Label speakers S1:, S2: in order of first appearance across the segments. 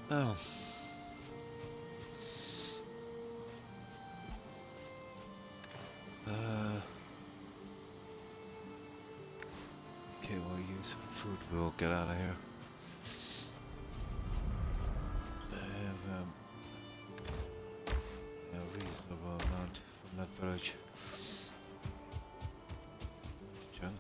S1: Oh. Uh, okay, we'll use some food. We'll get out of here. I have a reasonable amount from that village. Junk.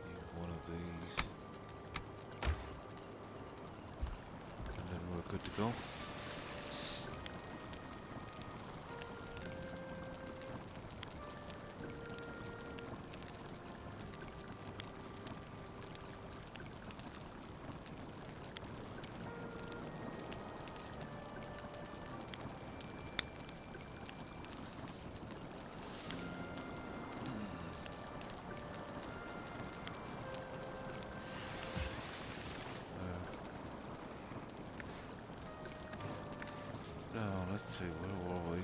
S1: Need one of these. And then we're good to go. Now, let's see, where were we?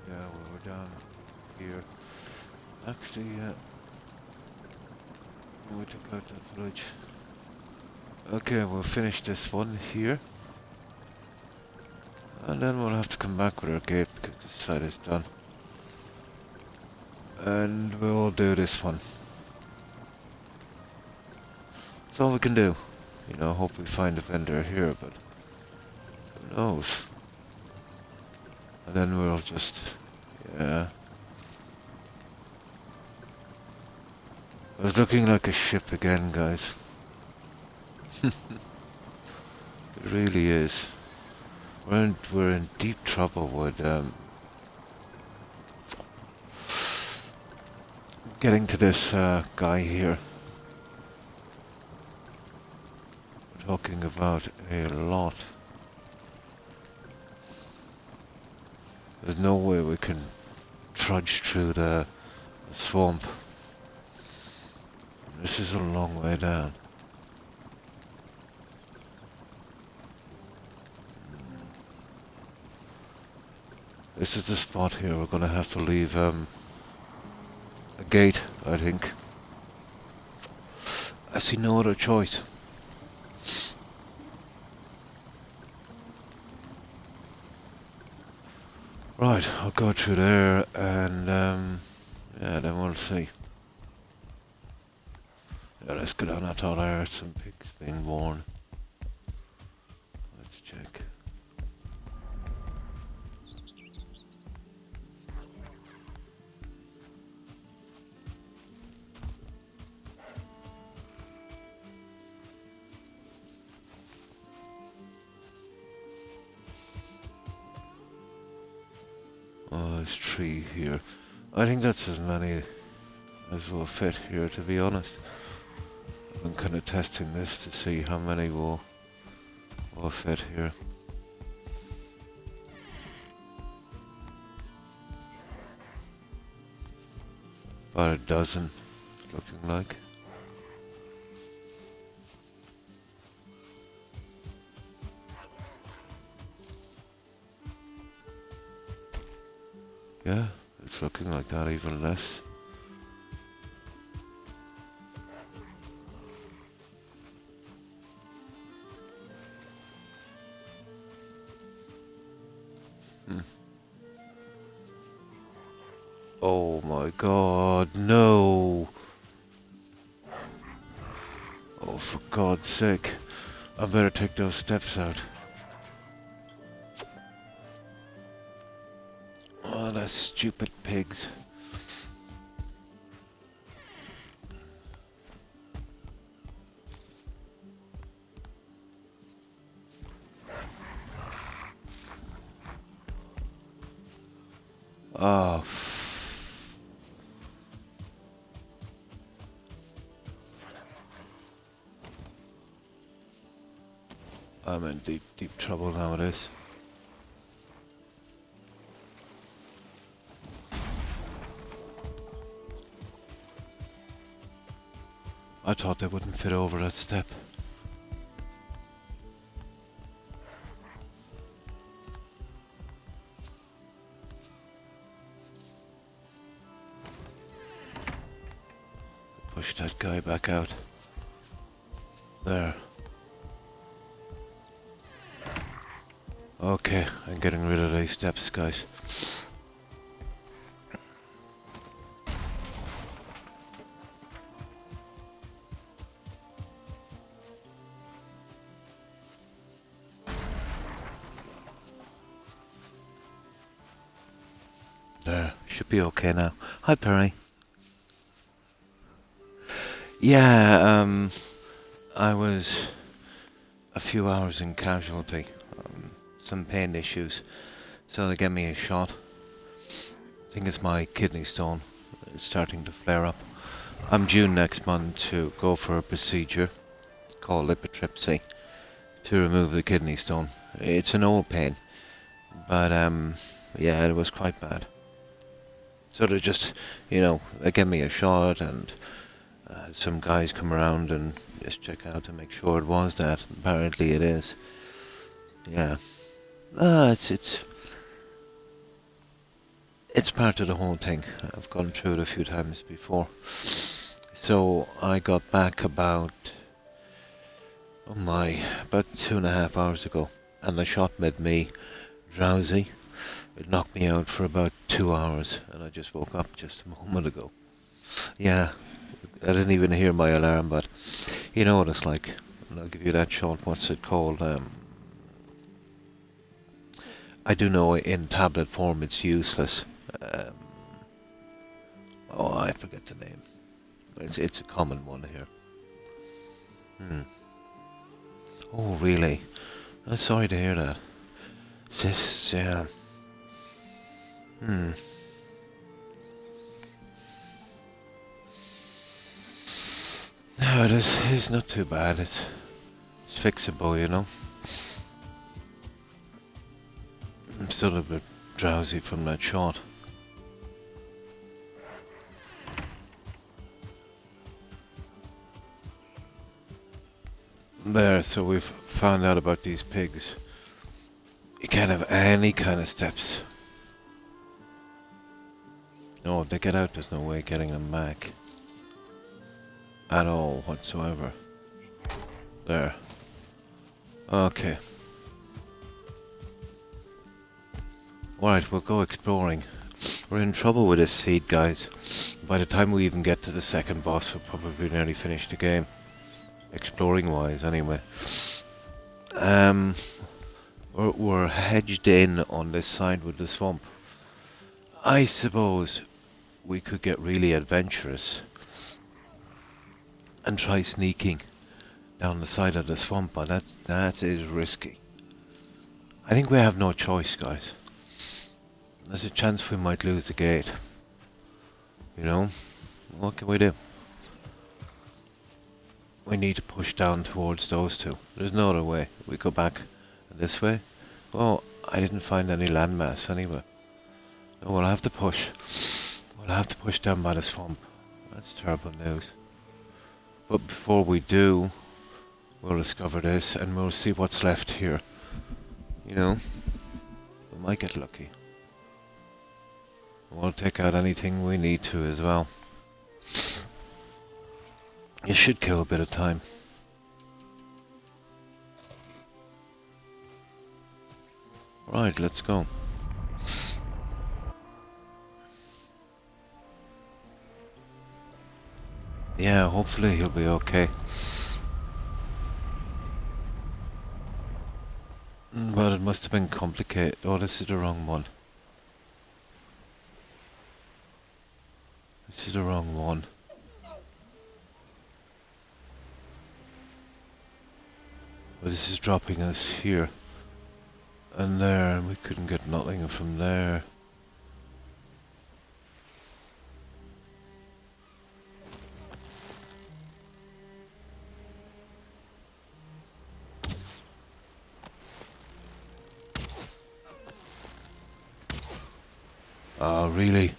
S1: Yeah, we were down here. Actually, we took out that village. Okay, we'll finish this one here. And then we'll have to come back with our gate because this side is done. And we'll do this one. That's all we can do. You know, hope we find a vendor here, but who knows? And then we'll just, yeah. It's looking like a ship again, guys. It really is. We're in deep trouble with getting to this guy here. We're talking about a lot. There's no way we can trudge through the swamp. This is a long way down. This is the spot here. We're gonna have to leave a gate, I think. I see no other choice. Right, I'll go through there and yeah, then we'll see. Yeah, let's go down. I thought I heard some pigs being born. Let's check. Oh, there's 3 here. I think that's as many as will fit here, to be honest. I'm kind of testing this to see how many will fit here. About a dozen, it's looking like. Yeah, it's looking like that, even less. Oh my god, no! Oh, for God's sake. I better take those steps out. Oh, those stupid pigs. Oh, I'm in deep, deep trouble nowadays. I thought they wouldn't fit over that step. Push that guy back out. There. Okay, I'm getting rid of these steps, guys. There, should be okay now. Hi, Perry. Yeah, I was a few hours in casualty. Some pain issues, so they gave me a shot. I think it's my kidney stone. It's starting to flare up. I'm due next month to go for a procedure called lithotripsy to remove the kidney stone. It's an old pain, but yeah, it was quite bad. So they just, they gave me a shot, and some guys come around and just check out to make sure it was that. Apparently it is. Yeah. It's part of the whole thing. I've gone through it a few times before. So I got back about 2.5 hours ago, and the shot made me drowsy. It knocked me out for about 2 hours, and I just woke up just a moment ago. Yeah, I didn't even hear my alarm, but you know what it's like. And I'll give you that shot. What's it called? I do know in tablet form it's useless. I forget the name. It's a common one here. Oh, really? I'm sorry to hear that. This, No, it's not too bad. It's fixable, you know. I'm still a bit drowsy from that shot. There, so we've found out about these pigs. You can't have any kind of steps. No, if they get out, there's no way getting them back. At all, whatsoever. There. Okay. Alright, we'll go exploring. We're in trouble with this seed, guys. By the time we even get to the second boss, we'll probably nearly finish the game. Exploring wise, anyway. We're hedged in on this side with the swamp. I suppose we could get really adventurous and try sneaking down the side of the swamp, but that is risky. I think we have no choice, guys. There's a chance we might lose the gate. You know? What can we do? We need to push down towards those two. There's no other way. We go back this way. Well, I didn't find any landmass anyway. No, we'll have to push. We'll have to push down by the swamp. That's terrible news. But before we do, we'll discover this and we'll see what's left here. You know? We might get lucky. We'll take out anything we need to as well. You should kill a bit of time. Right, let's go. Yeah, hopefully he'll be okay. But it must have been complicated. Oh, this is the wrong one. This is the wrong one. But this is dropping us here. And there, and we couldn't get nothing from there. Oh, really?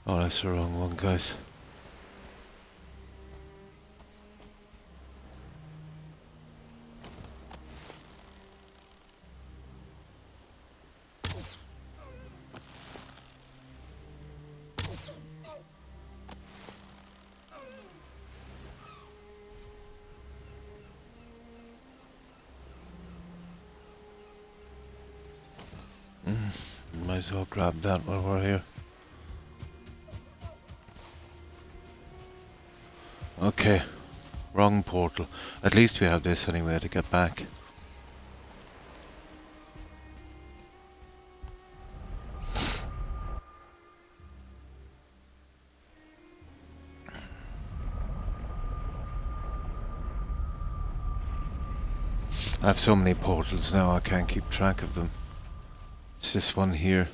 S1: Oh, that's the wrong one, guys. Might as well grab that while we're here. Okay, wrong portal. At least we have this anyway to get back. I have so many portals now I can't keep track of them. It's this one here.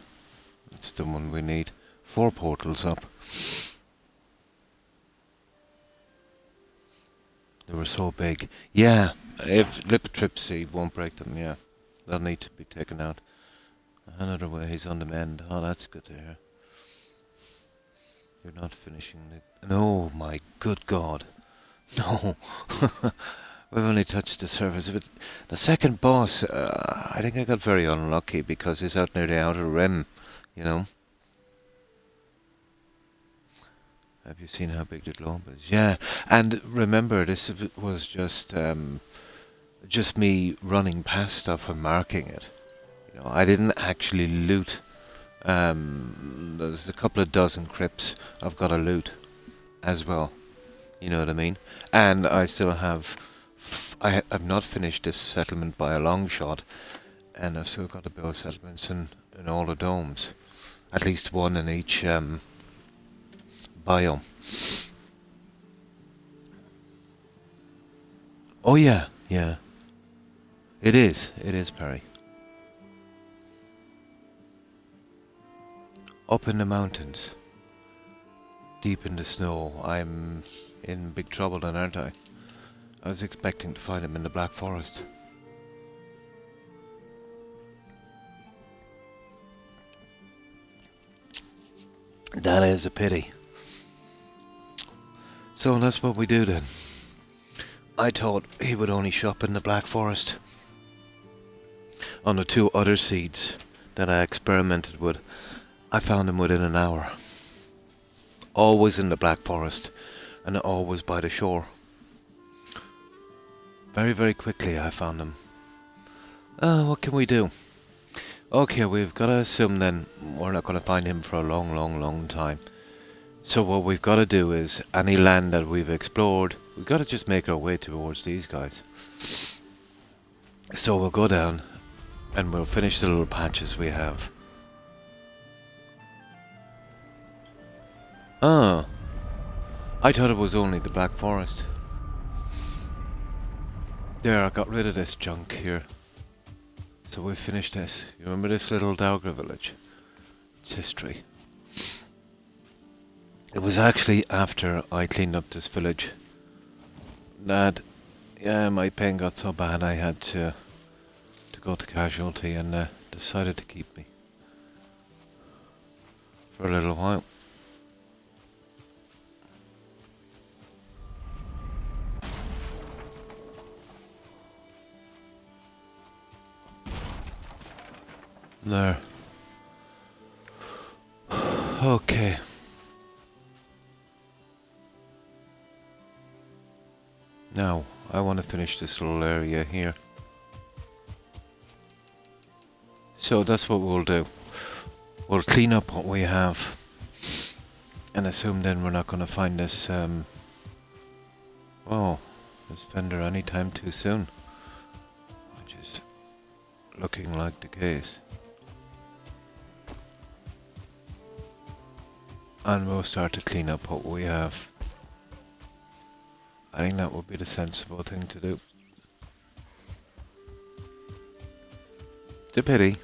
S1: It's the one we need. 4 portals up. They were so big. Yeah, if Liptripsy won't break them, yeah. They'll need to be taken out. Another way he's on the mend. Oh, that's good to hear. You're not finishing the... No, my good God. No. We've only touched the surface. But the second boss, I think I got very unlucky because he's out near the outer rim, you know. Have you seen how big the globe is? Yeah, and remember, this was just me running past stuff and marking it. You know, I didn't actually loot. There's a couple of dozen crypts I've got to loot as well. You know what I mean? And I still have... I've not finished this settlement by a long shot, and I've still got to build settlements in all the domes. At least one in each biome. Oh yeah, yeah. It is, Perry. Up in the mountains, deep in the snow. I'm in big trouble then, aren't I? I was expecting to find him in the Black Forest. That is a pity. So that's what we do then. I thought he would only shop in the Black Forest. On the 2 other seeds that I experimented with, I found him within an hour. Always in the Black Forest, and always by the shore. Very, very quickly I found him. What can we do? Okay, we've got to assume then we're not going to find him for a long, long, long time. So what we've got to do is, any land that we've explored, we've got to just make our way towards these guys. So we'll go down, and we'll finish the little patches we have. Oh, I thought it was only the Black Forest. There, I got rid of this junk here. So we finished this. You remember this little Daugra village? It's history. It was actually after I cleaned up this village that, yeah, my pain got so bad I had to go to casualty, and decided to keep me for a little while. There. Okay. Now, I want to finish this little area here. So that's what we'll do. We'll clean up what we have. And assume then we're not going to find this, this vendor anytime too soon. Which is looking like the case. And we'll start to clean up what we have. I think that would be the sensible thing to do. It's a pity.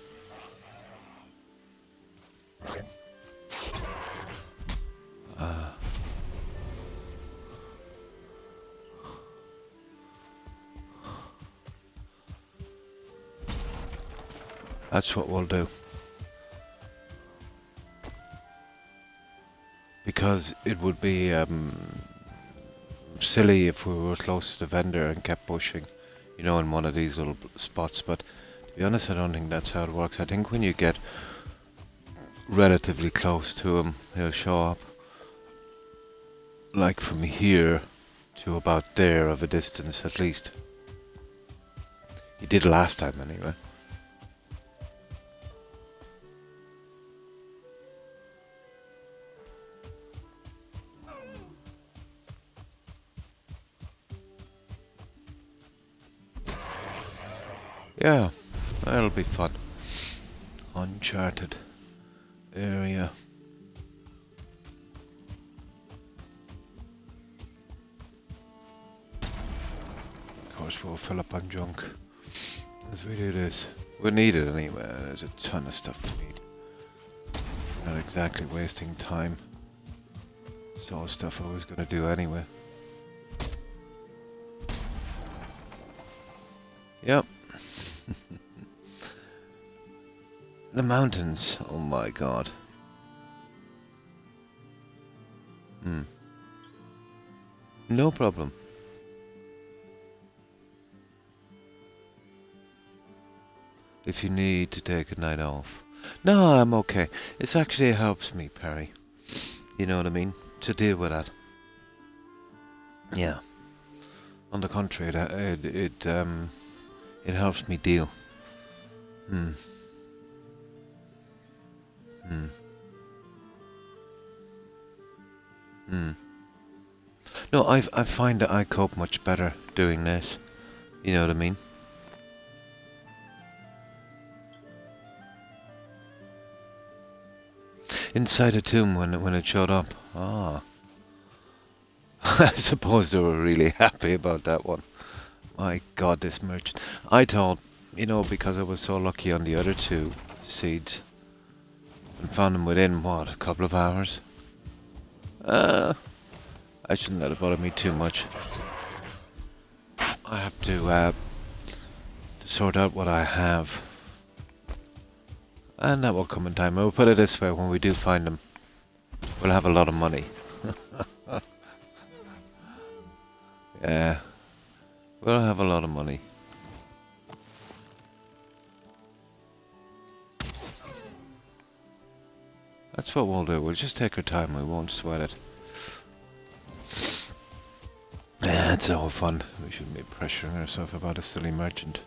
S1: That's what we'll do. Because it would be silly if we were close to the vendor and kept pushing, you know, in one of these little spots. But to be honest, I don't think that's how it works. I think when you get relatively close to him, he'll show up. Like from here to about there of a distance at least. He did last time anyway. Yeah, that'll be fun. Uncharted area. Of course, we'll fill up on junk as we do this. We need it anyway. There's a ton of stuff we need. Not exactly wasting time. It's all stuff I was gonna do anyway. Yep. The mountains. Oh my god. No problem. If you need to take a night off. No, I'm okay. It actually helps me, Perry. You know what I mean? To deal with that. Yeah. On the contrary, it helps me deal. Hmm. Hmm. Hmm. No, I find that I cope much better doing this. You know what I mean? Inside a tomb when it showed up. Ah. I suppose they were really happy about that one. My god, this merchant. I thought, you know, because I was so lucky on the other two seeds and found them within, what, a couple of hours? I shouldn't let it bother me too much. I have to sort out what I have. And that will come in time. We'll put it this way, when we do find them, we'll have a lot of money. Yeah. We'll have a lot of money. That's what we'll do. We'll just take our time. We won't sweat it. Yeah, it's all fun. We shouldn't be pressuring ourselves about a silly merchant.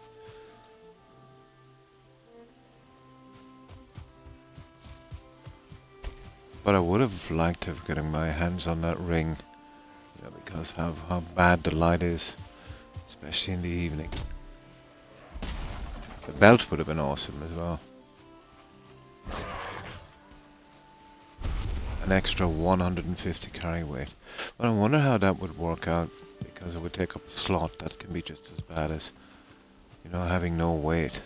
S1: But I would have liked to have gotten my hands on that ring. You know, because how bad the light is. Especially in the evening. The belt would have been awesome as well. An extra 150 carry weight. But I wonder how that would work out, because it would take up a slot. That can be just as bad as, you know, having no weight.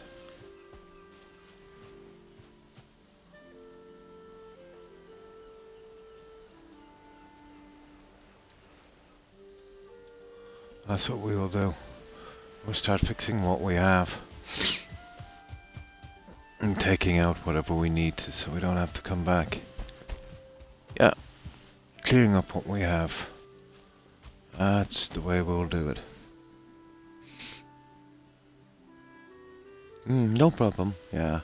S1: That's what we will do. We'll start fixing what we have. And taking out whatever we need to, so we don't have to come back. Yeah. Clearing up what we have. That's the way we'll do it. No problem. Yeah.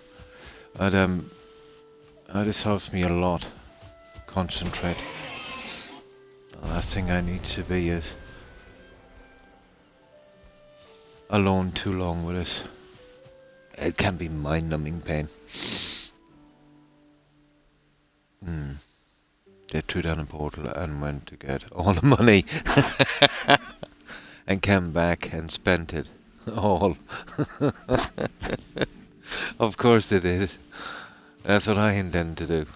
S1: This helps me a lot. Concentrate. The last thing I need to be is alone too long with it. It can be mind-numbing pain. They threw down a portal and went to get all the money. And came back and spent it all. Of course they did. That's what I intend to do.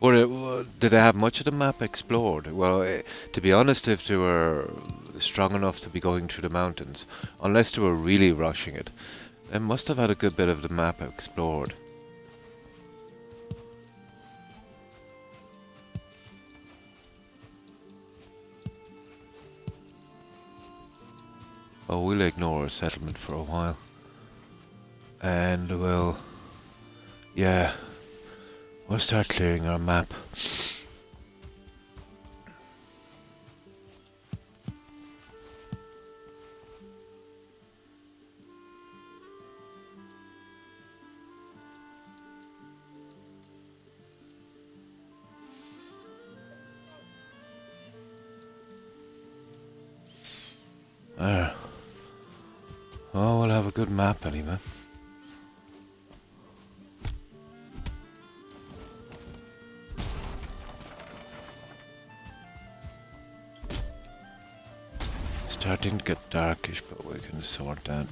S1: Did they have much of the map explored? Well, to be honest, if they were strong enough to be going through the mountains, unless they were really rushing it, they must have had a good bit of the map explored. Oh, we'll ignore our settlement for a while. And we'll start clearing our map. There. Oh, we'll have a good map anyway. starting to get darkish, but we can sort that.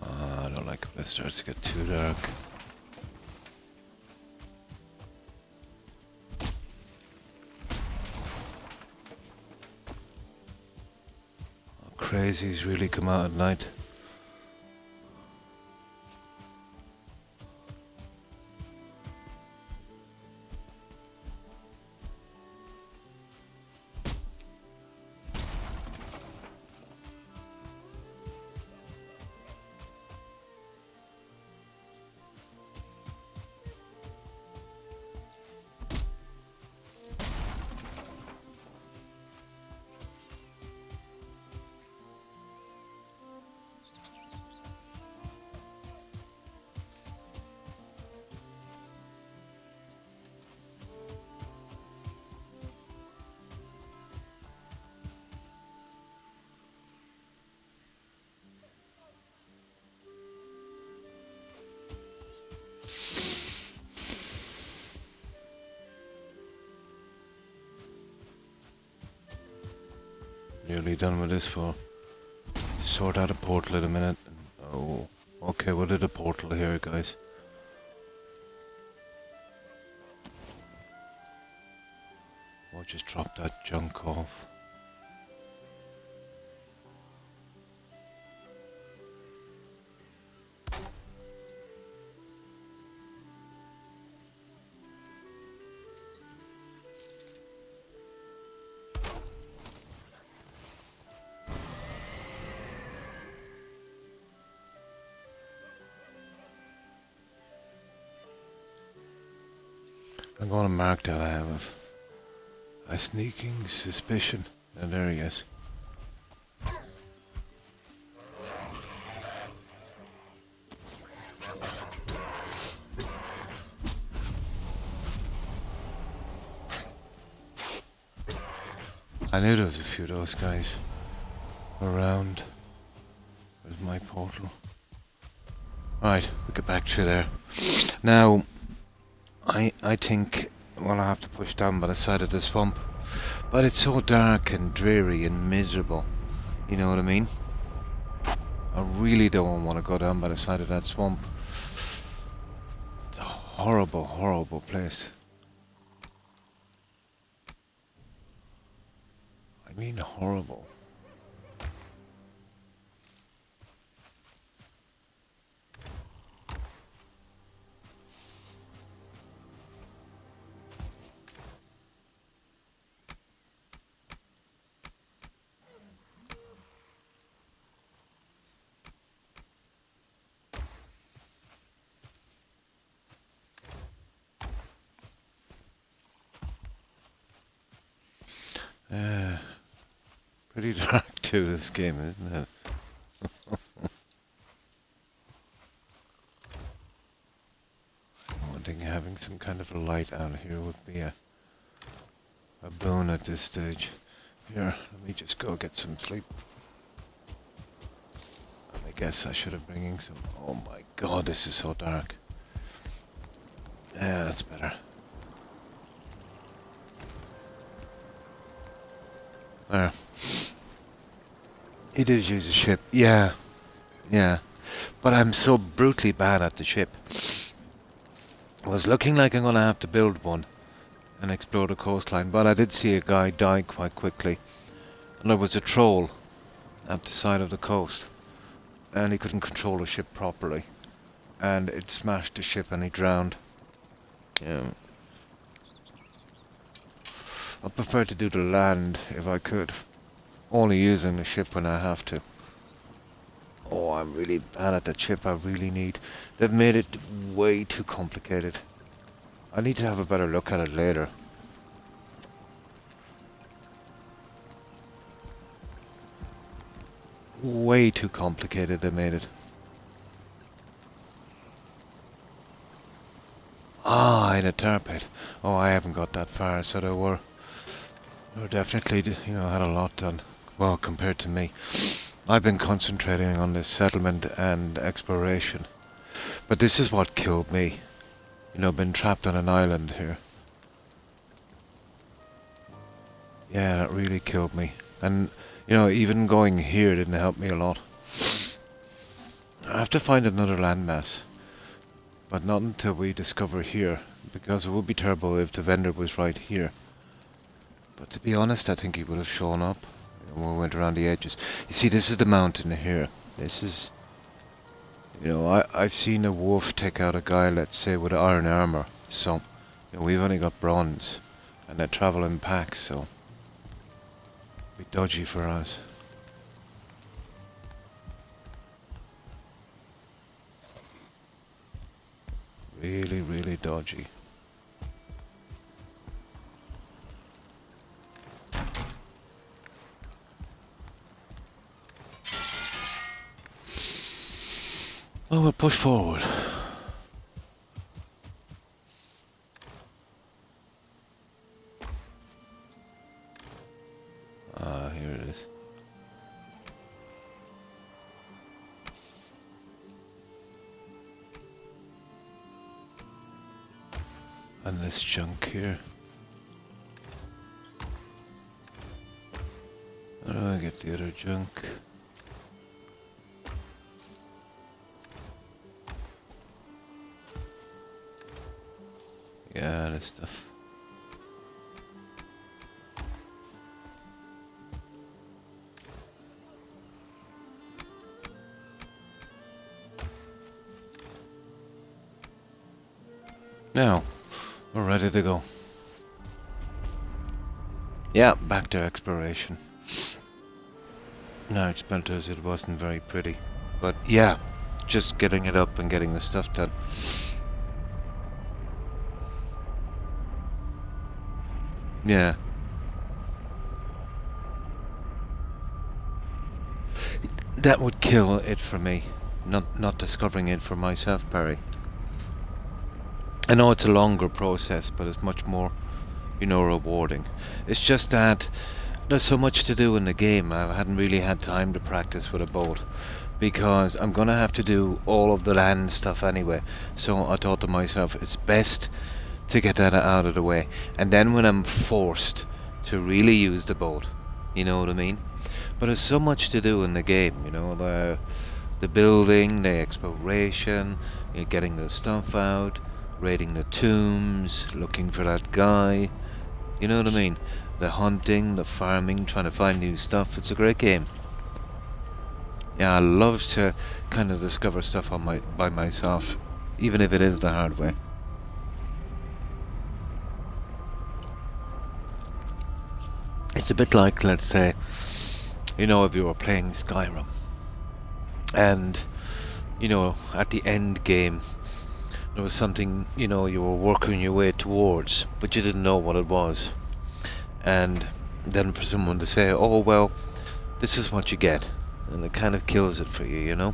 S1: I don't like it when it starts to get too dark. Crazies really come out at night. Nearly done with this for. Sort out a portal in a minute. Oh, okay, what did a portal here, guys? We'll just drop that junk off. I'm going to mark that I have a sneaking suspicion. And there he is. I knew there was a few of those guys around. Where's my portal? Right, we get back to there. Now, I think, well, I have to push down by the side of the swamp. But it's so dark and dreary and miserable. You know what I mean? I really don't want to go down by the side of that swamp. It's a horrible, horrible place. I mean horrible. Pretty dark too, this game, isn't it? I think having some kind of a light out here would be a boon at this stage. Here, let me just go get some sleep. I guess I should have bringing some. Oh my god, this is so dark. Yeah, that's better. There. He did use a ship. Yeah. Yeah. But I'm so brutally bad at the ship. It was looking like I'm going to have to build one and explore the coastline. But I did see a guy die quite quickly. And there was a troll at the side of the coast. And he couldn't control the ship properly. And it smashed the ship and he drowned. Yeah. I prefer to do the land if I could. Only using the ship when I have to. Oh, I'm really bad at the ship. I really need. They've made it way too complicated. I need to have a better look at it later. Way too complicated they made it. Ah, in a tar pit. Oh, I haven't got that far, so there were We're definitely, had a lot done. Well, compared to me. I've been concentrating on this settlement and exploration. But this is what killed me. Been trapped on an island here. Yeah, that really killed me. And, even going here didn't help me a lot. I have to find another landmass. But not until we discover here. Because it would be terrible if the vendor was right here. But to be honest, I think he would have shown up when we went around the edges. You see, this is the mountain here. This is... I've seen a wolf take out a guy, let's say, with iron armor. So, we've only got bronze. And they travel in packs, so... It'd be dodgy for us. Really, really dodgy. Oh, we'll push forward. Ah, here it is. And this junk here. How do I get the other junk? Yeah, this stuff. Now, we're ready to go. Yeah, back to exploration. No, smelters, it wasn't very pretty. But yeah, just getting it up and getting the stuff done. Yeah. That would kill it for me. Not discovering it for myself, Barry. I know it's a longer process, but it's much more, rewarding. It's just that there's so much to do in the game. I hadn't really had time to practice with a boat because I'm gonna have to do all of the land stuff anyway. So I thought to myself, it's best to get that out of the way. And then when I'm forced to really use the boat, you know what I mean? But there's so much to do in the game, the building, the exploration, getting the stuff out, raiding the tombs, looking for that guy, you know what I mean? The hunting, the farming, trying to find new stuff. It's a great game. Yeah, I love to kind of discover stuff by myself, even if it is the hard way. It's a bit like, let's say, if you were playing Skyrim, and, at the end game, there was something, you were working your way towards, but you didn't know what it was. And then for someone to say, oh, well, this is what you get. And it kind of kills it for you,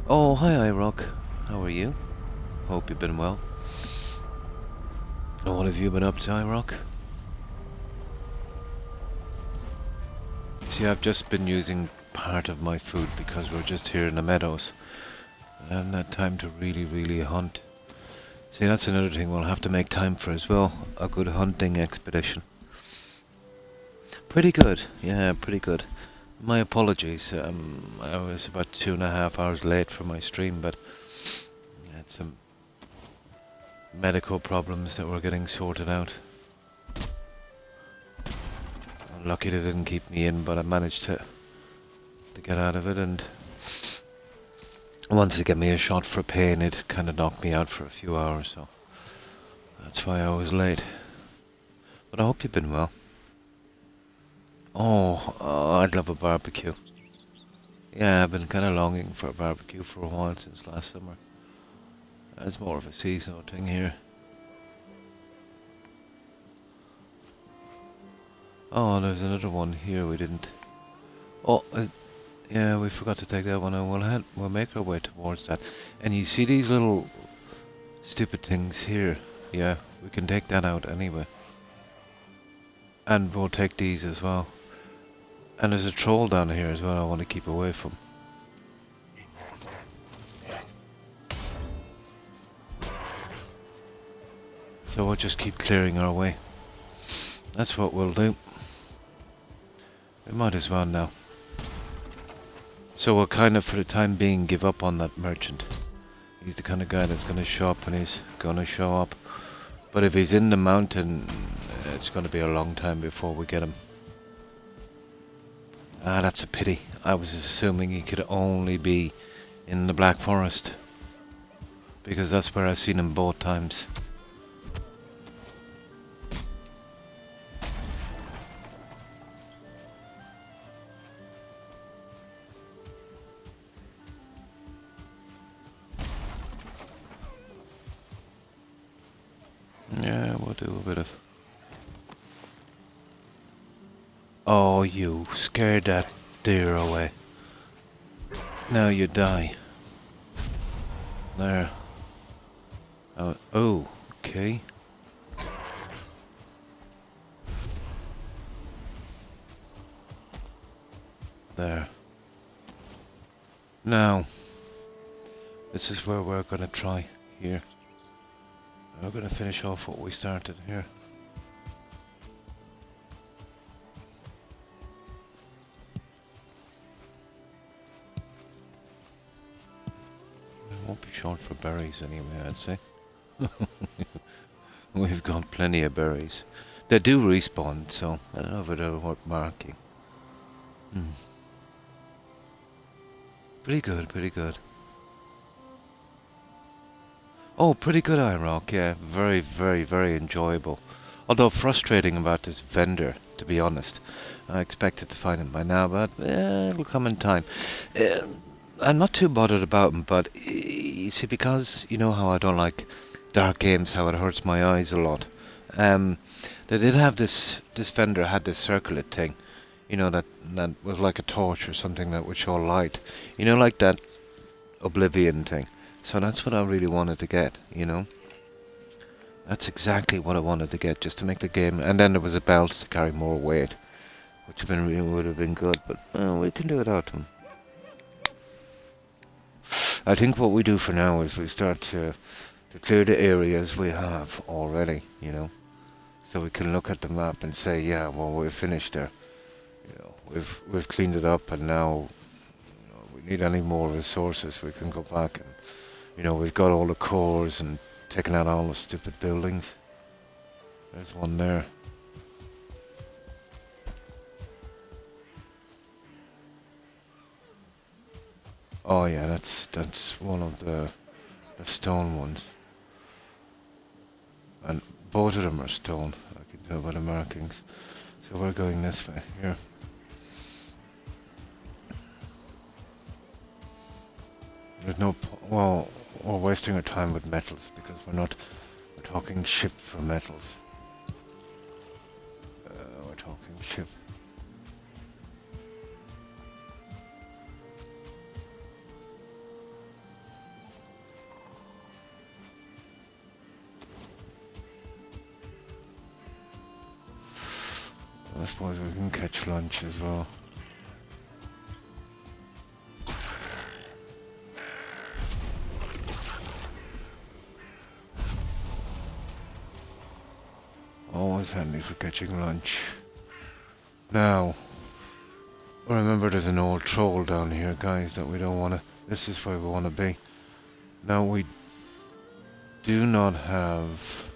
S1: Oh, hi, Rock. How are you? Hope you've been well. And what have you been up to, Rock? See, I've just been using part of my food because we're just here in the meadows. I haven't had time to really, really hunt. See, that's another thing we'll have to make time for as well. A good hunting expedition. Pretty good. Yeah, pretty good. My apologies. I was about 2.5 hours late for my stream, but I had some medical problems that were getting sorted out. I'm lucky they didn't keep me in, but I managed to get out of it, and wanted to get me a shot for pain. It kind of knocked me out for a few hours, so that's why I was late. But I hope you've been well. Oh, I'd love a barbecue. Yeah, I've been kind of longing for a barbecue for a while since last summer. It's more of a seasonal thing here. Oh, there's another one here we didn't... Oh, yeah, we forgot to take that one out. We'll make our way towards that. And you see these little stupid things here? Yeah, we can take that out anyway. And we'll take these as well. And there's a troll down here as well I want to keep away from. So we'll just keep clearing our way. That's what we'll do. We might as well now. So we'll kind of, for the time being, give up on that merchant. He's the kind of guy that's going to show up when he's going to show up. But if he's in the mountain, it's going to be a long time before we get him. Ah, that's a pity. I was assuming he could only be in the Black Forest. Because that's where I've seen him both times. Yeah, we'll do a bit of... Oh, you scared that deer away. Now you die. There. Oh, okay. There. Now, this is where we're gonna try here. We're gonna finish off what we started here. We won't be short for berries anyway, I'd say. We've got plenty of berries. They do respawn, so I don't know if they're worth marking. Pretty good, pretty good. Oh, pretty good IROC, yeah. Very, very, very enjoyable. Although frustrating about this vendor, to be honest. I expected to find him by now, but it'll come in time. I'm not too bothered about him, but you see, because you know how I don't like dark games, how it hurts my eyes a lot. They did have this vendor had this circlet thing, you know, that was like a torch or something that would show light. You know, like that Oblivion thing. So that's what I really wanted to get, you know. That's exactly what I wanted to get, just to make the game. And then there was a belt to carry more weight, which would have been good, but we can do without them. I think what we do for now is we start to clear the areas we have already, you know. So we can look at the map and say, yeah, well, we've finished there. You know, we've cleaned it up, and now we need any more resources. We can go back and, you know, we've got all the cores and taken out all the stupid buildings. There's one there. Oh yeah, that's one of the stone ones. And both of them are stone, I can tell by the markings. So we're going this way, here. There's no, well, we're wasting our time with metals because we're talking ship for metals. We're talking ship. I suppose we can catch lunch as well. Always handy for catching lunch. Now, remember there's an old troll down here, guys, that we don't want to... This is where we want to be. Now we do not have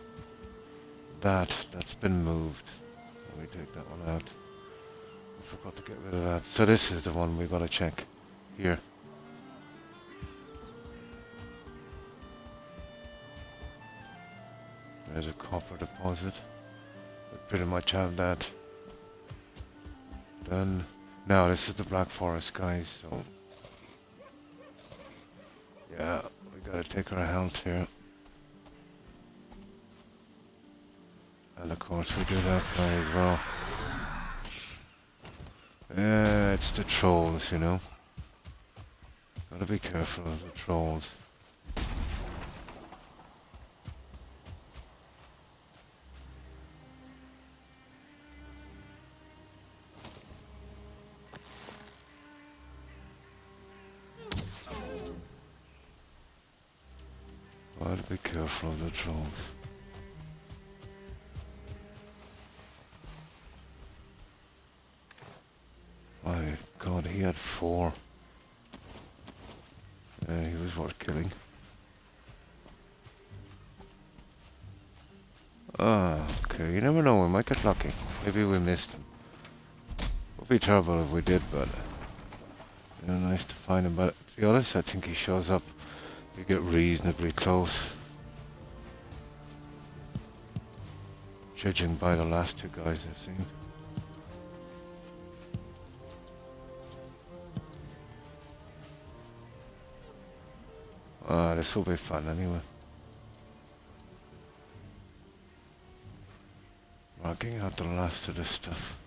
S1: that. That's been moved. Let me take that one out. I forgot to get rid of that. So this is the one we got to check. Here. There's a copper deposit. We pretty much have that done. Now this is the Black Forest, guys, so yeah, we gotta take our health here. And of course we do that guy as well. Yeah, it's the trolls, you know. Gotta be careful of the trolls. Gotta be careful of the trolls. My god, he had 4. He was worth killing. Ah, okay, you never know, we might get lucky. Maybe we missed him. Would be terrible if we did, but nice to find him. But to be honest, I think he shows up. You get reasonably close. Judging by the last 2 guys I've seen. This will be fun anyway. Marking out the last of this stuff.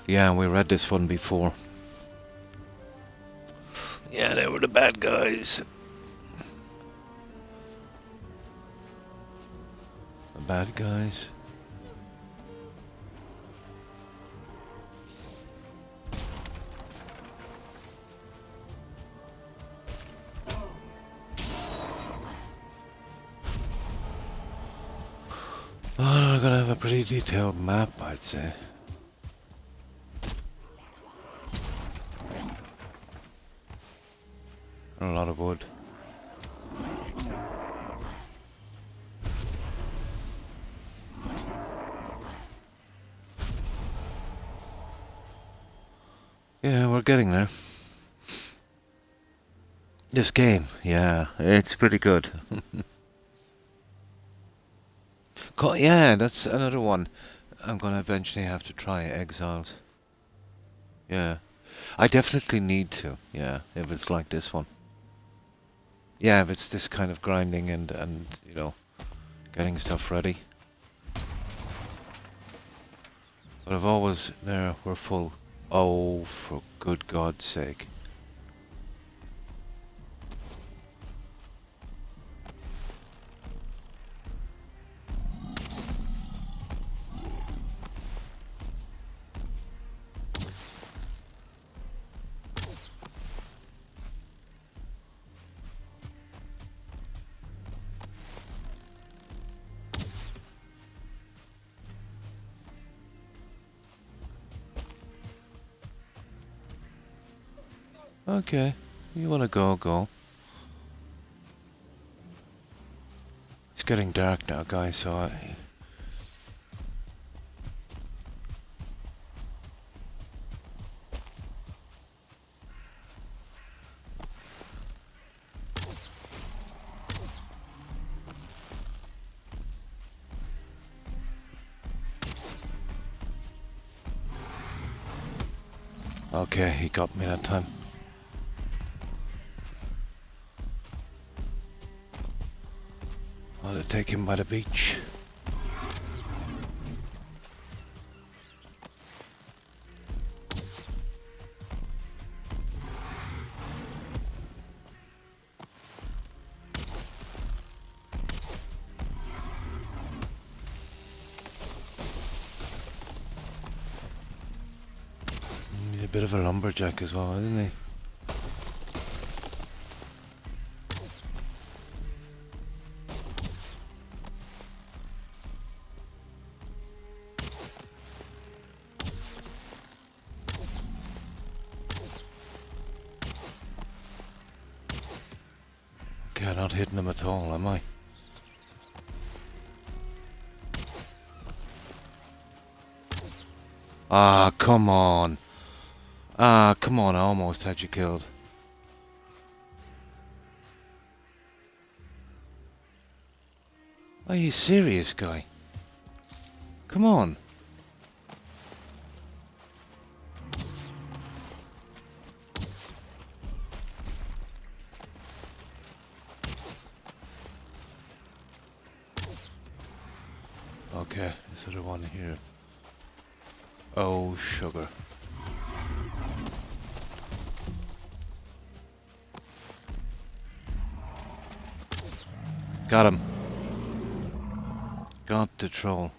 S1: Yeah, we read this one before. Yeah, they were the bad guys. The bad guys. Oh, I'm gonna have a pretty detailed map, I'd say. And a lot of wood. Yeah, we're getting there. This game, yeah, it's pretty good. Yeah, that's another one I'm gonna eventually have to try, Exiles. Yeah. I definitely need to, yeah, if it's like this one. Yeah, if it's this kind of grinding and you know, getting stuff ready. But I've always, there, we're full. Oh, for good God's sake. Okay, you wanna go, go. It's getting dark now, guys, so I... Okay, he got me that time. I'll take him by the beach. He's a bit of a lumberjack as well, isn't he? Okay, not hitting him at all, am I? Ah, come on. Ah, come on, I almost had you killed. Are you serious, guy? Come on. Okay, this other one here. Oh, sugar. Got him. Got the troll.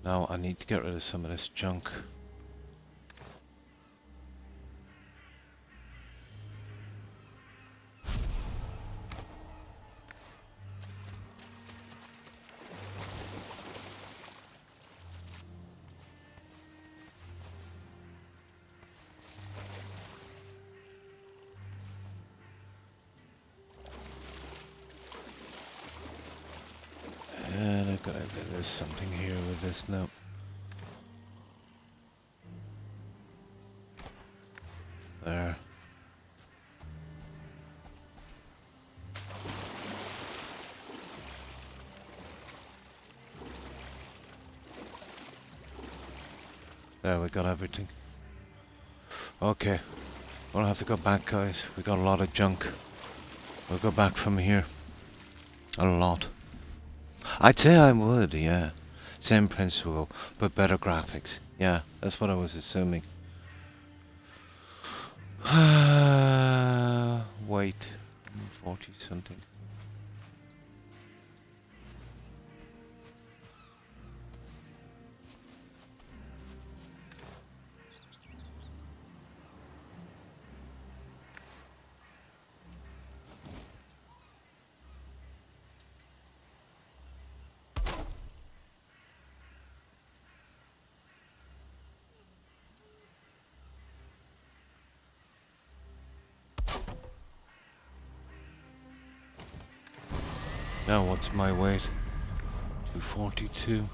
S1: Now I need to get rid of some of this junk. And I've got to, there's something here with this now. There. There, we got everything. Okay. We'll have to go back, guys. We got a lot of junk. We'll go back from here. A lot. I'd say I would, yeah. Same principle, but better graphics. Yeah, that's what I was assuming. Wait. 40 something. Now what's my weight? 242.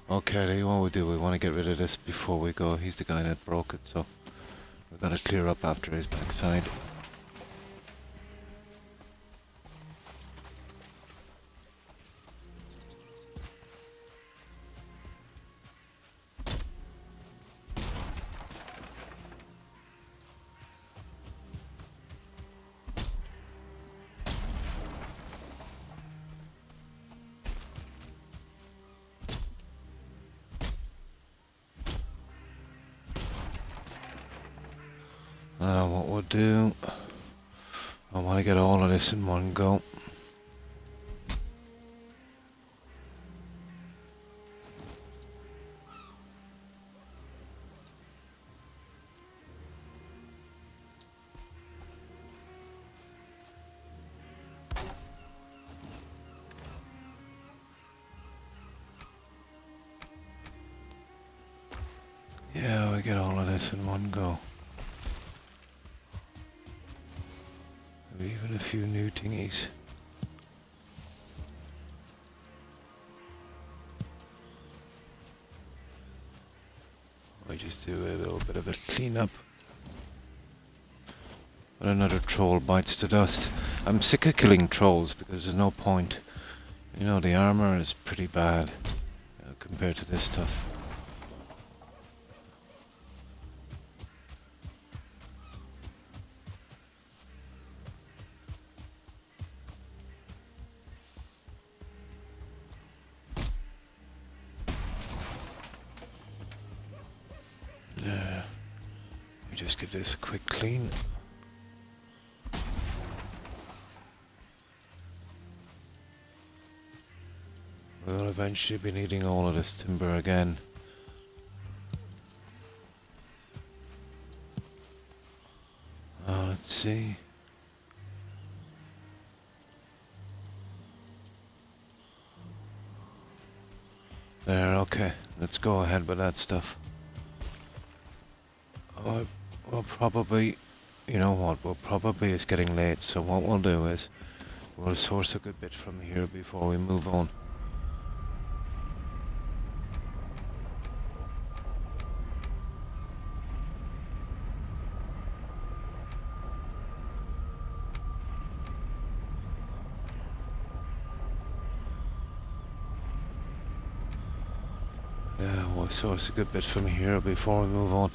S1: Okay, tell you what we do. We want to get rid of this before we go. He's the guy that broke it, so we've got to clear up after his backside. What we'll do, I want to get all of this in one go. Yeah, we get all of this in one go. Maybe even a few new thingies. I just do a little bit of a cleanup. But another troll bites the dust. I'm sick of killing trolls because there's no point. You know, the armor is pretty bad compared to this stuff. Let me just give this a quick clean. We'll eventually be needing all of this timber again. Let's see. There, okay. Let's go ahead with that stuff. We'll probably, you know what, it's getting late, so what we'll do is, we'll source a good bit from here before we move on. Yeah, we'll source a good bit from here before we move on.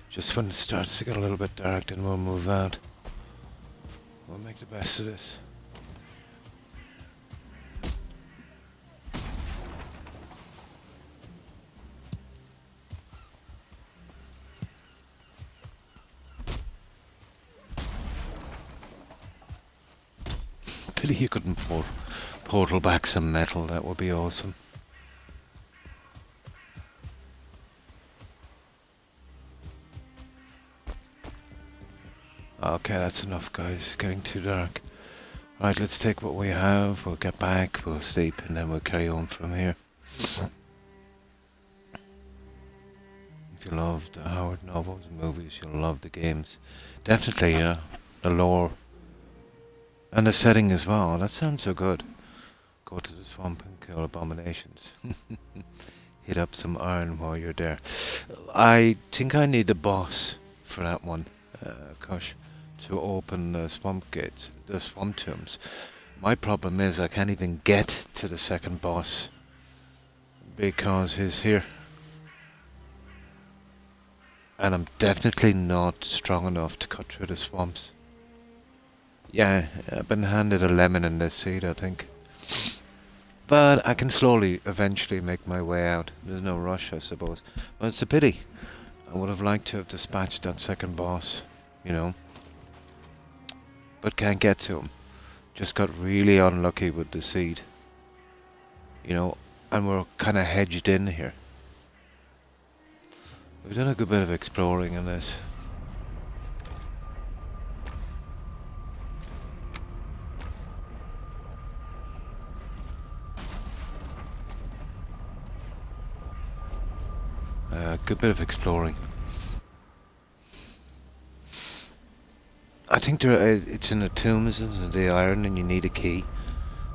S1: Just when it starts to get a little bit dark, then we'll move out. We'll make the best of this. Pity you couldn't portal back some metal, that would be awesome. Okay, that's enough, guys. It's getting too dark. Right, let's take what we have. We'll get back, we'll sleep, and then we'll carry on from here. If you love the Howard novels and movies, you'll love the games. Definitely, yeah. The lore. And the setting as well. That sounds so good. Go to the swamp and kill abominations. Hit up some iron while you're there. I think I need the boss for that one, Kush, to open the swamp gates, the swamp tombs. My problem is I can't even get to the second boss because he's here. And I'm definitely not strong enough to cut through the swamps. Yeah, I've been handed a lemon in this seed, I think. But I can slowly, eventually make my way out. There's no rush, I suppose. But it's a pity. I would have liked to have dispatched that second boss, you know. But can't get to him. Just got really unlucky with the seed. You know, and we're kind of hedged in here. We've done a good bit of exploring in this. Good bit of exploring. I think it's in the tombs, it's in the iron, and you need a key.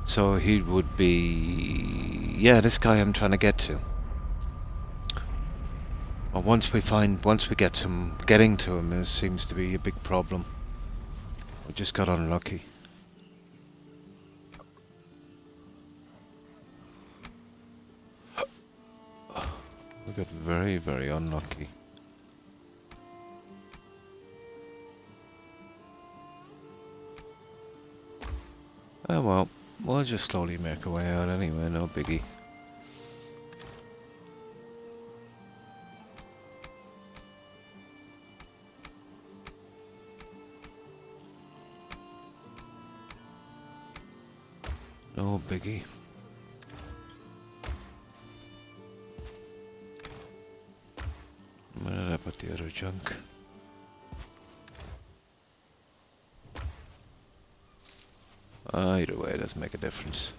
S1: So he would be... Yeah, this guy I'm trying to get to. But once we get to him, getting to him seems to be a big problem. We just got unlucky. We got very, very unlucky. Oh well, we'll just slowly make our way out anyway, no biggie. No biggie. Where did I put the other junk? Either way, it doesn't make a difference.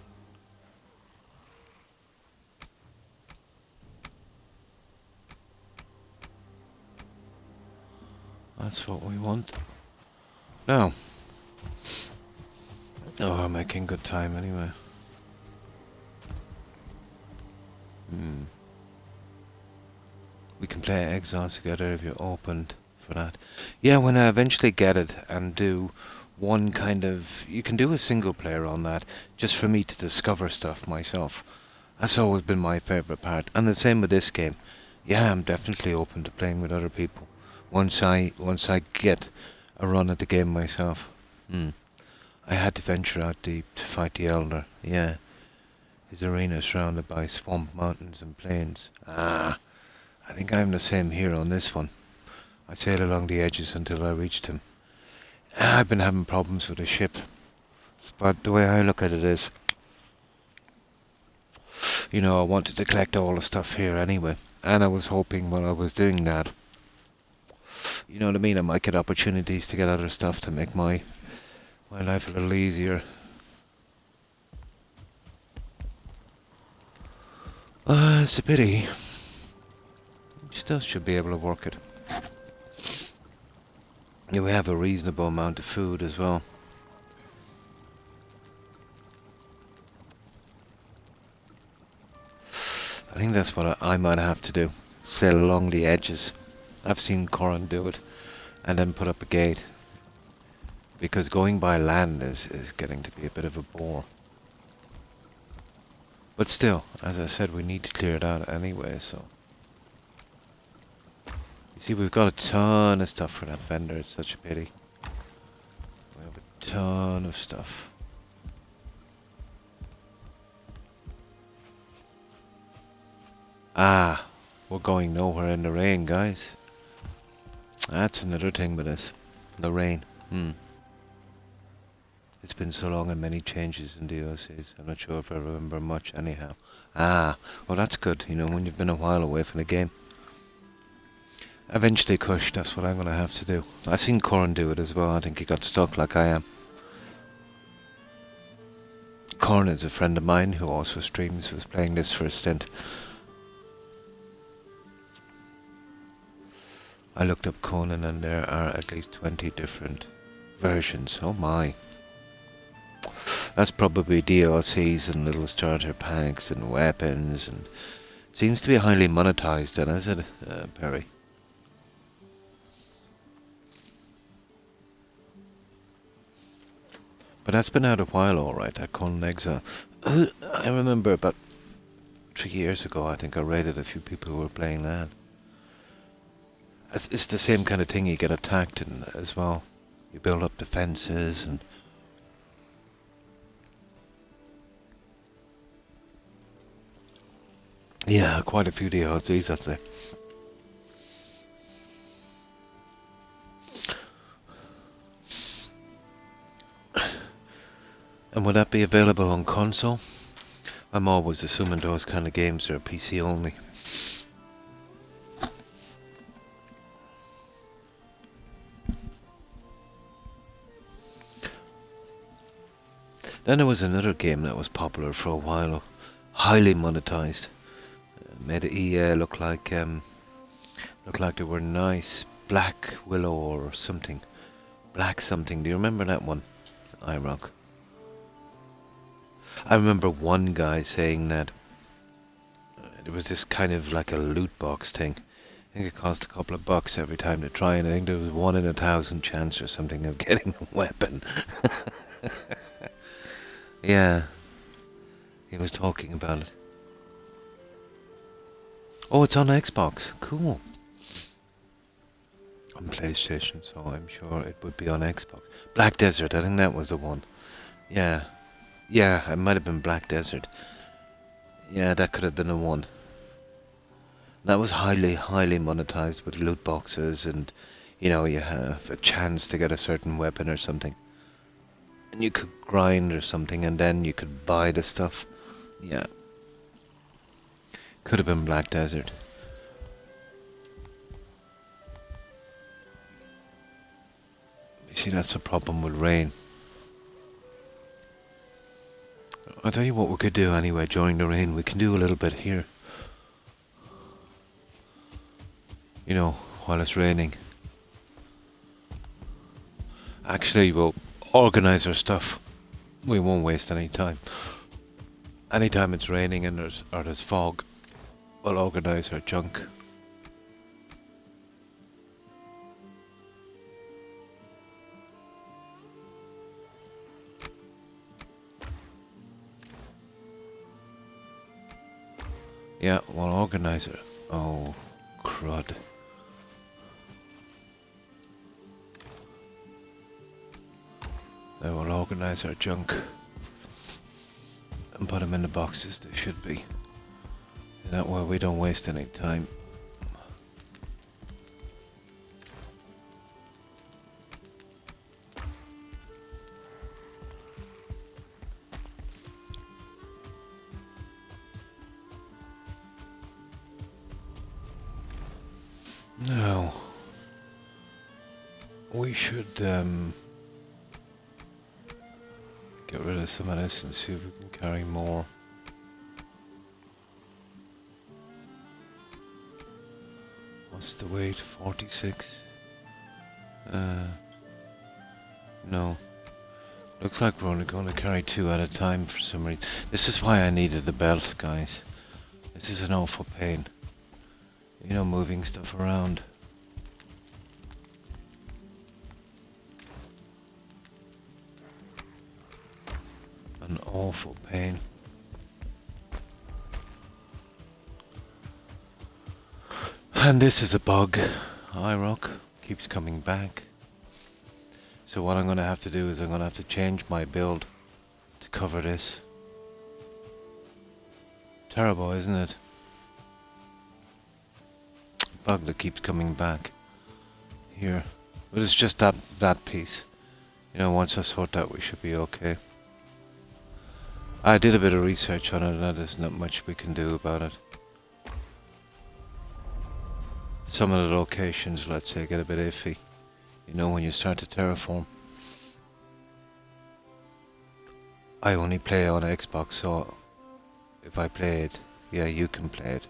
S1: That's what we want. Now. Oh, I'm making good time anyway. We can play Exile together if you're opened for that. Yeah, when I eventually get it and do one kind of... You can do a single player on that, just for me to discover stuff myself. That's always been my favourite part. And the same with this game. Yeah, I'm definitely open to playing with other people. Once I get a run at the game myself. I had to venture out deep to fight the Elder, yeah. His arena is surrounded by swamp, mountains and plains. I think I'm the same here on this one. I sailed along the edges until I reached him. I've been having problems with the ship. But the way I look at it is, you know, I wanted to collect all the stuff here anyway. And I was hoping while I was doing that, you know what I mean, I might get opportunities to get other stuff to make my life a little easier. It's a pity. Still should be able to work it. Yeah, we have a reasonable amount of food as well. I think that's what I might have to do. Sail along the edges. I've seen Corin do it. And then put up a gate. Because going by land is getting to be a bit of a bore. But still, as I said, we need to clear it out anyway, so... You see, we've got a ton of stuff for that vendor, it's such a pity. We have a ton of stuff. We're going nowhere in the rain, guys. That's another thing with this. The rain. It's been so long and many changes in DLCs. I'm not sure if I remember much anyhow. Well that's good, you know, when you've been a while away from the game. Eventually, Kush, that's what I'm going to have to do. I've seen Corin do it as well. I think he got stuck like I am. Corin is a friend of mine who also streams, was playing this for a stint. I looked up Conan and there are at least 20 different versions. Oh my. That's probably DLCs and little starter packs and weapons, and seems to be highly monetized then, is it, Perry? But that's been out a while, alright, that Conan Exile. I remember about 3 years ago, I think I raided a few people who were playing that. It's the same kind of thing, you get attacked in as well. You build up defenses and... Yeah, quite a few DLCs, I'd say. And would that be available on console? I'm always assuming those kind of games are PC only. Then there was another game that was popular for a while, highly monetized. Made EA look like they were nice. Black Willow or something. Black something. Do you remember that one? iRock. I remember one guy saying that it was just kind of like a loot box thing. I think it cost a couple of bucks every time to try, and I think there was 1 in 1,000 chance or something of getting a weapon. Yeah. He was talking about it. Oh, it's on Xbox. Cool. On PlayStation, so I'm sure it would be on Xbox. Black Desert, I think that was the one. Yeah. Yeah, it might have been Black Desert. Yeah, that could have been the one. That was highly, highly monetized with loot boxes and, you know, you have a chance to get a certain weapon or something. And you could grind or something and then you could buy the stuff. Yeah. Could have been Black Desert. You see, that's the problem with rain. I'll tell you what we could do anyway during the rain. We can do a little bit here. You know, while it's raining. Actually, we'll organize our stuff. We won't waste any time. Anytime it's raining and there's fog, we'll organize our junk. Yeah, we'll organize it. Oh, crud. Then we'll organize our junk and put them in the boxes they should be. And that way we don't waste any time. Now, we should get rid of some of this and see if we can carry more. What's the weight? 46? No. Looks like we're only going to carry 2 at a time for some reason. This is why I needed the belt, guys. This is an awful pain. You know, moving stuff around. An awful pain. And this is a bug. iRock keeps coming back. So what I'm going to have to do is I'm going to have to change my build to cover this. Terrible, isn't it? Bug that keeps coming back here, but it's just that piece. You know, once I sort that, we should be okay. I did a bit of research on it, and there's not much we can do about it. some of the locations, let's say, get a bit iffy. You know, when you start to terraform. I only play on Xbox, so if I play it, yeah, you can play it.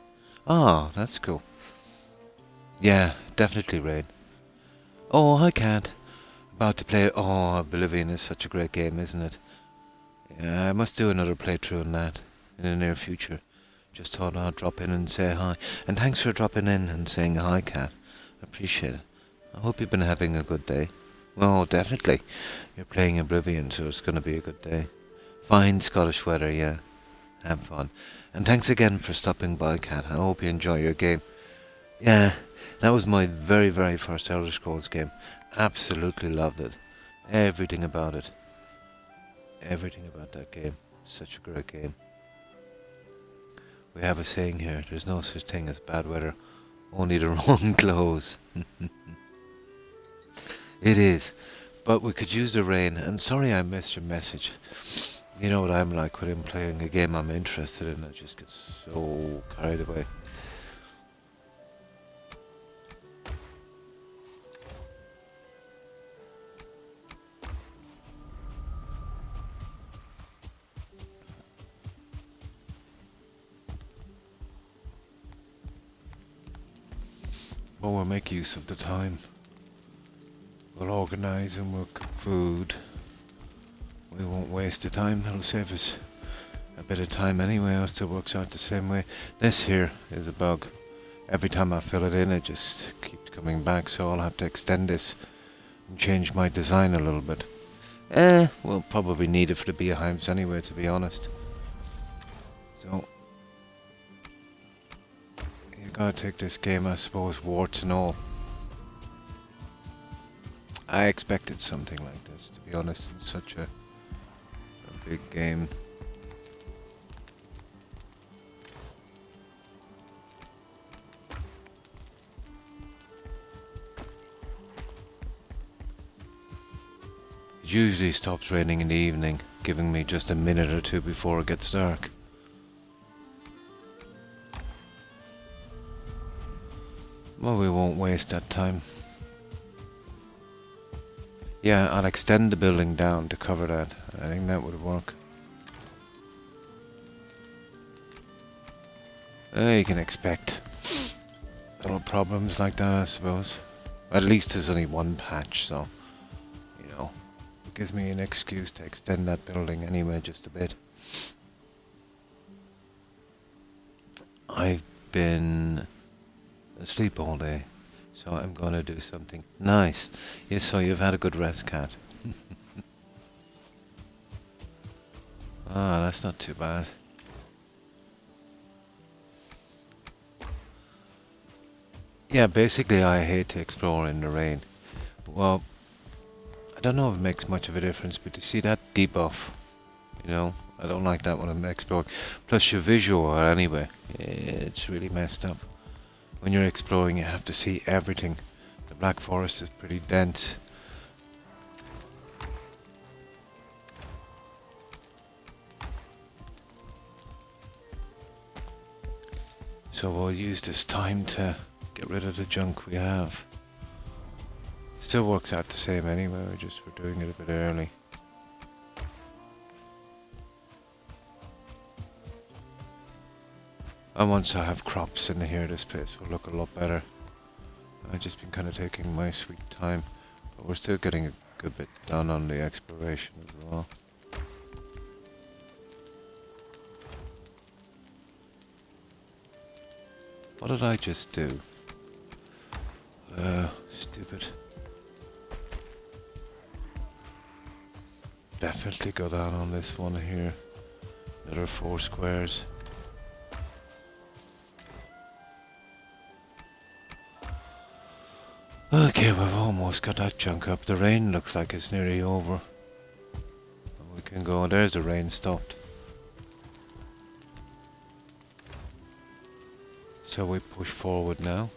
S1: Ah, that's cool. Yeah, definitely Rain. Oh, I can't. About to play. Oh, Oblivion is such a great game, isn't it? Yeah, I must do another playthrough on that in the near future. Just thought I'd drop in and say hi. And thanks for dropping in and saying hi, Kat. I appreciate it. I hope you've been having a good day. Well, definitely. You're playing Oblivion, so it's going to be a good day. Fine Scottish weather, yeah. Have fun. And thanks again for stopping by, Kat. I hope you enjoy your game. Yeah, that was my very, very first Elder Scrolls game. Absolutely loved it. Everything about it. Everything about that game. Such a great game. We have a saying here, there's no such thing as bad weather, only the wrong clothes. It is. But we could use the rain, and sorry I missed your message. You know what I'm like when I'm playing a game I'm interested in, I just get so carried away. But we'll make use of the time. We'll organise and we'll cook food. We won't waste the time, that'll save us a bit of time anyway, it still works out the same way. This here is a bug. Every time I fill it in, it just keeps coming back, so I'll have to extend this and change my design a little bit. We'll probably need it for the beehives anyway, to be honest. So, you gotta take this game, I suppose, warts and all. I expected something like this, to be honest, in such a big game. It usually stops raining in the evening, giving me just a minute or two before it gets dark. Well, we won't waste that time. Yeah, I'll extend the building down to cover that. I think that would work. You can expect little problems like that, I suppose. At least there's only one patch, so, you know, it gives me an excuse to extend that building anyway, just a bit. I've been asleep all day, so I'm gonna do something nice. Yes, so you've had a good rest, Cat. Ah, that's not too bad. Yeah, basically I hate to explore in the rain. Well, I don't know if it makes much of a difference, but you see that debuff, you know, I don't like that when I'm exploring. Plus your visual anyway, it's really messed up. When you're exploring you have to see everything. The Black Forest is pretty dense. So we'll use this time to get rid of the junk we have. Still works out the same anyway, we're doing it a bit early. And once I have crops in here, this place will look a lot better. I've just been kind of taking my sweet time, but we're still getting a good bit done on the exploration as well. What did I just do? Stupid. Definitely go down on this one here. Another 4 squares. Okay, we've almost got that chunk up. The rain looks like it's nearly over. We can go. There's the rain stopped. So we push forward now.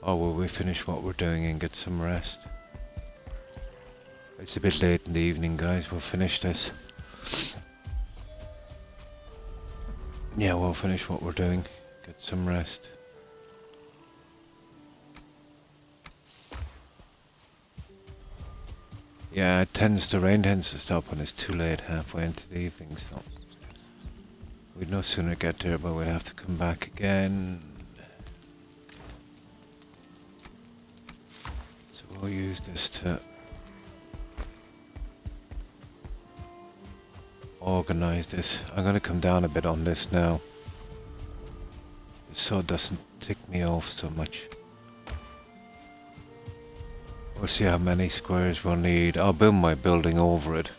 S1: Or will we finish what we're doing and get some rest? It's a bit late in the evening, guys. We'll finish this. Yeah, we'll finish what we're doing. Get some rest. Yeah, the rain tends to stop when it's too late, halfway into the evening, so we'd no sooner get there, but we'd have to come back again. So we'll use this to organize this. I'm gonna come down a bit on this now, so it doesn't tick me off so much. We'll see how many squares we'll need. I'll build my building over it.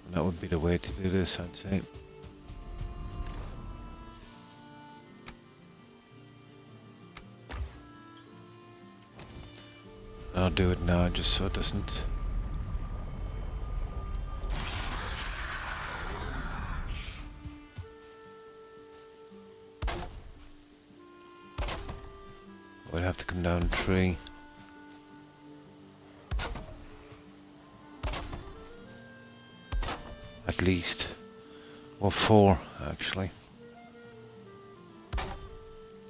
S1: And that would be the way to do this, I'd say. I'll do it now just so it doesn't... We'd have to come down 3. At least. Or 4, actually.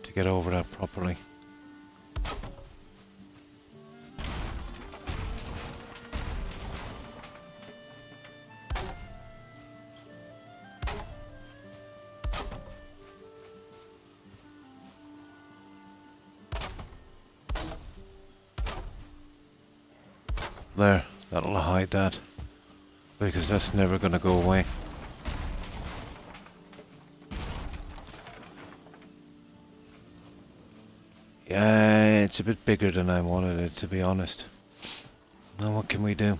S1: To get over that properly. There, that'll hide that. Because that's never gonna go away. Yeah, it's a bit bigger than I wanted it, to be honest. Now what can we do?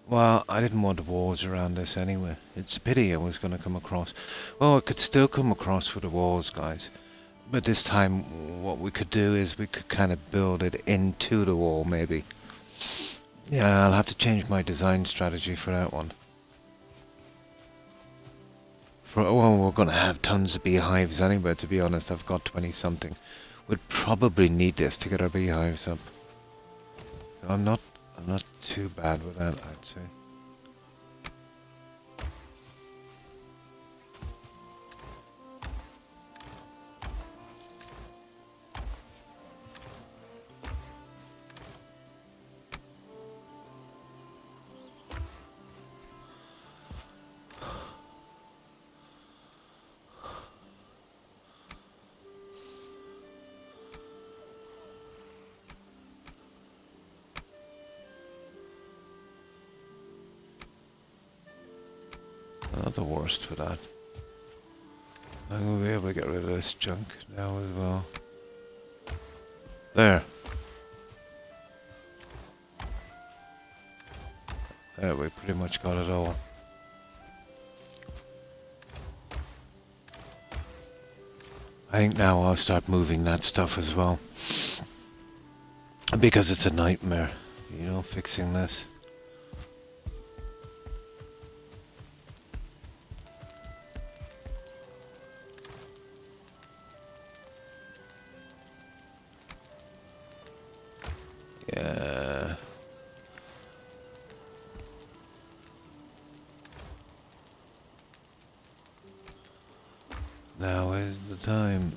S1: Well, I didn't want the walls around this anyway. It's a pity I was gonna come across. Well, I could still come across with the walls, guys. But this time, what we could do is we could kind of build it into the wall, maybe. Yeah, I'll have to change my design strategy for that one. Well, we're gonna have tons of beehives anyway, to be honest. I've got 20-something. We'd probably need this to get our beehives up. So I'm not too bad with that, I'd say. Not the worst for that. I'm going to be able to get rid of this junk now as well. There. There, we pretty much got it all. I think now I'll start moving that stuff as well. Because it's a nightmare, you know, fixing this. Yeah. Now is the time.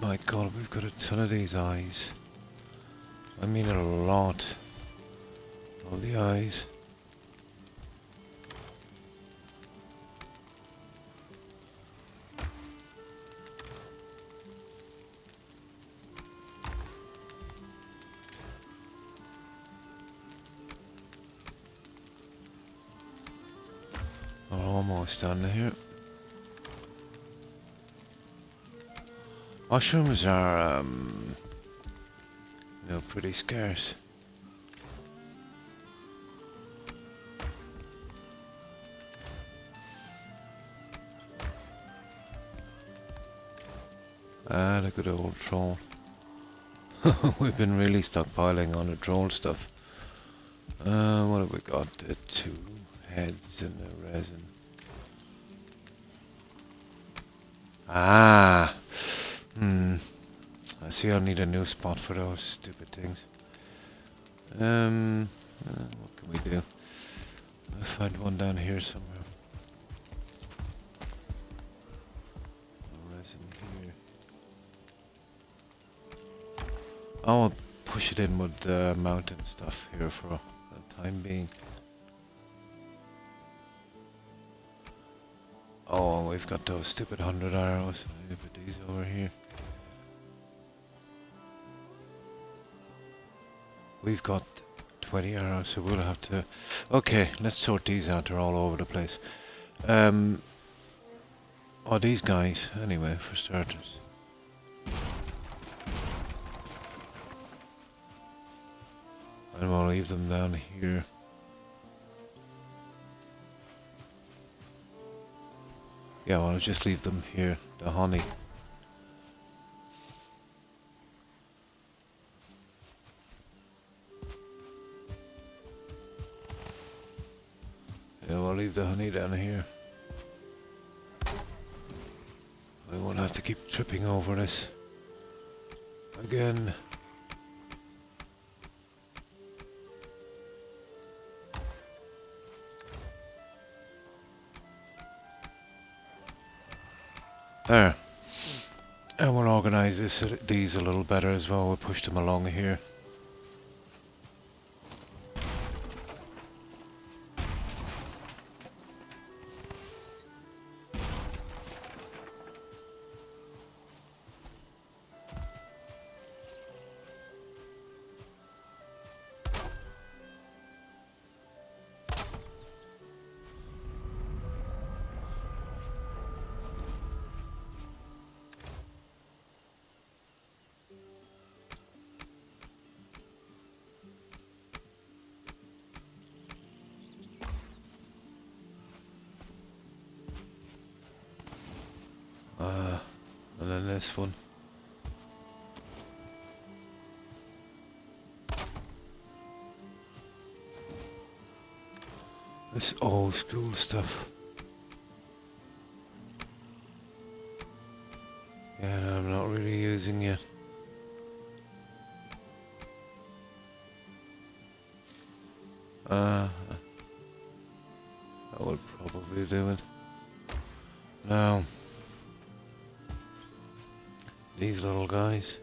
S1: My god, we've got a ton of these eyes. I mean a lot. All the eyes. We're almost done here. Mushrooms are, you know, pretty scarce. Ah, the good old troll. We've been really stockpiling on the troll stuff. What have we got? The 2 heads and the resin. Ah! I see I'll need a new spot for those stupid things. What can we do? I'll find one down here somewhere. Resin here. I'll push it in with mountain stuff here for the time being. Oh, we've got those stupid 100 arrows. I need to put these over here. We've got 20 arrows, so we'll have to... Okay, let's sort these out. They're all over the place. Oh, these guys, anyway, for starters. And we'll leave them down here. Yeah, well, I'll just leave them here. The honey. Yeah, we'll leave the honey down here. We won't have to keep tripping over this again. There. And we'll organise these a little better as well. We'll push them along here. And then this one. This old school stuff. Yeah, no, I'm not really using yet. That would probably do it. Now, these little guys.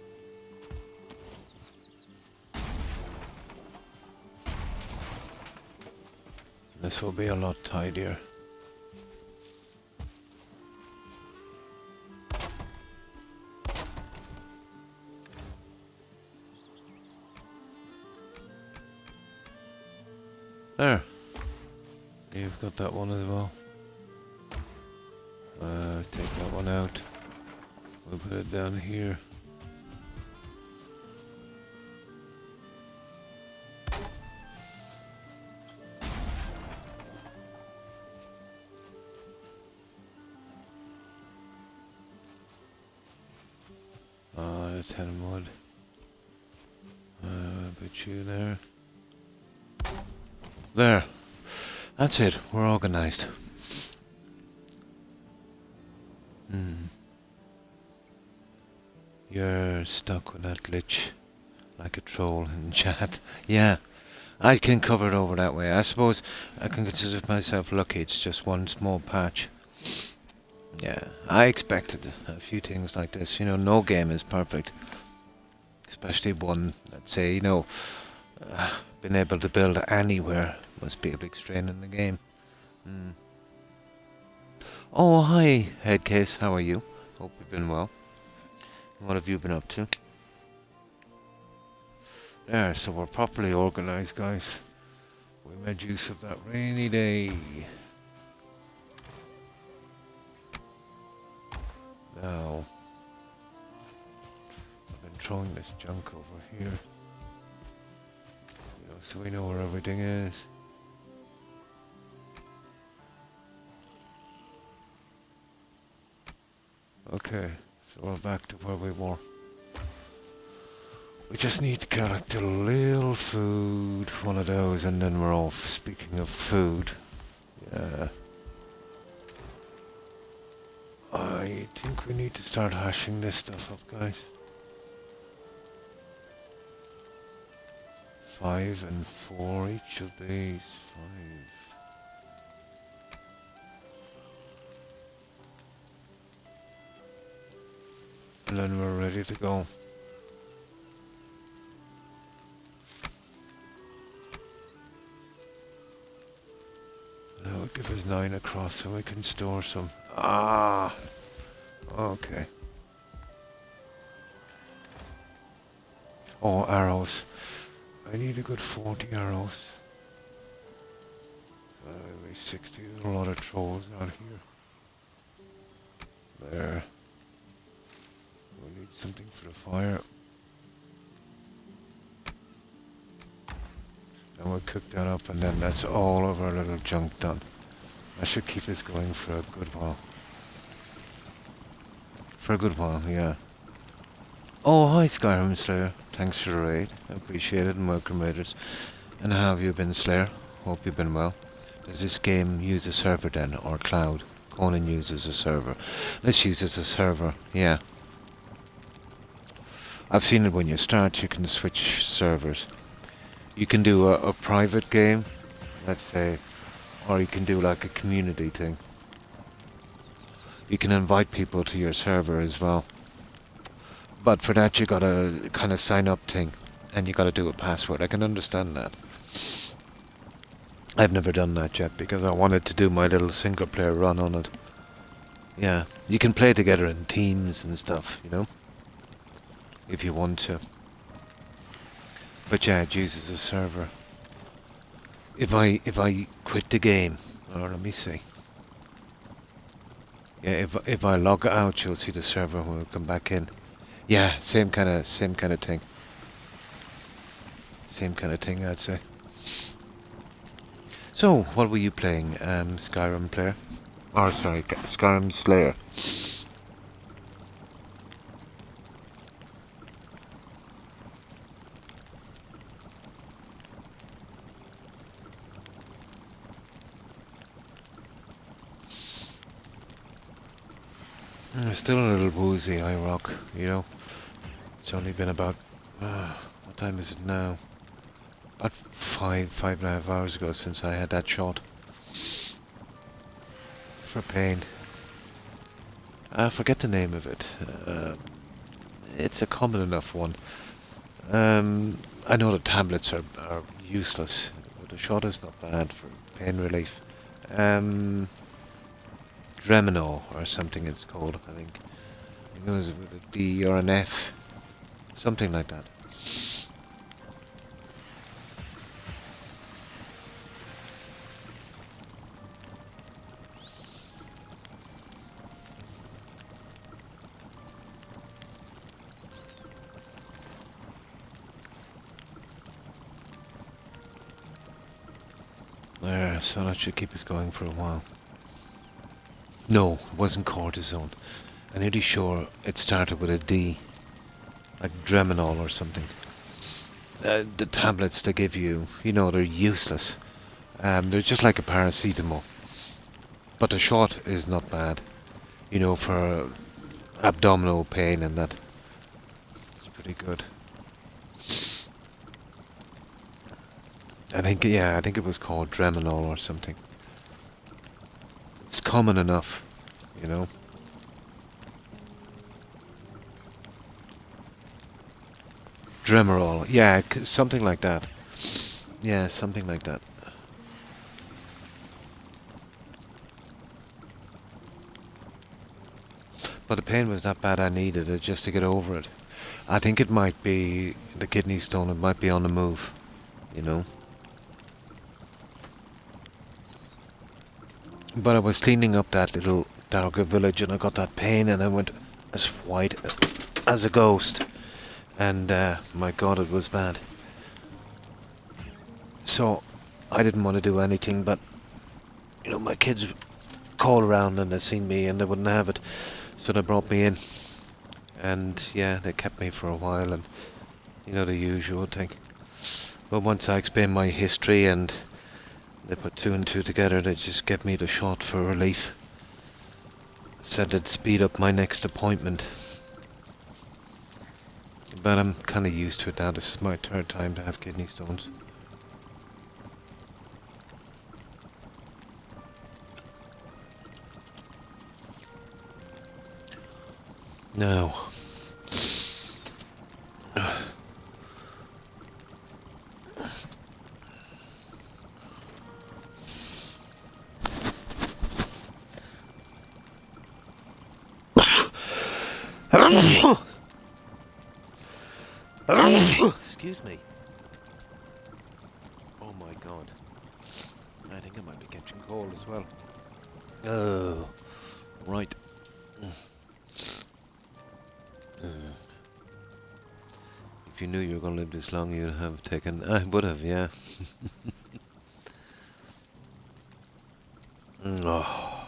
S1: This will be a lot tidier. There. You've got that one as well. Take that one out. We'll put it down here. The 10 wood. Put you there. There. That's it. We're organised. You're stuck with that glitch like a troll in chat. Yeah, I can cover it over that way. I suppose I can consider myself lucky. It's just one small patch. Yeah, I expected a few things like this. You know, no game is perfect. Especially one, let's say, you know, being able to build anywhere must be a big strain in the game. Oh, hi, Headcase. How are you? Hope you've been well. What have you been up to? There, so we're properly organised, guys. We made use of that rainy day. Now, I've been throwing this junk over here. You know, so we know where everything is. Okay, So we're back to where we were. We just need to collect a little food, one of those, and then we're off. Speaking of food, I think we need to start hashing this stuff up, guys. 5 and 4 each of these. 5. And then we're ready to go. That would give us 9 across so we can store some. Ah! Okay. Oh, arrows. I need a good 40 arrows. 60. There's a lot of trolls out here. There. We need something for the fire. And we'll cook that up, and then that's all of our little junk done. That should keep us going for a good while. For a good while, yeah. Oh, hi Skyrim Slayer. Thanks for the raid. I appreciate it, and welcome raiders. And how have you been, Slayer? Hope you've been well. Does this game use a server then, or cloud? Conan uses a server. This uses a server, yeah. I've seen it when you start, you can switch servers. You can do a private game, let's say, or you can do like a community thing. You can invite people to your server as well. But for that you gotta kind of sign up thing, and you gotta do a password. I can understand that. I've never done that yet because I wanted to do my little single player run on it. Yeah, you can play together in teams and stuff, you know, if you want to. But yeah, it uses a server. If I quit the game, or let me see. Yeah, if I log out, you'll see the server when we come back in. Yeah, same kind of thing. Same kind of thing, I'd say. So, what were you playing, Skyrim player? Or sorry, Skyrim Slayer. Still a little woozy, I rock, you know. It's only been about, what time is it now? About 5.5 hours ago since I had that shot. For pain. I forget the name of it. It's a common enough one. I know the tablets are useless, but the shot is not bad for pain relief. Dreminol or something it's called, I think. It was with a D or an F. Something like that. There, so that should keep us going for a while. No, it wasn't cortisone. I'm nearly sure it started with a D. Like Dreminol or something. The tablets they give you, you know, they're useless. They're just like a paracetamol. But the shot is not bad. You know, for abdominal pain and that. It's pretty good. I think it was called Dreminol or something. It's common enough, you know. Dremerol, yeah, something like that. Yeah, something like that. But the pain was that bad I needed it just to get over it. I think it might be the kidney stone, it might be on the move, you know. But I was cleaning up that little darker village and I got that pain and I went as white as a ghost. And my God, it was bad. So I didn't want to do anything, but you know, my kids called around and they seen me and they wouldn't have it, so they brought me in. And yeah, they kept me for a while, and you know, the usual thing. But once I explained my history and they put two and two together, they just gave me the shot for relief. Said it'd speed up my next appointment. But I'm kind of used to it now. This is my third time to have kidney stones. Now, excuse me. Oh my god. I think I might be catching cold as well. Oh, right. If you knew you were going to live this long, you'd have taken... I would have, yeah. Oh.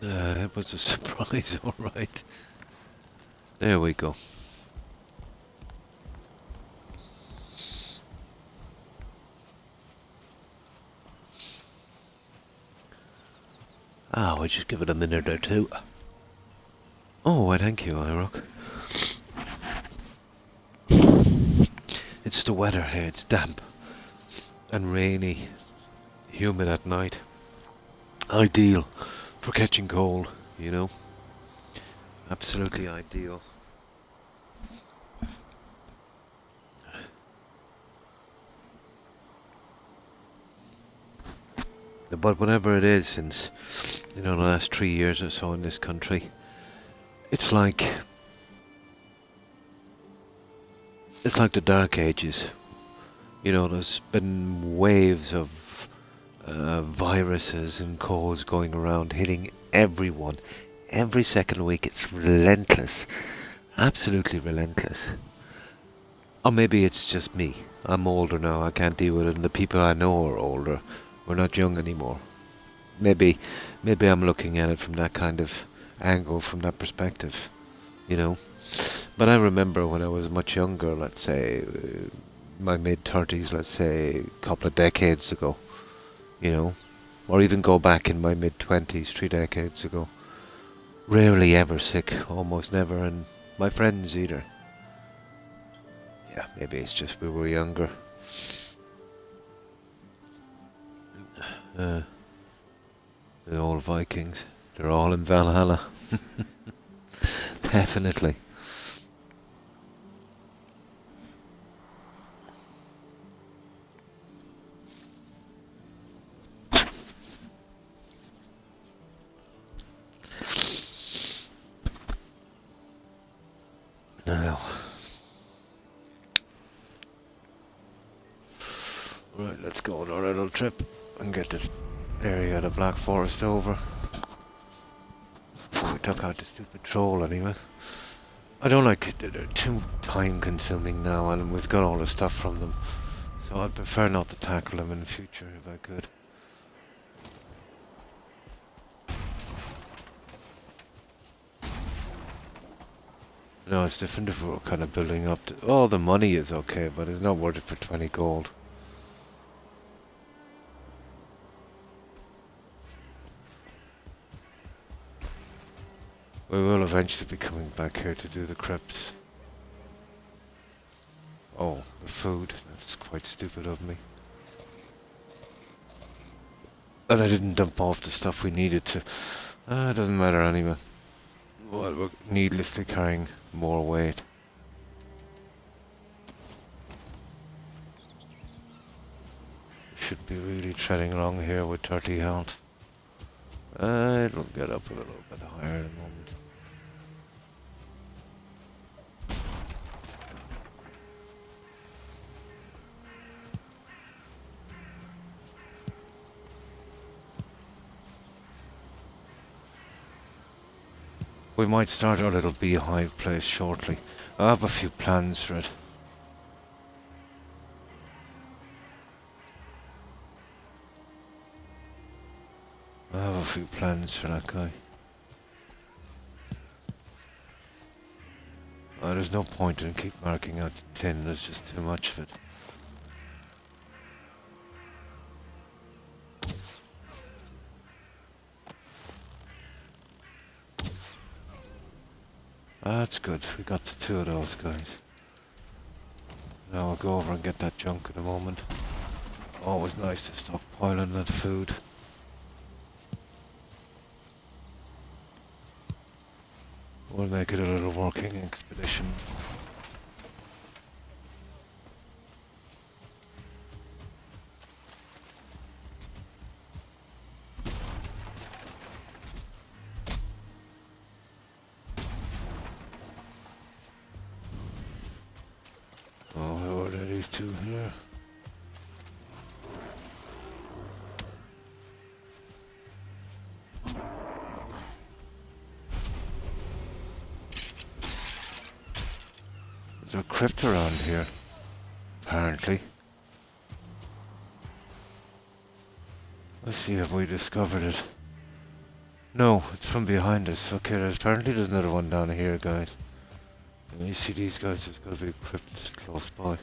S1: It was a surprise, alright. There we go. Ah, we'll just give it a minute or two. Oh, why thank you, Irock. It's the weather here, it's damp and rainy, humid at night. Ideal for catching cold, you know. Absolutely ideal. But whatever it is, since, you know, the last 3 years or so in this country, it's like the Dark Ages. You know, there's been waves of viruses and colds going around, hitting everyone. Every second week, it's relentless. Absolutely relentless. Or maybe it's just me. I'm older now, I can't deal with it, and the people I know are older. We're not young anymore. Maybe I'm looking at it from that kind of angle, from that perspective, you know. But I remember when I was much younger, let's say, my mid-30s, let's say, a couple of decades ago, you know, or even go back in my mid-20s, 3 decades ago. Rarely ever sick, almost never, and my friends either. Yeah, maybe it's just we were younger. The old Vikings, they're all in Valhalla. Definitely. Now, right, let's go on our little trip and get this area of the Black Forest over. We took out the stupid troll anyway. I don't like it, they're too time consuming now, and we've got all the stuff from them. So I'd prefer not to tackle them in the future if I could. No, it's different if we're kind of building up to... Oh, the money is okay, but it's not worth it for 20 gold. We will eventually be coming back here to do the crypts. Oh, the food. That's quite stupid of me. And I didn't dump off the stuff we needed to. It doesn't matter anyway. Well, we're needlessly carrying more weight. Should be really treading along here with 30 health. It'll get up a little bit higher in a moment. We might start our little beehive place shortly. I have a few plans for it. I have a few plans for that guy. There's no point in keep marking out the tin, there's just too much of it. That's good, we got the two of those guys. Now I'll go over and get that junk in a moment. Always nice to stockpiling that food. We'll make it a little working expedition. Oh, who are these two here? There's a crypt around here, apparently. Let's see if we discovered it. No, it's from behind us. Okay, apparently there's another one down here, guys. And you see these guys, there's got to be a crypt close by.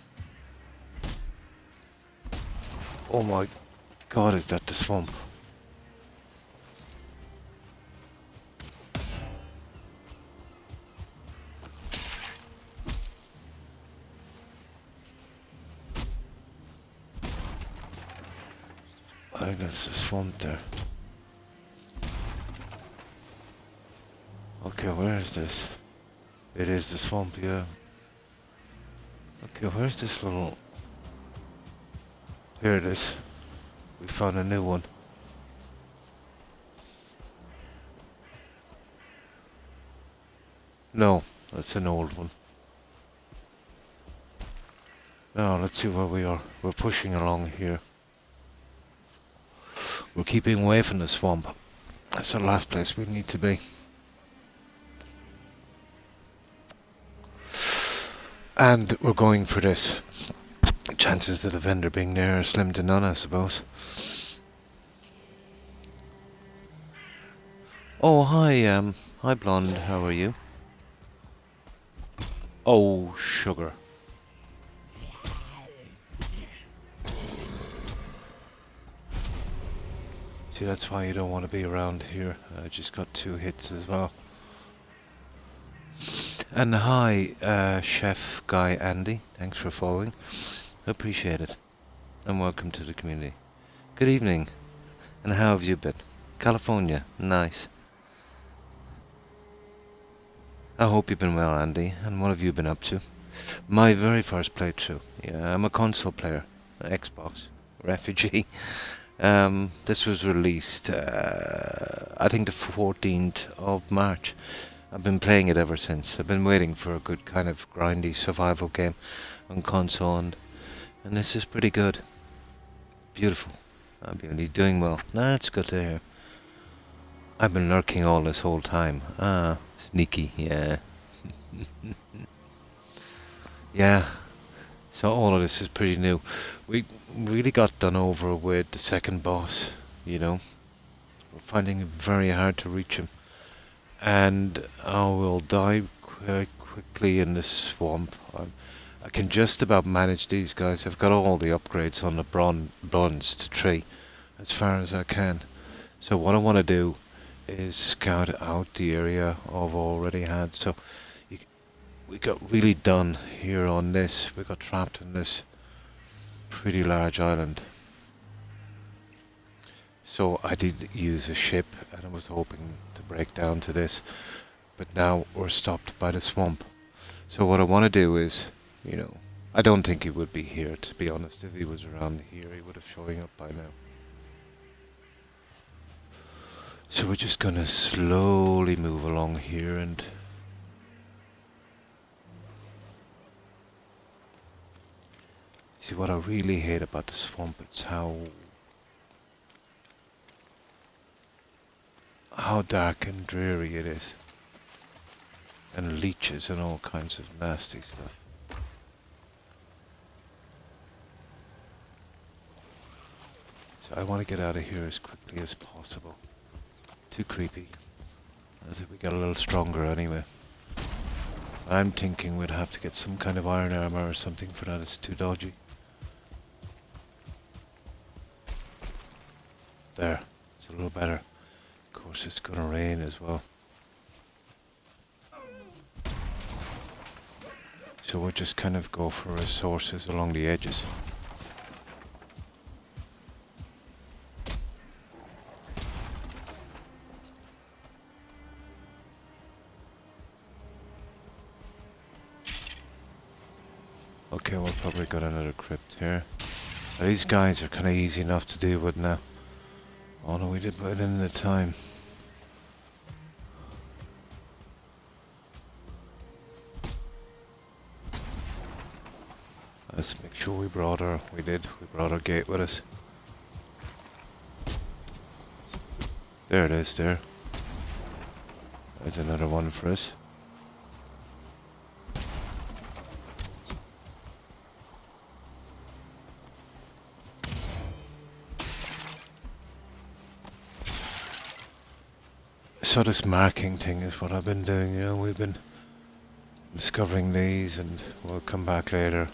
S1: Oh my god, is that the swamp? I think that's the swamp there. Okay, where is this? It is the swamp, yeah. Okay, where's this little... Here it is. We found a new one. No, that's an old one. Now, let's see where we are. We're pushing along here. We're keeping away from the swamp. That's the last place we need to be. And we're going for this. Chances of the vendor being there are slim to none, I suppose. Oh, hi Blonde, how are you? Oh, sugar. See, that's why you don't want to be around here. I just got 2 hits as well. And hi, Chef Guy Andy. Thanks for following. Appreciate it. And welcome to the community. Good evening. And how have you been? California. Nice. I hope you've been well, Andy. And what have you been up to? My very first playthrough. Yeah, I'm a console player. Xbox. Refugee. This was released, I think the 14th of March. I've been playing it ever since. I've been waiting for a good kind of grindy survival game on console, and this is pretty good. Beautiful. I'm really doing well. That's good to hear. I've been lurking all this whole time. Ah, sneaky, yeah. Yeah. So all of this is pretty new. We really got done over with the second boss, you know. We're finding it very hard to reach him. And I will die quite quickly in this swamp. I can just about manage these guys. I've got all the upgrades on the bronze to tree as far as I can. So what I want to do is scout out the area I've already had. So we got really done here on this. We got trapped in this pretty large island. So I did use a ship and I was hoping to break down to this, but now we're stopped by the swamp. So what I want to do is, you know, I don't think he would be here, to be honest. If he was around here, he would have showing up by now. So we're just gonna slowly move along here and see what I really hate about the swamp. It's how dark and dreary it is, and leeches and all kinds of nasty stuff. So I want to get out of here as quickly as possible. Too creepy. I think we got a little stronger anyway. I'm thinking we'd have to get some kind of iron armor or something for that. It's too dodgy. There. It's a little better. Of course, it's gonna rain as well. So we'll just kind of go for resources along the edges. Okay, we'll probably got another crypt here. These guys are kind of easy enough to deal with now. Oh no, we did put it in the time. Let's make sure we brought our gate with us. There it is, there. There's another one for us. So this marking thing is what I've been doing, you know, we've been discovering these and we'll come back later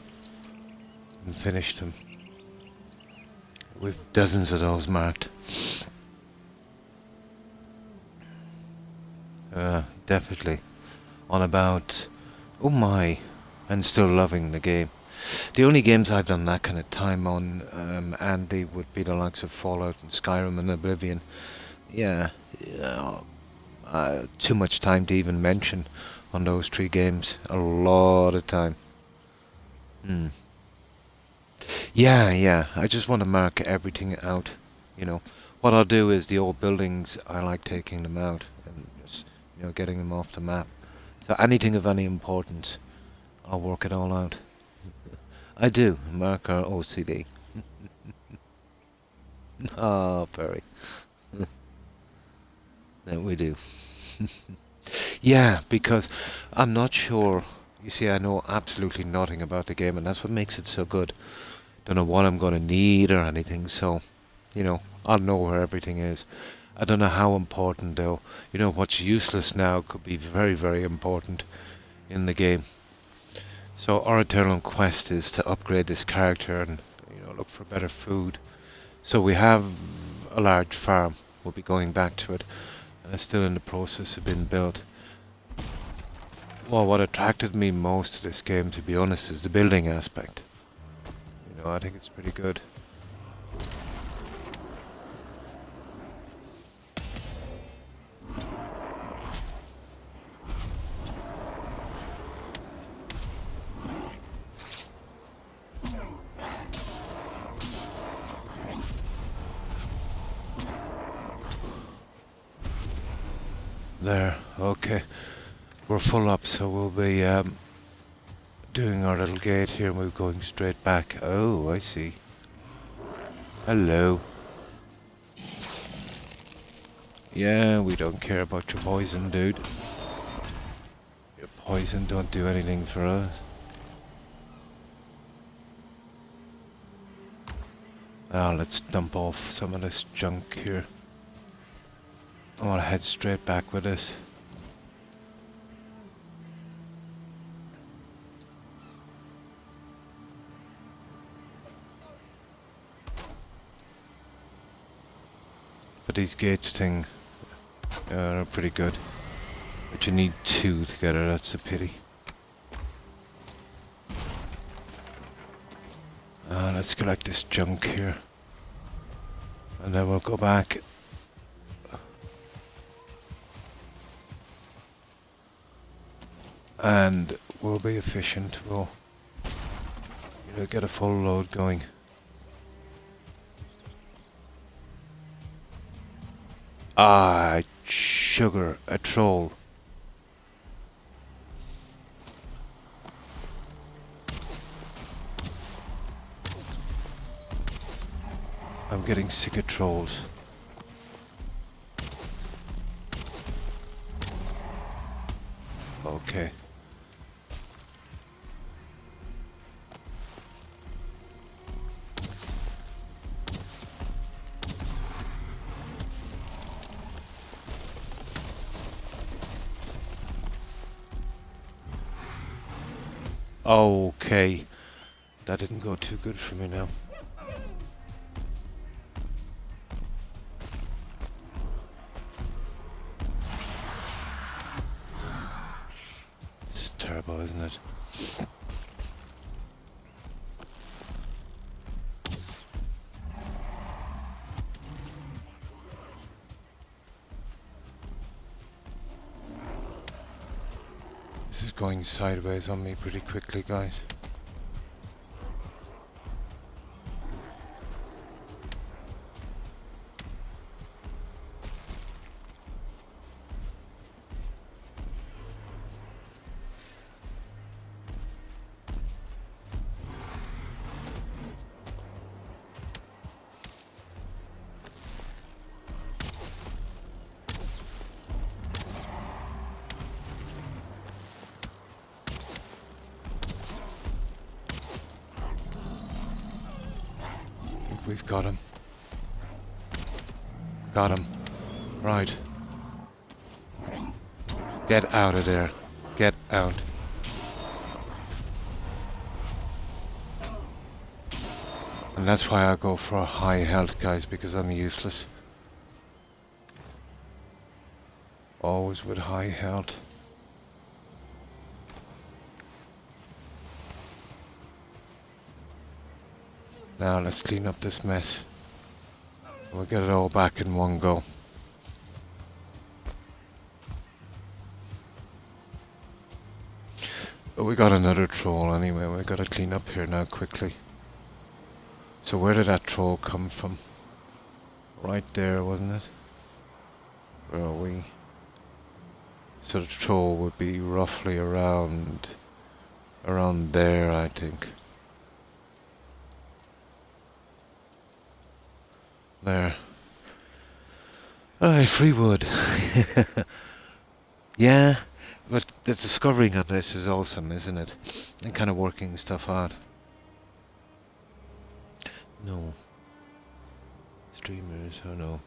S1: and finish them. We've dozens of those marked. Definitely on about, oh my, and still loving the game. The only games I've done that kind of time on, Andy, would be the likes of Fallout and Skyrim and Oblivion. Yeah, too much time to even mention on those 3 games. A lot of time. Yeah, I just want to mark everything out, you know. What I'll do is the old buildings, I like taking them out and just, you know, getting them off the map. So anything of any importance, I'll work it all out. I do, mark our OCD. Oh, Perry. That we do. Yeah, because I'm not sure. You see, I know absolutely nothing about the game, and that's what makes it so good. Don't know what I'm going to need or anything, so, you know, I'll know where everything is. I don't know how important, though. You know, what's useless now could be very, very important in the game. So our eternal quest is to upgrade this character and, you know, look for better food. So we have a large farm. We'll be going back to it. It's still in the process of being built. Well, what attracted me most to this game, to be honest, is the building aspect. You know, I think it's pretty good. There, okay. We're full up, so we'll be doing our little gate here and we're going straight back. Oh, I see. Hello. Yeah, we don't care about your poison, dude. Your poison don't do anything for us. Ah, let's dump off some of this junk here. I want to head straight back with this. But these gates thing are pretty good. But you need 2 together, that's a pity. Let's collect this junk here. And then we'll go back. And we'll be efficient. We'll, you know, get a full load going. Ah, sugar, a troll. I'm getting sick of trolls. Okay. Okay. That didn't go too good for me now. It's terrible, isn't it? This is going sideways on me pretty quickly, guys. We've got him. Got him. Right. Get out of there. Get out. And that's why I go for high health, guys, because I'm useless. Always with high health. Now let's clean up this mess. We'll get it all back in one go. But we got another troll anyway. We gotta clean up here now quickly. So where did that troll come from? Right there, wasn't it? Where are we? So the troll would be roughly around there, I think. There. Alright, free wood. Yeah, but the discovering of this is awesome, isn't it? And kind of working stuff out. No. Streamers, oh no.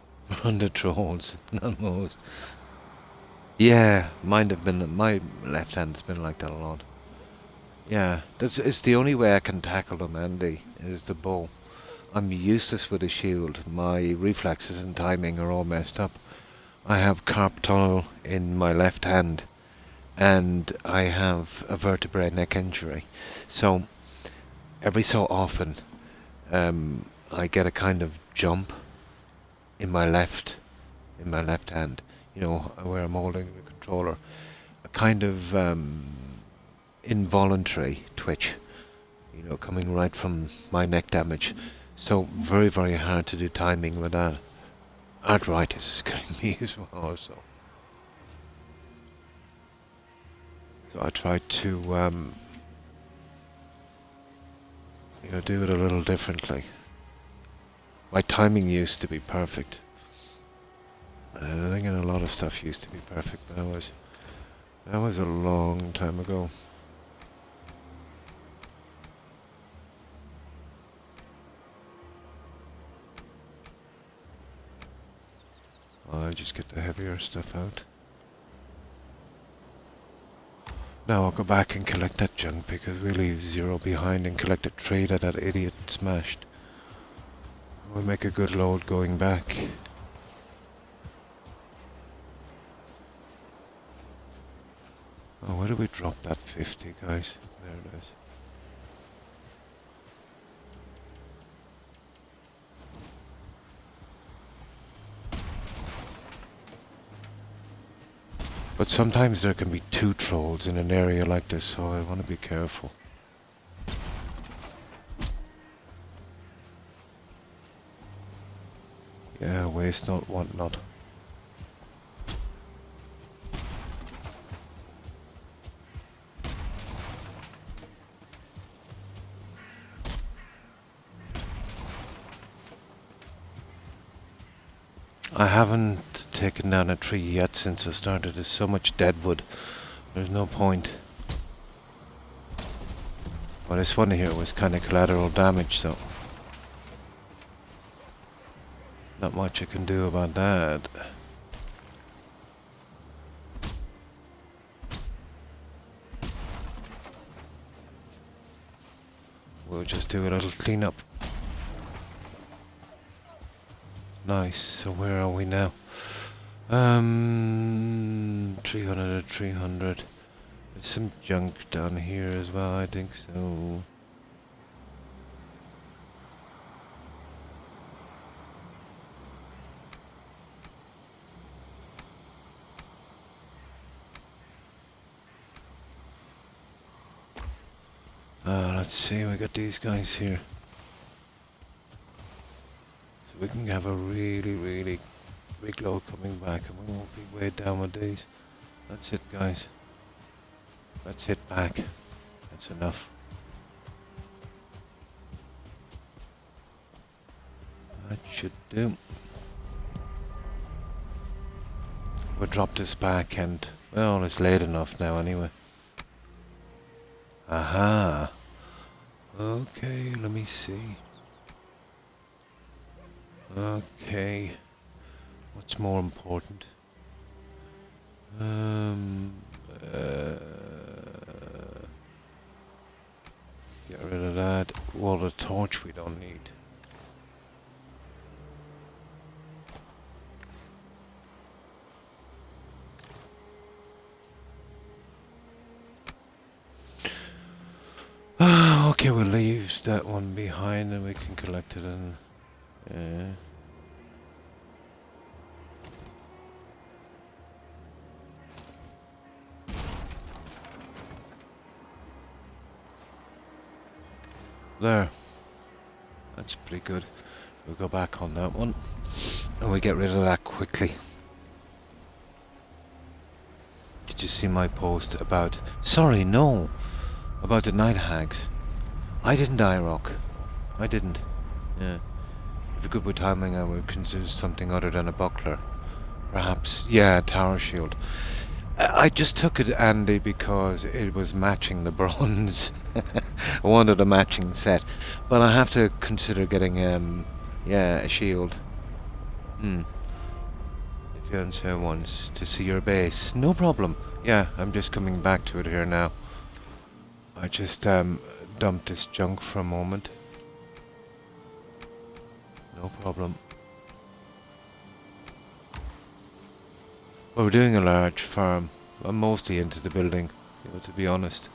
S1: Run the trolls, not most. Yeah, mine have been, my left hand's been like that a lot. Yeah, it's the only way I can tackle them, Andy, is the bow. I'm useless with a shield. My reflexes and timing are all messed up. I have carp tunnel in my left hand, and I have a vertebrae neck injury. So every so often, I get a kind of jump in my left hand. You know, where I'm holding the controller, a kind of involuntary twitch. You know, coming right from my neck damage. So very, very hard to do timing with that. Arthritis is killing me as well, so I try to you know, do it a little differently. My timing used to be perfect. And I think a lot of stuff used to be perfect, but that was a long time ago. I just get the heavier stuff out. Now I'll go back and collect that junk because we leave zero behind and collect a tree that idiot smashed. We'll make a good load going back. Oh, where did we drop that 50, guys? There it is. But sometimes there can be two trolls in an area like this, so I want to be careful. Yeah, waste not, want not. I haven't taken down a tree yet since I started. There's so much deadwood. There's no point. Well, this one here was kind of collateral damage, so not much I can do about that. we'll just do a little cleanup. Nice. So where are we now? 300 to 300. There's some junk down here as well, I think so. Let's see, we got these guys here. So we can have a really big load coming back and we won't be weighed down with these. That's it, guys. Let's hit back. That's enough. That should do. We'll drop this back and, well, it's late enough now anyway. Aha. Okay, let me see. Okay. What's more important? Get rid of that. Well, the torch we don't need. Okay, we'll leave that one behind and we can collect it in. There. That's pretty good. We'll go back on that one. And we get rid of that quickly. Did you see my post about... Sorry, no! About the night hags. I didn't die, Rock. I didn't. Yeah. If you're good with timing, I would consider something other than a buckler. Perhaps, yeah, a tower shield. I just took it, Andy, because it was matching the bronze. I wanted a matching set. But I have to consider getting, yeah, a shield. If Fiance wants to see your base, no problem. Yeah, I'm just coming back to it here now. I just, dump this junk for a moment. No problem. Well, we're doing a large farm. I'm mostly into the building, you know, to be honest.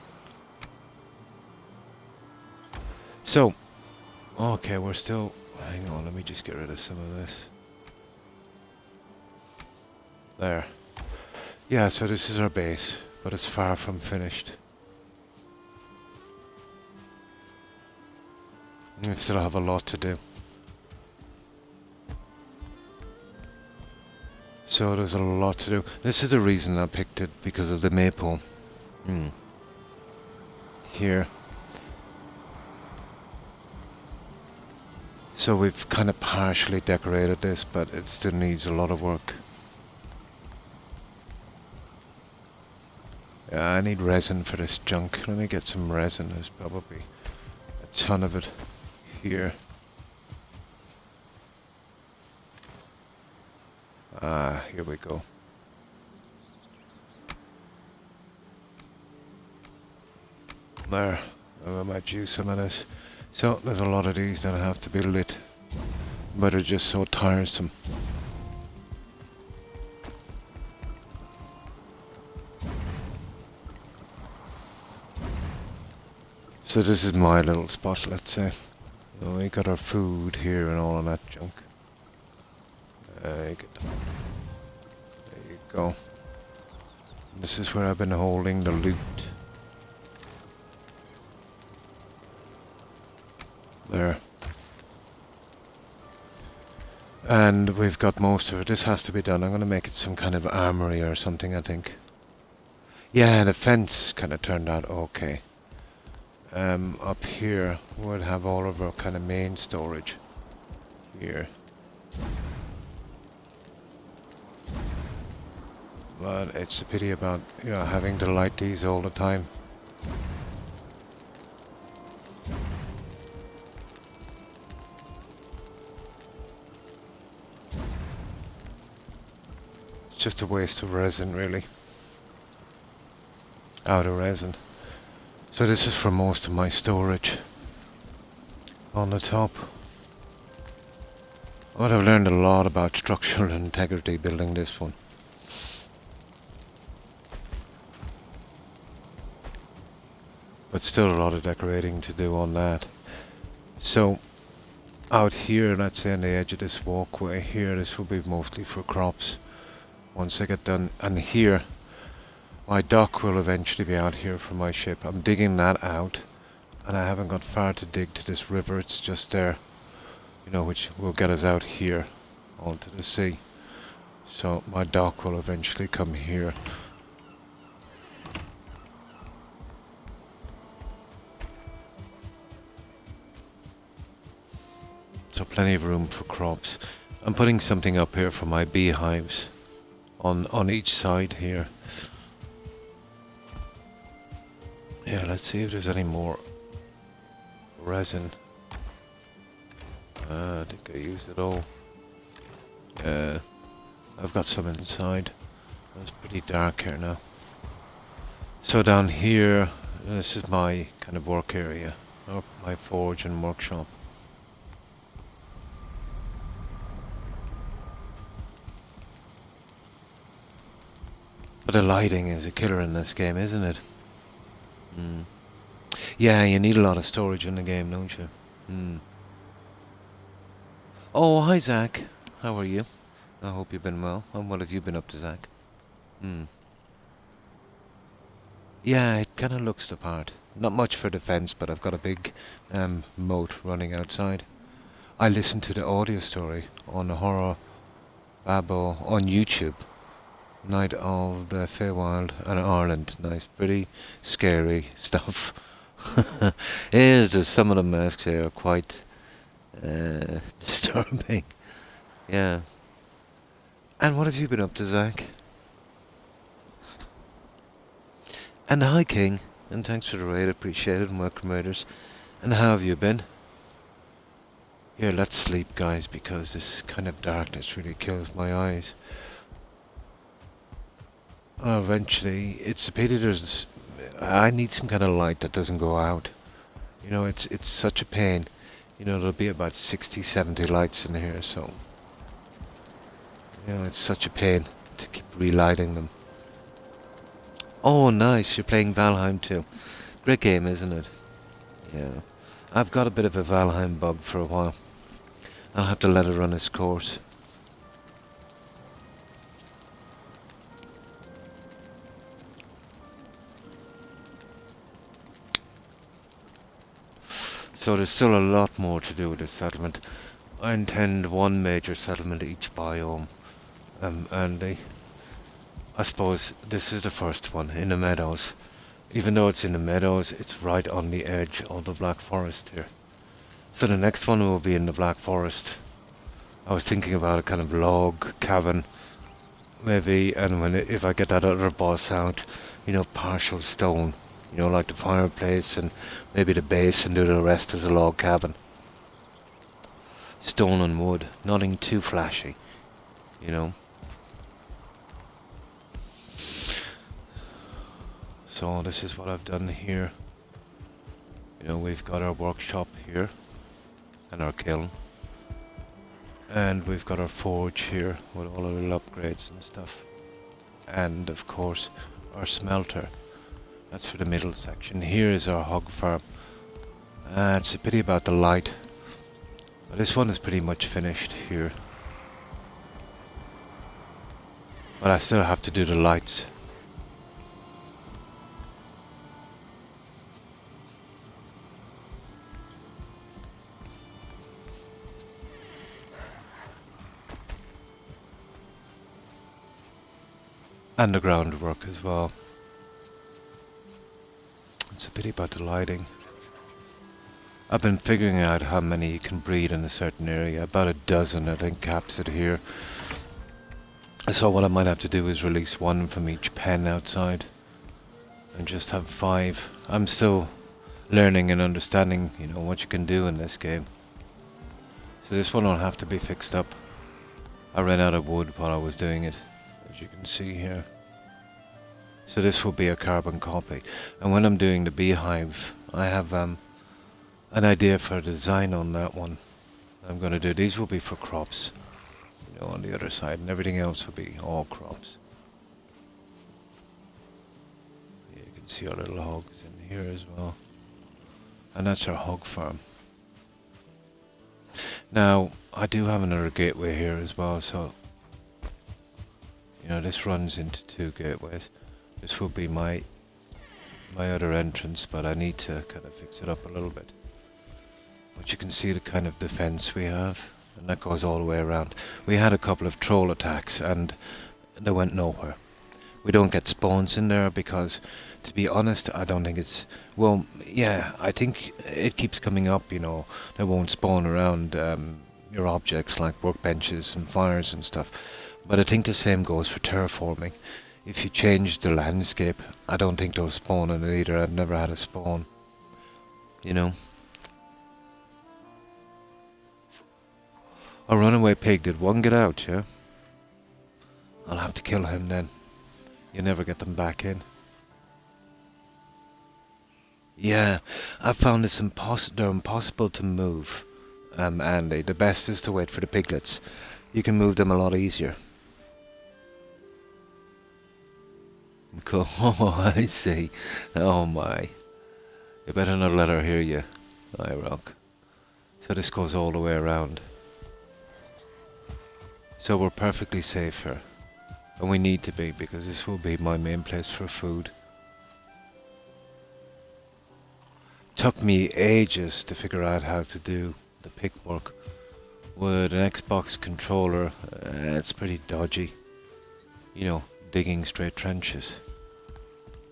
S1: So, okay, we're still... Hang on, let me just get rid of some of this. There. Yeah, so this is our base, but it's far from finished. We still have a lot to do. So there's a lot to do. This is the reason I picked it, because of the maple. Here. So we've kind of partially decorated this, but it still needs a lot of work. Yeah, I need resin for this junk. Let me get some resin. There's probably a ton of it here. Here we go. There. I might use some of this. So, there's a lot of these that have to be lit. But they're just so tiresome. So this is my little spot, let's say. So we got our food here and all of that junk. There you go. This is where I've been holding the loot. There. And we've got most of it. This has to be done. I'm going to make it some kind of armory or something, I think. Yeah, the fence kind of turned out okay. Up here, we'll have all of our kind of main storage. Here. But it's a pity about, you know, having to light these all the time. It's just a waste of resin, really. Out of resin. So this is for most of my storage. on the top. But I've learned a lot about structural integrity building this one. But still a lot of decorating to do on that. So out here, let's say on the edge of this walkway here, this will be mostly for crops once I get done. And here, my dock will eventually be out here for my ship. I'm digging that out, and I haven't got far to dig to this river. It's just there, you know, which will get us out here onto the sea. So my dock will eventually come here. So plenty of room for crops. I'm putting something up here for my beehives on each side here. Yeah, let's see if there's any more resin. I think I used it all. Yeah, I've got some inside. It's pretty dark here now. So down here, this is my kind of work area, or my forge and workshop. But the lighting is a killer in this game, isn't it? Yeah, you need a lot of storage in the game, don't you? Oh, hi Zach. How are you? I hope you've been well. And what have you been up to, Zach? Yeah, it kind of looks the part. Not much for defense, but I've got a big moat running outside. I listened to the audio story on the Horror Babble on YouTube. Night of the Feywild and Ireland. Nice, pretty scary stuff. There's some of the masks here are quite disturbing. Yeah. And what have you been up to, Zach? And hi, King. And thanks for the raid, appreciate it, and welcome raiders. And how have you been? Here, let's sleep, guys, because this kind of darkness really kills my eyes. Eventually, it's a pity there's... I need some kind of light that doesn't go out. You know, it's such a pain. You know, there'll be about 60, 70 lights in here, so... You know, it's such a pain to keep relighting them. Oh, nice, you're playing Valheim too. Great game, isn't it? Yeah. I've got a bit of a Valheim bug for a while. I'll have to let it run its course. So there's still a lot more to do with this settlement. I intend one major settlement each biome. I suppose this is the first one in the meadows. Even though it's in the meadows, it's right on the edge of the Black Forest here. So the next one will be in the Black Forest. I was thinking about a kind of log cabin, maybe, and if I get that other boss out, you know, partial stone. You know, like the fireplace and maybe the base, and do the rest as a log cabin. Stone and wood, nothing too flashy, you know. So this is what I've done here. You know, we've got our workshop here and our kiln. And we've got our forge here with all our little upgrades and stuff. And of course, our smelter. That's for the middle section. Here is our hog farm. It's a pity about the light. But this one is pretty much finished here. But I still have to do the lights. And the groundwork as well. It's a pity about the lighting. I've been figuring out how many you can breed in a certain area. About a dozen, I think, caps it here. So what I might have to do is release one from each pen outside. And just have 5. I'm still learning and understanding, you know, what you can do in this game. So this one will have to be fixed up. I ran out of wood while I was doing it, as you can see here. So this will be a carbon copy. And when I'm doing the beehive, I have an idea for a design on that one. I'm going to do, these will be for crops, you know, on the other side, and everything else will be all crops. Yeah, you can see our little hogs in here as well. And that's our hog farm. Now, I do have another gateway here as well, so, you know, this runs into two gateways. This will be my other entrance, but I need to kind of fix it up a little bit. But you can see the kind of defense we have, and that goes all the way around. We had a couple of troll attacks, and they went nowhere. We don't get spawns in there because, to be honest, I don't think it's... Well, yeah, I think it keeps coming up, you know. They won't spawn around your objects like workbenches and fires and stuff. But I think the same goes for terraforming. If you change the landscape, I don't think they'll spawn in it either. I've never had a spawn, you know. A runaway pig, did one get out, yeah? I'll have to kill him then. You never get them back in. Yeah, I've found it's they're impossible to move, Andy. The best is to wait for the piglets. You can move them a lot easier. Cool. Oh, I see. Oh my. You better not let her hear you. I rock. So this goes all the way around. So we're perfectly safe here. And we need to be, because this will be my main place for food. Took me ages to figure out how to do the pick work. With an Xbox controller, it's pretty dodgy. You know, digging straight trenches.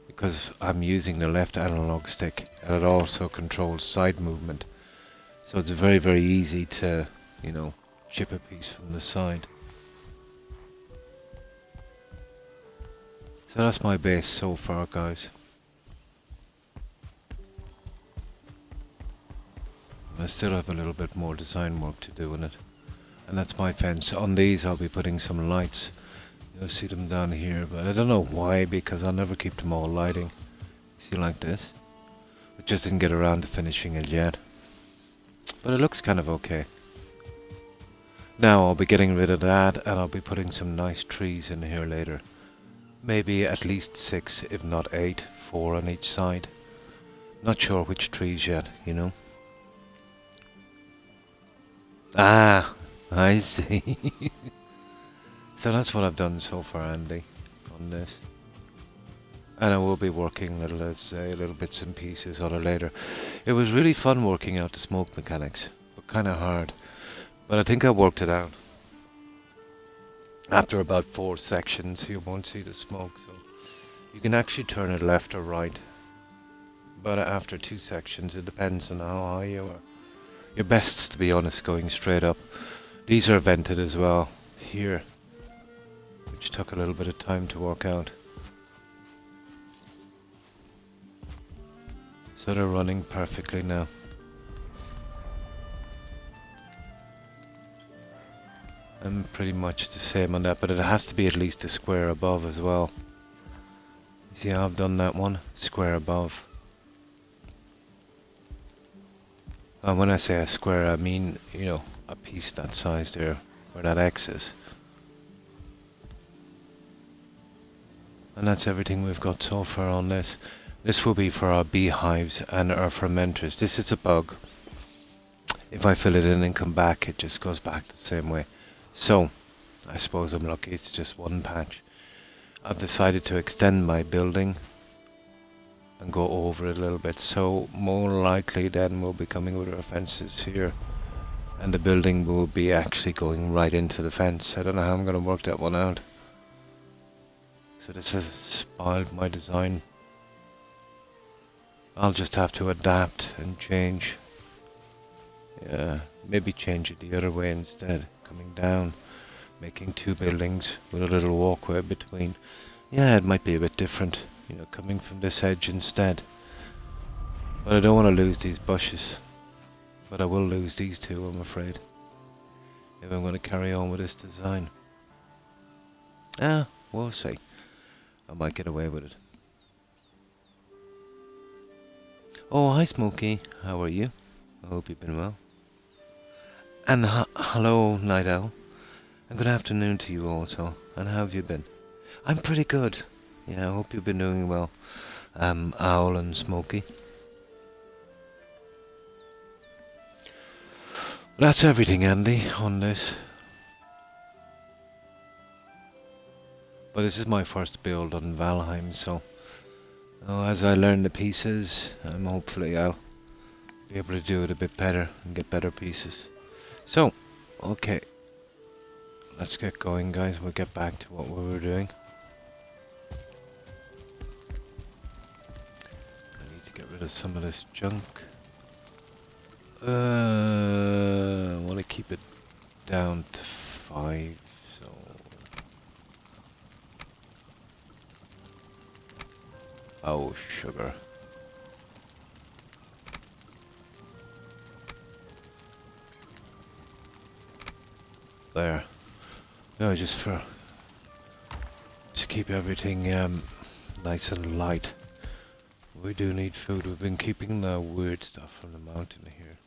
S1: Because I'm using the left analog stick, and it also controls side movement. So it's very, very easy to, you know, chip a piece from the side. So that's my base so far, guys. I still have a little bit more design work to do in it. And that's my fence. On these I'll be putting some lights. You'll see them down here, but I don't know why, because I'll never keep them all lighting. See, like this. I just didn't get around to finishing it yet. But it looks kind of okay. Now I'll be getting rid of that, and I'll be putting some nice trees in here later. Maybe at least 6, if not 8, 4 on each side. Not sure which trees yet, you know. Ah, I see. So that's what I've done so far, Andy, on this. And I will be working little bits and pieces on it later. It was really fun working out the smoke mechanics, but kind of hard. But I think I worked it out. After about 4 sections, you won't see the smoke, so you can actually turn it left or right. But after 2 sections, it depends on how high you are. You're best, to be honest, going straight up. These are vented as well, here, which took a little bit of time to work out. So they're running perfectly now. I'm pretty much the same on that, but it has to be at least a square above as well. You see how I've done that one? Square above. And when I say a square, I mean, you know, a piece that size there, where that X is. And that's everything we've got so far on this. This will be for our beehives and our fermenters. This is a bug. If I fill it in and come back, it just goes back the same way. So, I suppose I'm lucky it's just one patch. I've decided to extend my building and go over it a little bit. So, more likely then we'll be coming with our fences here. And the building will be actually going right into the fence. I don't know how I'm going to work that one out. So this has spoiled my design. I'll just have to adapt and change. Yeah, maybe change it the other way instead. Coming down, making 2 buildings with a little walkway between. Yeah, it might be a bit different, you know, coming from this edge instead. But I don't want to lose these bushes. But I will lose these 2, I'm afraid, if I'm going to carry on with this design. Ah, we'll see. I might get away with it. Oh, hi Smokey, how are you? I hope you've been well. And hello, Night Owl. And good afternoon to you also. And how have you been? I'm pretty good. Yeah, I hope you've been doing well. Owl and Smokey. That's everything, Andy, on this. But this is my first build on Valheim, so as I learn the pieces, hopefully I'll be able to do it a bit better and get better pieces. So, okay, let's get going, guys. We'll get back to what we were doing. I need to get rid of some of this junk. I want to keep it down to 5, so... Oh, sugar. There. No, just to keep everything nice and light. We do need food. We've been keeping the weird stuff from the mountain here.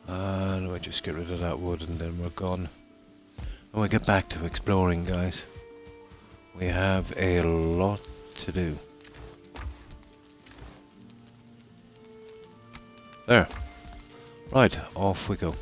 S1: And we just get rid of that wood and then we're gone. And we get back to exploring, guys. We have a lot to do. There. Right, off we go.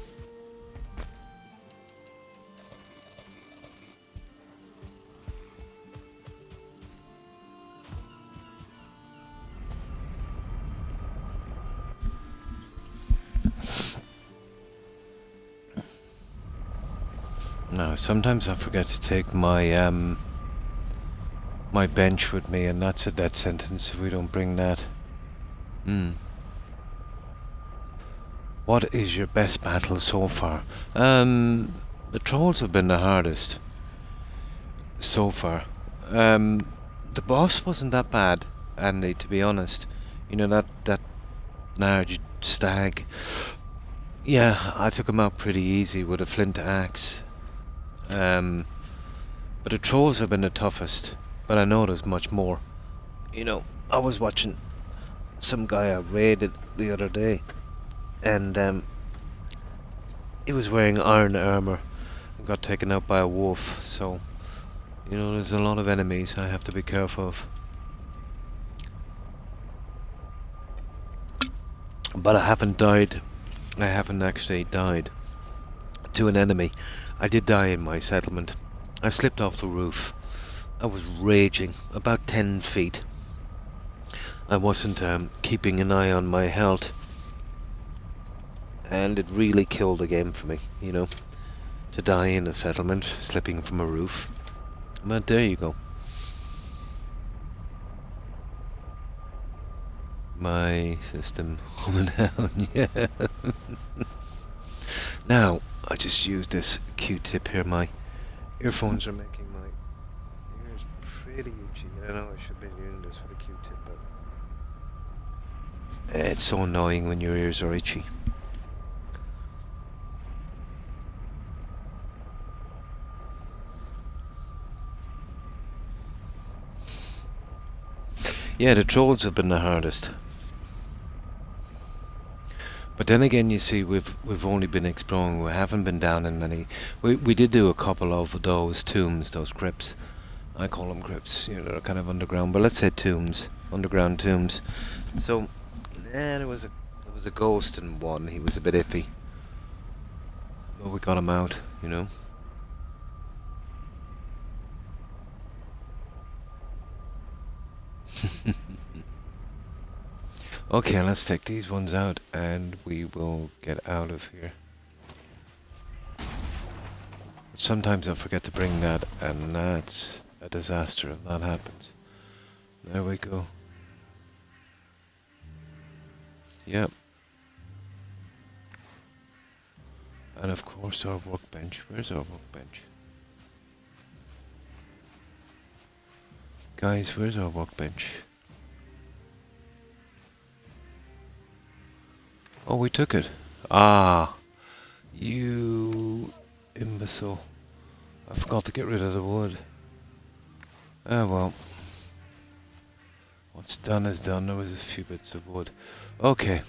S1: Now, sometimes I forget to take my my bench with me, and that's a death sentence if we don't bring that. What is your best battle so far? The trolls have been the hardest so far. The boss wasn't that bad, Andy, to be honest. You know, that large stag. Yeah, I took him out pretty easy with a flint axe. But the trolls have been the toughest. But I know there's much more. You know, I was watching some guy I raided the other day, and he was wearing iron armor and got taken out by a wolf. So, you know, there's a lot of enemies I have to be careful of. But I haven't died. I haven't actually died to an enemy. I did die in my settlement. I slipped off the roof. I was raging, about 10 feet. I wasn't keeping an eye on my health. And it really killed the game for me, you know. To die in a settlement, slipping from a roof. But there you go. My system coming down, yeah. Now, I just used this Q-tip here. My earphones are making my ears pretty itchy. I know I should be doing this with a Q-tip, but it's so annoying when your ears are itchy. Yeah, the trolls have been the hardest. But then again, you see, we've only been exploring. We haven't been down in many. We did do a couple of those tombs, those crypts. I call them crypts. You know, they're kind of underground, but let's say tombs, underground tombs. So, there was a ghost in one. He was a bit iffy, but we got him out. You know. Okay, let's take these ones out and we will get out of here. Sometimes I forget to bring that, and that's a disaster if that happens. There we go. Yep. And of course our workbench. Where's our workbench? Guys, where's our workbench? Oh, we took it. Ah, you imbecile. I forgot to get rid of the wood. Ah well. What's done is done. There was a few bits of wood. Okay.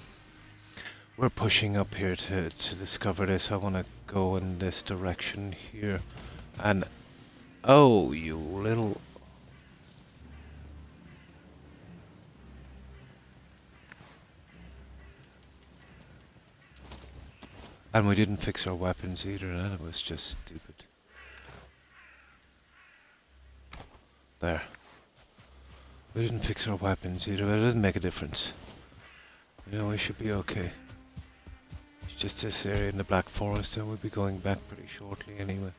S1: We're pushing up here to discover this. I want to go in this direction here. And... oh, you little... and we didn't fix our weapons either, and it was just stupid. There. We didn't fix our weapons either, but it doesn't make a difference. You know, we should be okay. It's just this area in the Black Forest, and we'll be going back pretty shortly anyway.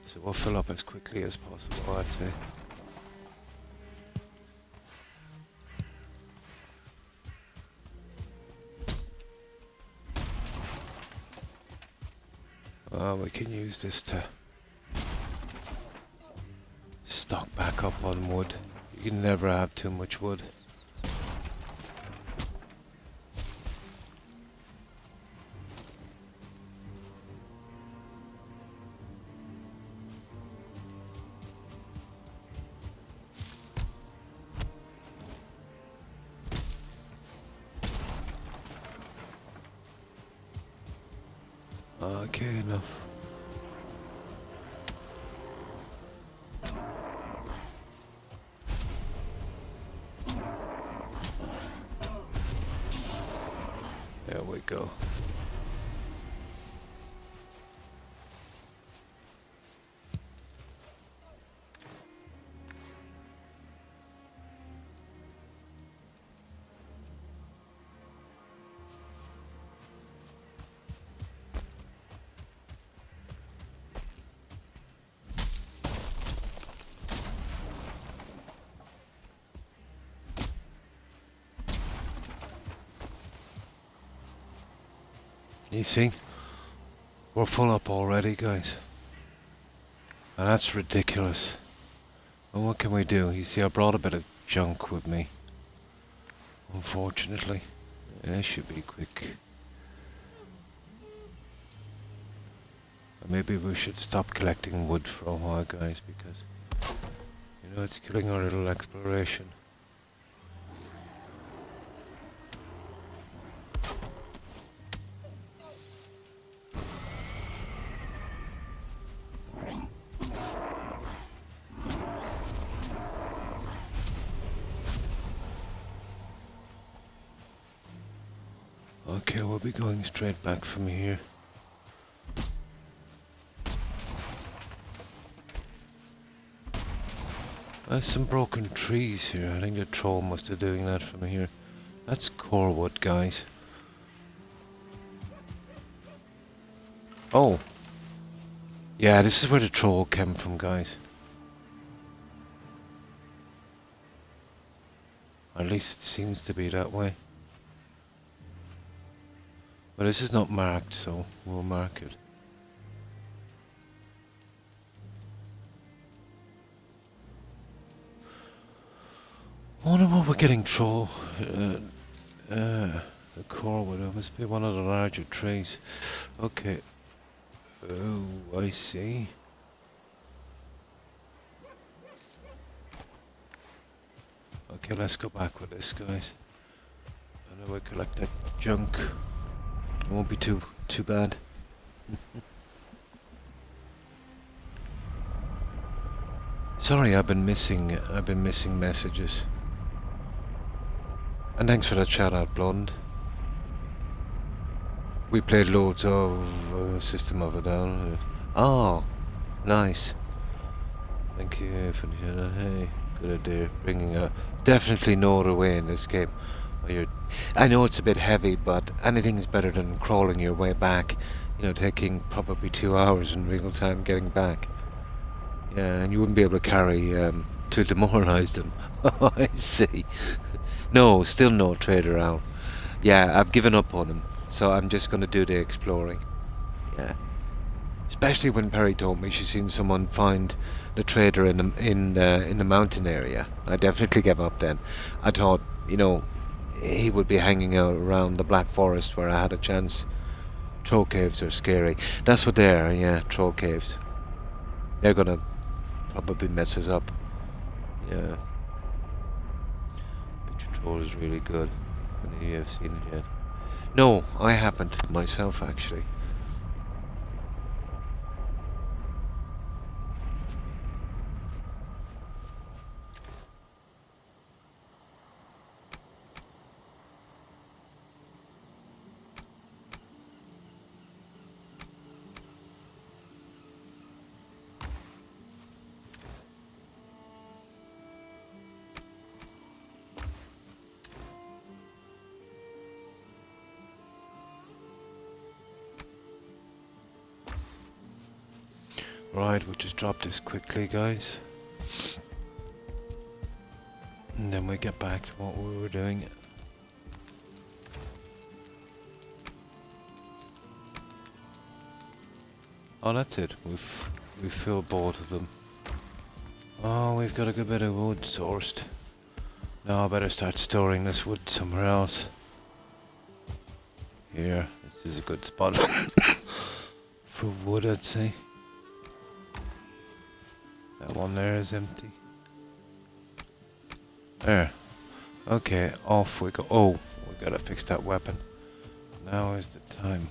S1: So we'll fill up as quickly as possible, I'd say. We can use this to stock back up on wood. You can never have too much wood. Okay, enough. There we go. You see, we're full up already, guys. And that's ridiculous. And what can we do? You see, I brought a bit of junk with me. Unfortunately. Yeah, it should be quick. Maybe we should stop collecting wood for a while, guys, because, you know, it's killing our little exploration. Okay, we'll be going straight back from here. There's some broken trees here. I think the troll must have doing that from here. That's core wood, guys. Oh. Yeah, this is where the troll came from, guys. At least it seems to be that way. But this is not marked, so we'll mark it. I wonder what we're getting troll. The core wood. It must be one of the larger trees. Okay. Oh, I see. Okay, let's go back with this, guys. I know we collect that junk. It won't be too bad. Sorry, I've been missing messages. And thanks for that shout out, Blonde. We played loads of System of a Down. Oh, nice. Thank you for the shout out. Hey, good idea. Bringing a definitely no other way in this game. I know it's a bit heavy, but anything is better than crawling your way back. You know, taking probably 2 hours in real time getting back. Yeah, and you wouldn't be able to carry to demoralize them. Oh, I see. No, still no trader out. Yeah, I've given up on him, so I'm just going to do the exploring. Yeah, especially when Perry told me she's seen someone find the trader in the mountain area. I definitely gave up then. I thought, you know, he would be hanging out around the Black Forest where I had a chance. Troll caves are scary. That's what they are, yeah, troll caves. They're gonna probably mess us up. Yeah. Picture Troll is really good. Any of you have seen it yet? No, I haven't myself actually. Right, we'll just drop this quickly, guys. And then we get back to what we were doing. Oh, that's it. We've filled both of them. Oh, we've got a good bit of wood sourced. Now I better start storing this wood somewhere else. Here, this is a good spot for wood, I'd say. That one there is empty. There. Okay, off we go. Oh, we gotta fix that weapon. Now is the time.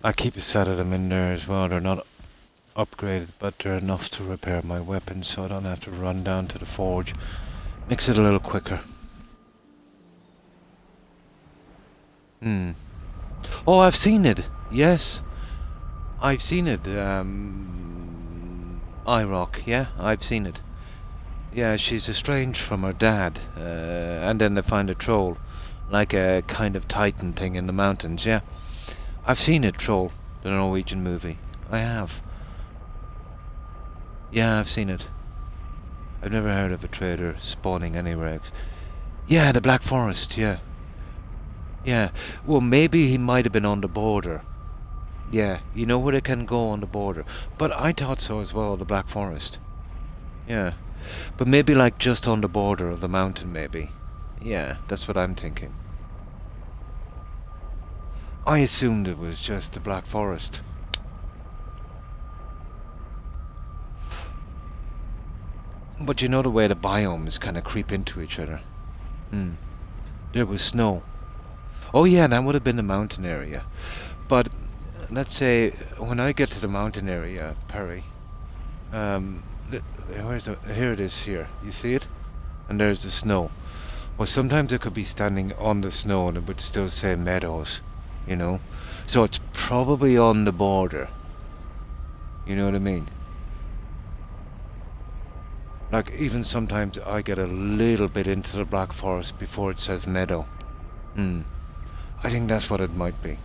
S1: I keep a set of them in there as well. They're not upgraded, but they're enough to repair my weapon, so I don't have to run down to the forge. Makes it a little quicker. Oh, I've seen it. Yes, I've seen it. IROC. Yeah, I've seen it. Yeah, she's estranged from her dad, and then they find a troll, like a kind of titan thing in the mountains. Yeah, I've seen it. Troll, the Norwegian movie. I have. Yeah, I've seen it. I've never heard of a trader spawning anywhere. Yeah, the Black Forest. Yeah. Yeah, well, maybe he might have been on the border. Yeah, you know where they can go on the border. But I thought so as well, the Black Forest. Yeah, but maybe like just on the border of the mountain, maybe. Yeah, that's what I'm thinking. I assumed it was just the Black Forest. But you know the way the biomes kind of creep into each other. There was snow. Oh yeah, that would have been the mountain area. But let's say when I get to the mountain area, Perry, here it is here. You see it? And there's the snow. Well, sometimes it could be standing on the snow and it would still say meadows, you know? So it's probably on the border. You know what I mean? Like, even sometimes I get a little bit into the Black Forest before it says meadow. I think that's what it might be.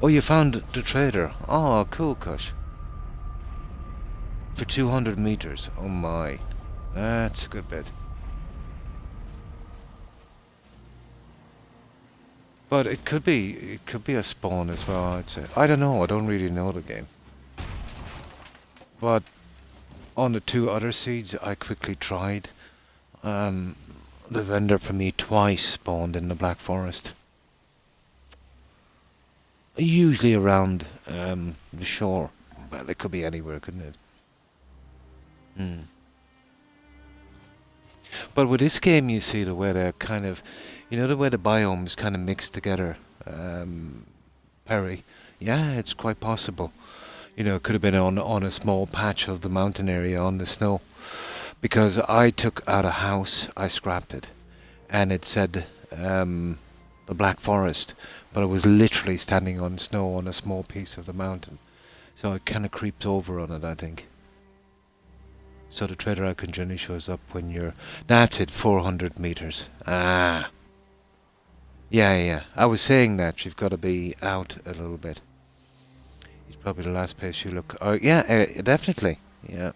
S1: Oh, you found the trader. Oh, cool, Kush. For 200 meters. Oh my. That's a good bit. But it could be a spawn as well, I'd say. I don't know, I don't really know the game. But on the two other seeds I quickly tried, the vendor for me twice spawned in the Black Forest. Usually around the shore. Well, it could be anywhere, couldn't it? But with this game, you see the way they're kind of, you know, the way the biomes kind of mix together, Perry. Yeah, it's quite possible. You know, it could have been on a small patch of the mountain area on the snow. Because I took out a house, I scrapped it, and it said the Black Forest, but it was literally standing on snow on a small piece of the mountain. So it kind of creeps over on it, I think. So the trader icon generally shows up when you're... That's it, 400 meters. Ah. Yeah. I was saying that you've got to be out a little bit. He's probably the last place you look... Oh, yeah, definitely. Yeah.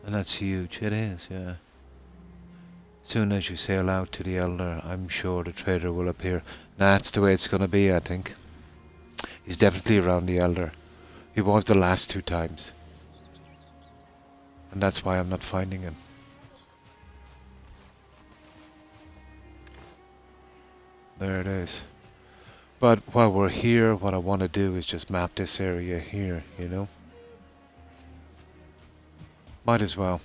S1: And that's huge. It is, yeah. Soon as you sail out to the Elder, I'm sure the trader will appear. That's the way it's gonna be, I think. He's definitely around the Elder. He was the last 2 times. And that's why I'm not finding him. There it is. But while we're here, what I want to do is just map this area here, you know? Might as well.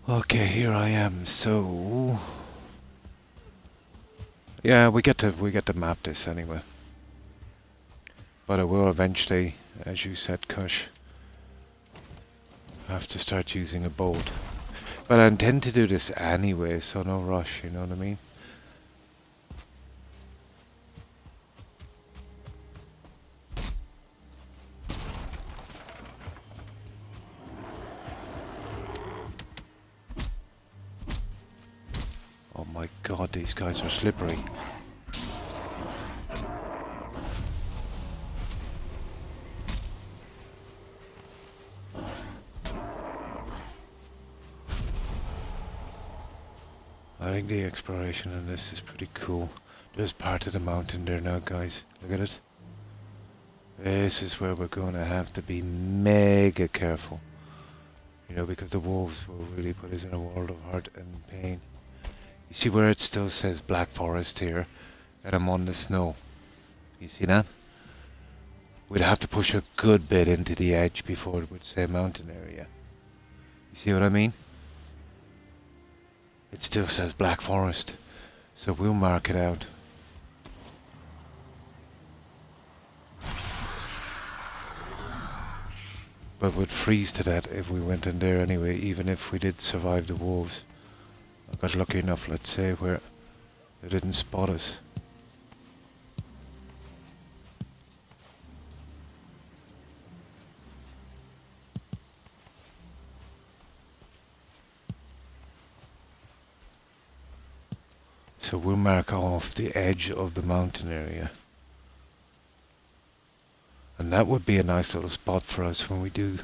S1: Okay, here I am. So yeah, we get to map this anyway. But I will eventually, as you said, Kush, have to start using a boat. But I intend to do this anyway, so no rush, you know what I mean? Oh my god, these guys are slippery. I think the exploration in this is pretty cool. There's part of the mountain there now, guys. Look at it. This is where we're going to have to be mega careful. You know, because the wolves will really put us in a world of hurt and pain. You see where it still says Black Forest here, and I'm on the snow. You see that? We'd have to push a good bit into the edge before it would say mountain area. You see what I mean? It still says Black Forest, so we'll mark it out. But we'd freeze to that if we went in there anyway, even if we did survive the wolves. I got lucky enough, let's say, where they didn't spot us. So we'll mark off the edge of the mountain area. And that would be a nice little spot for us when we do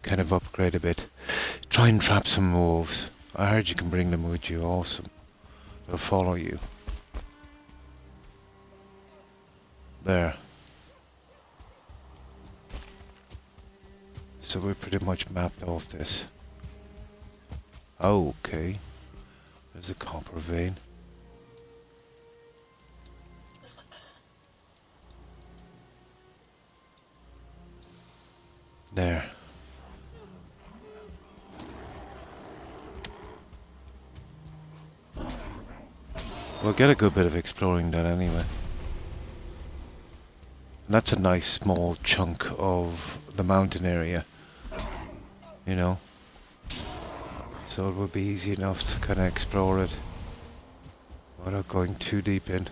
S1: kind of upgrade a bit. Try and trap some wolves. I heard you can bring them with you, awesome. They'll follow you. There. So we're pretty much mapped off this. Okay. There's a copper vein. There. We'll get a good bit of exploring done anyway. And that's a nice small chunk of the mountain area, you know. So it will be easy enough to kind of explore it without going too deep in.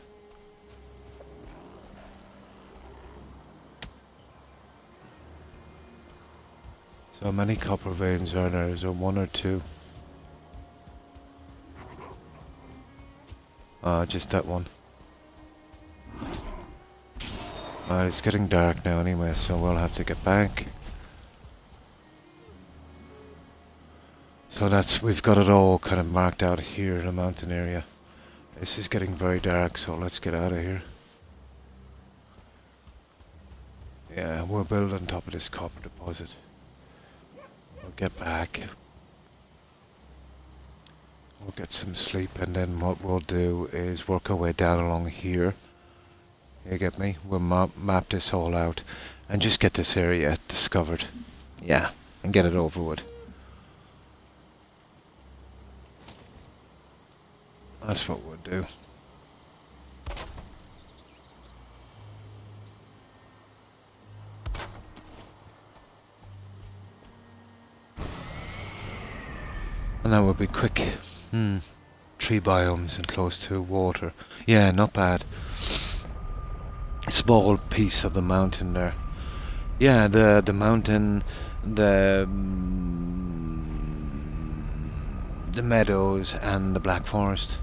S1: So how many copper veins are there? Is there 1 or 2? Just that one. It's getting dark now anyway, so we'll have to get back. So we've got it all kind of marked out here in the mountain area. This is getting very dark, so let's get out of here. Yeah, we'll build on top of this copper deposit. We'll get back. We'll get some sleep, and then what we'll do is work our way down along here. You get me? We'll map this all out and just get this area discovered. Yeah, and get it over with. That's what we'll do. And that would be quick. Tree biomes and close to water. Yeah, not bad. Small piece of the mountain there. Yeah, the mountain, the meadows and the Black Forest.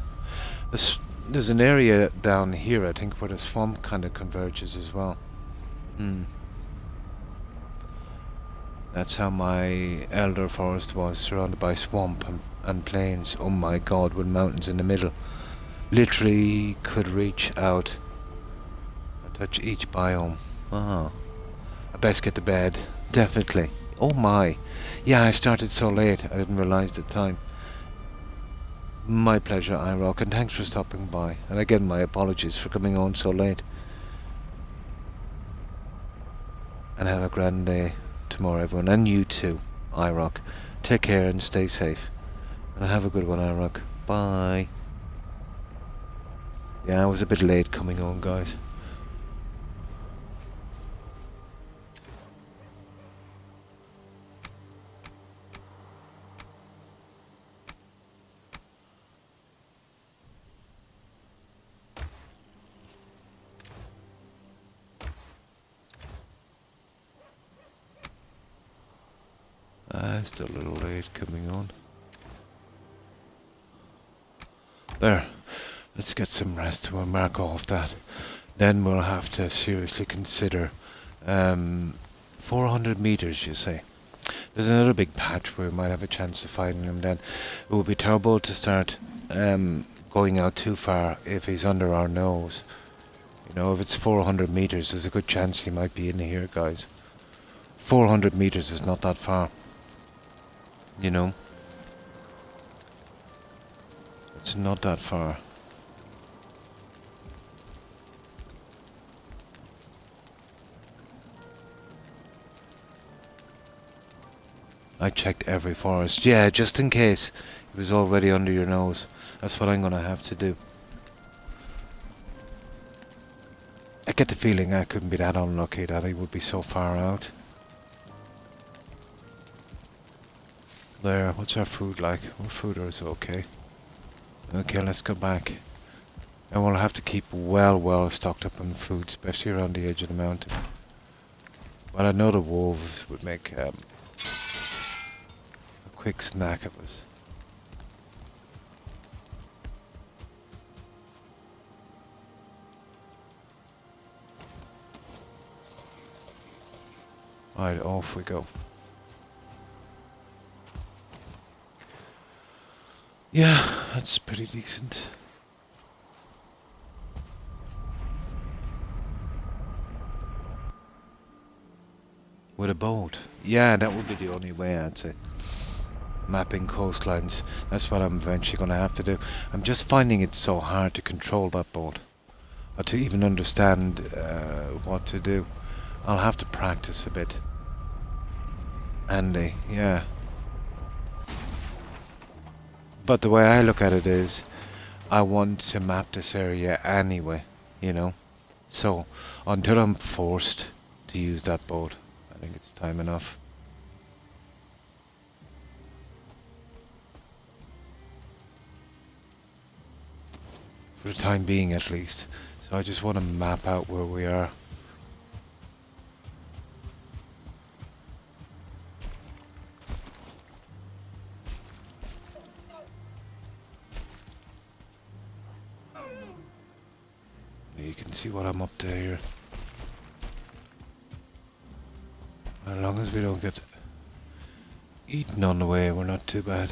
S1: There's an area down here, I think, where the swamp kind of converges as well. That's how my elder forest was, surrounded by swamp and plains. Oh my god, with mountains in the middle. Literally could reach out and touch each biome. Ah, I best get to bed. Definitely. Oh my. Yeah, I started so late, I didn't realise the time. My pleasure, iRock, and thanks for stopping by. And again, my apologies for coming on so late. And have a grand day tomorrow, everyone. And you too, iRock. Take care and stay safe. And have a good one, iRock. Bye. Yeah, I was a bit late coming on, guys. Still a little late coming on. There. Let's get some rest. We'll mark off that. Then we'll have to seriously consider 400 meters, you say. There's another big patch where we might have a chance of finding him then. It would be terrible to start going out too far if he's under our nose. You know, if it's 400 meters, there's a good chance he might be in here, guys. 400 meters is not that far. You know? It's not that far. I checked every forest. Yeah, just in case it was already under your nose. That's what I'm gonna have to do. I get the feeling I couldn't be that unlucky that he would be so far out. There, what's our food like? Our food is okay. Okay, let's go back. And we'll have to keep well stocked up on food, especially around the edge of the mountain. But I know the wolves would make a quick snack of us. Right, off we go. Yeah, that's pretty decent. With a boat. Yeah, that would be the only way, I'd say. Mapping coastlines. That's what I'm eventually going to have to do. I'm just finding it so hard to control that boat. Or to even understand what to do. I'll have to practice a bit. Andy, yeah. But the way I look at it is, I want to map this area anyway, you know. So, until I'm forced to use that boat, I think it's time enough. For the time being, at least. So I just want to map out where we are. You can see what I'm up to here. As long as we don't get eaten on the way, we're not too bad.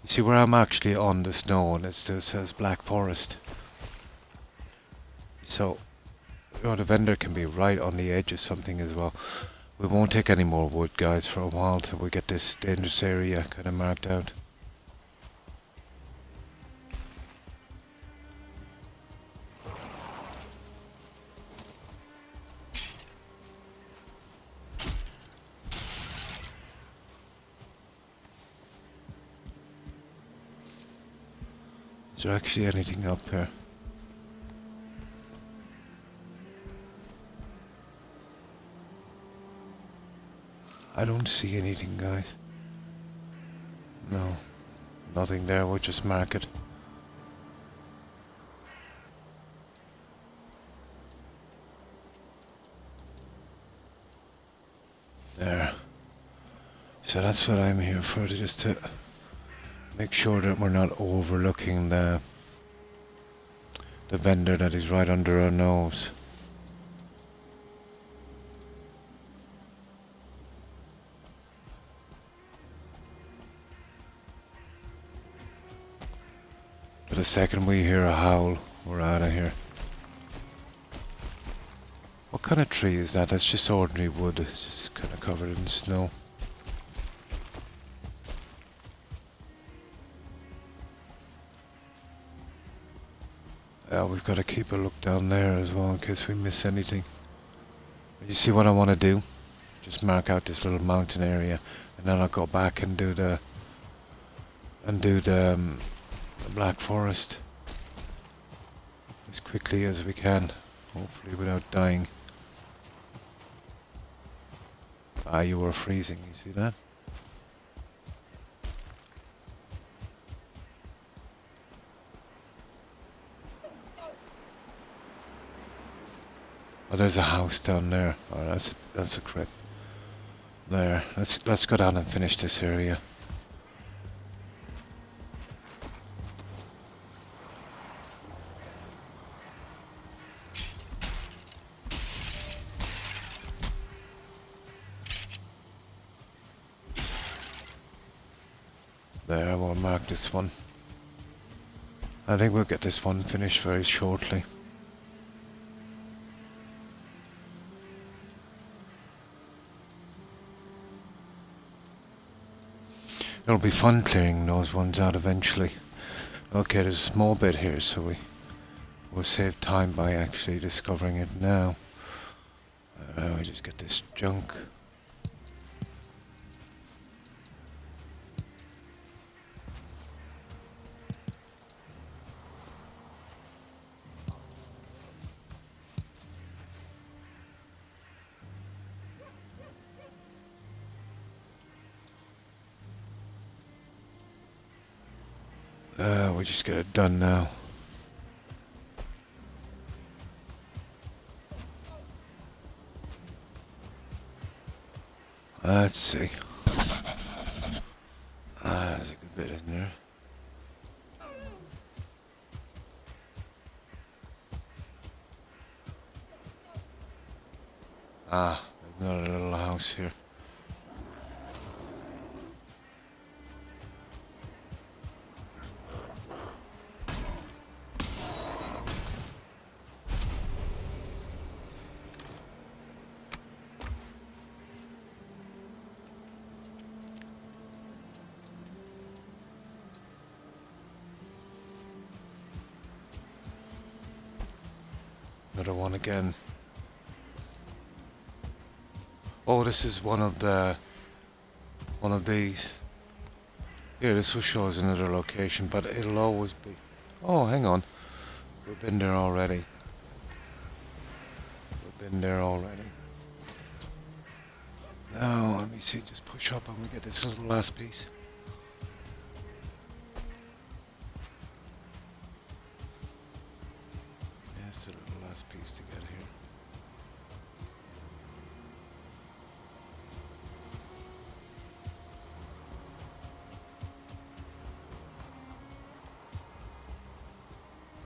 S1: You see where I'm actually on the snow and it still says Black Forest. So, you know, the vendor can be right on the edge of something as well. We won't take any more wood, guys, for a while till we get this dangerous area kind of marked out. Is there actually anything up here? I don't see anything, guys. No, nothing there. We'll just mark it. There. So that's what I'm here for, just to make sure that we're not overlooking the vendor that is right under our nose. But the second we hear a howl, we're out of here. What kind of tree is that? That's just ordinary wood. It's just kind of covered in snow. We've got to keep a look down there as well in case we miss anything. You see what I want to do? Just mark out this little mountain area, and then I'll go back and do the Black Forest as quickly as we can, hopefully without dying. Ah, you were freezing, you see that? Oh, there's a house down there. Oh, that's a crypt. There. Let's go down and finish this area. There, we'll mark this one. I think we'll get this one finished very shortly. It'll be fun clearing those ones out eventually. Okay, there's a small bit here, so we'll save time by actually discovering it now. We just get this junk. We just get it done now. Let's see. There's a good bit in there. There's another little house here. Another one again. Oh, this is one of these. Here, this will show us another location, but it'll always be... Oh, hang on. We've been there already. Now, let me see, just push up and we get this little last piece. It's the little last piece to get here.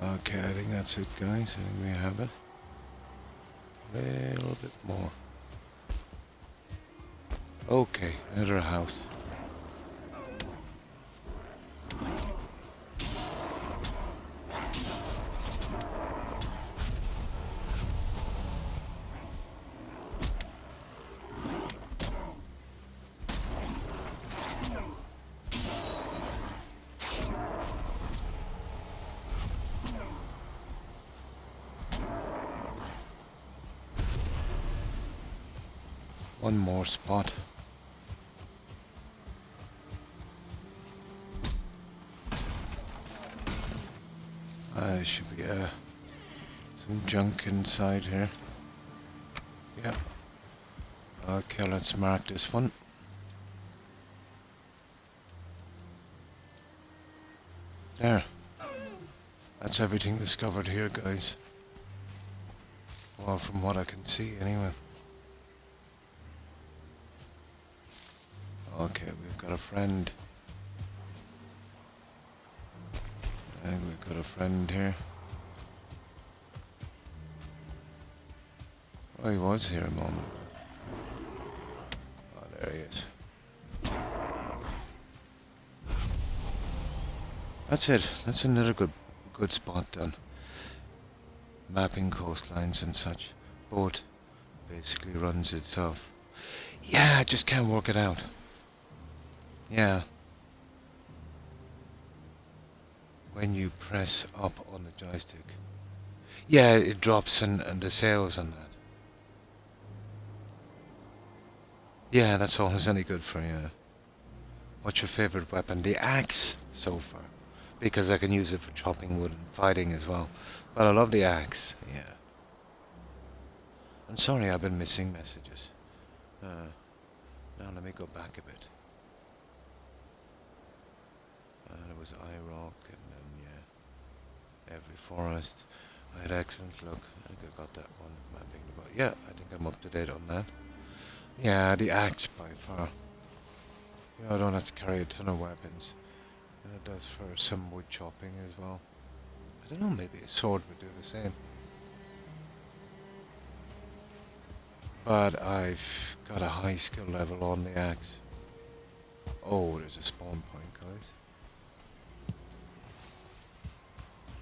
S1: Okay, I think that's it, guys. I think we have it. A little bit more. Okay, another house. One more spot. There should be some junk inside here. Yeah. Okay, let's mark this one. There. That's everything discovered here, guys. Well, from what I can see, anyway. Okay, we've got a friend. I think we've got a friend here. Oh, he was here a moment ago. Oh, there he is. That's it. That's another good spot done. Mapping coastlines and such. Boat basically runs itself. Yeah, I just can't work it out. Yeah. When you press up on the joystick. Yeah, it drops and the sails on that. Yeah, that's all it's any good for you. What's your favourite weapon? The axe, so far. Because I can use it for chopping wood and fighting as well. But I love the axe, yeah. I'm sorry I've been missing messages. Now let me go back a bit. There was iRock and then, yeah, every forest. I had excellent luck. I think I got that one mapping the boat. Yeah, I think I'm up to date on that. Yeah, the axe by far. You know, I don't have to carry a ton of weapons. And it does for some wood chopping as well. I don't know, maybe a sword would do the same. But I've got a high skill level on the axe. Oh, there's a spawn point, guys.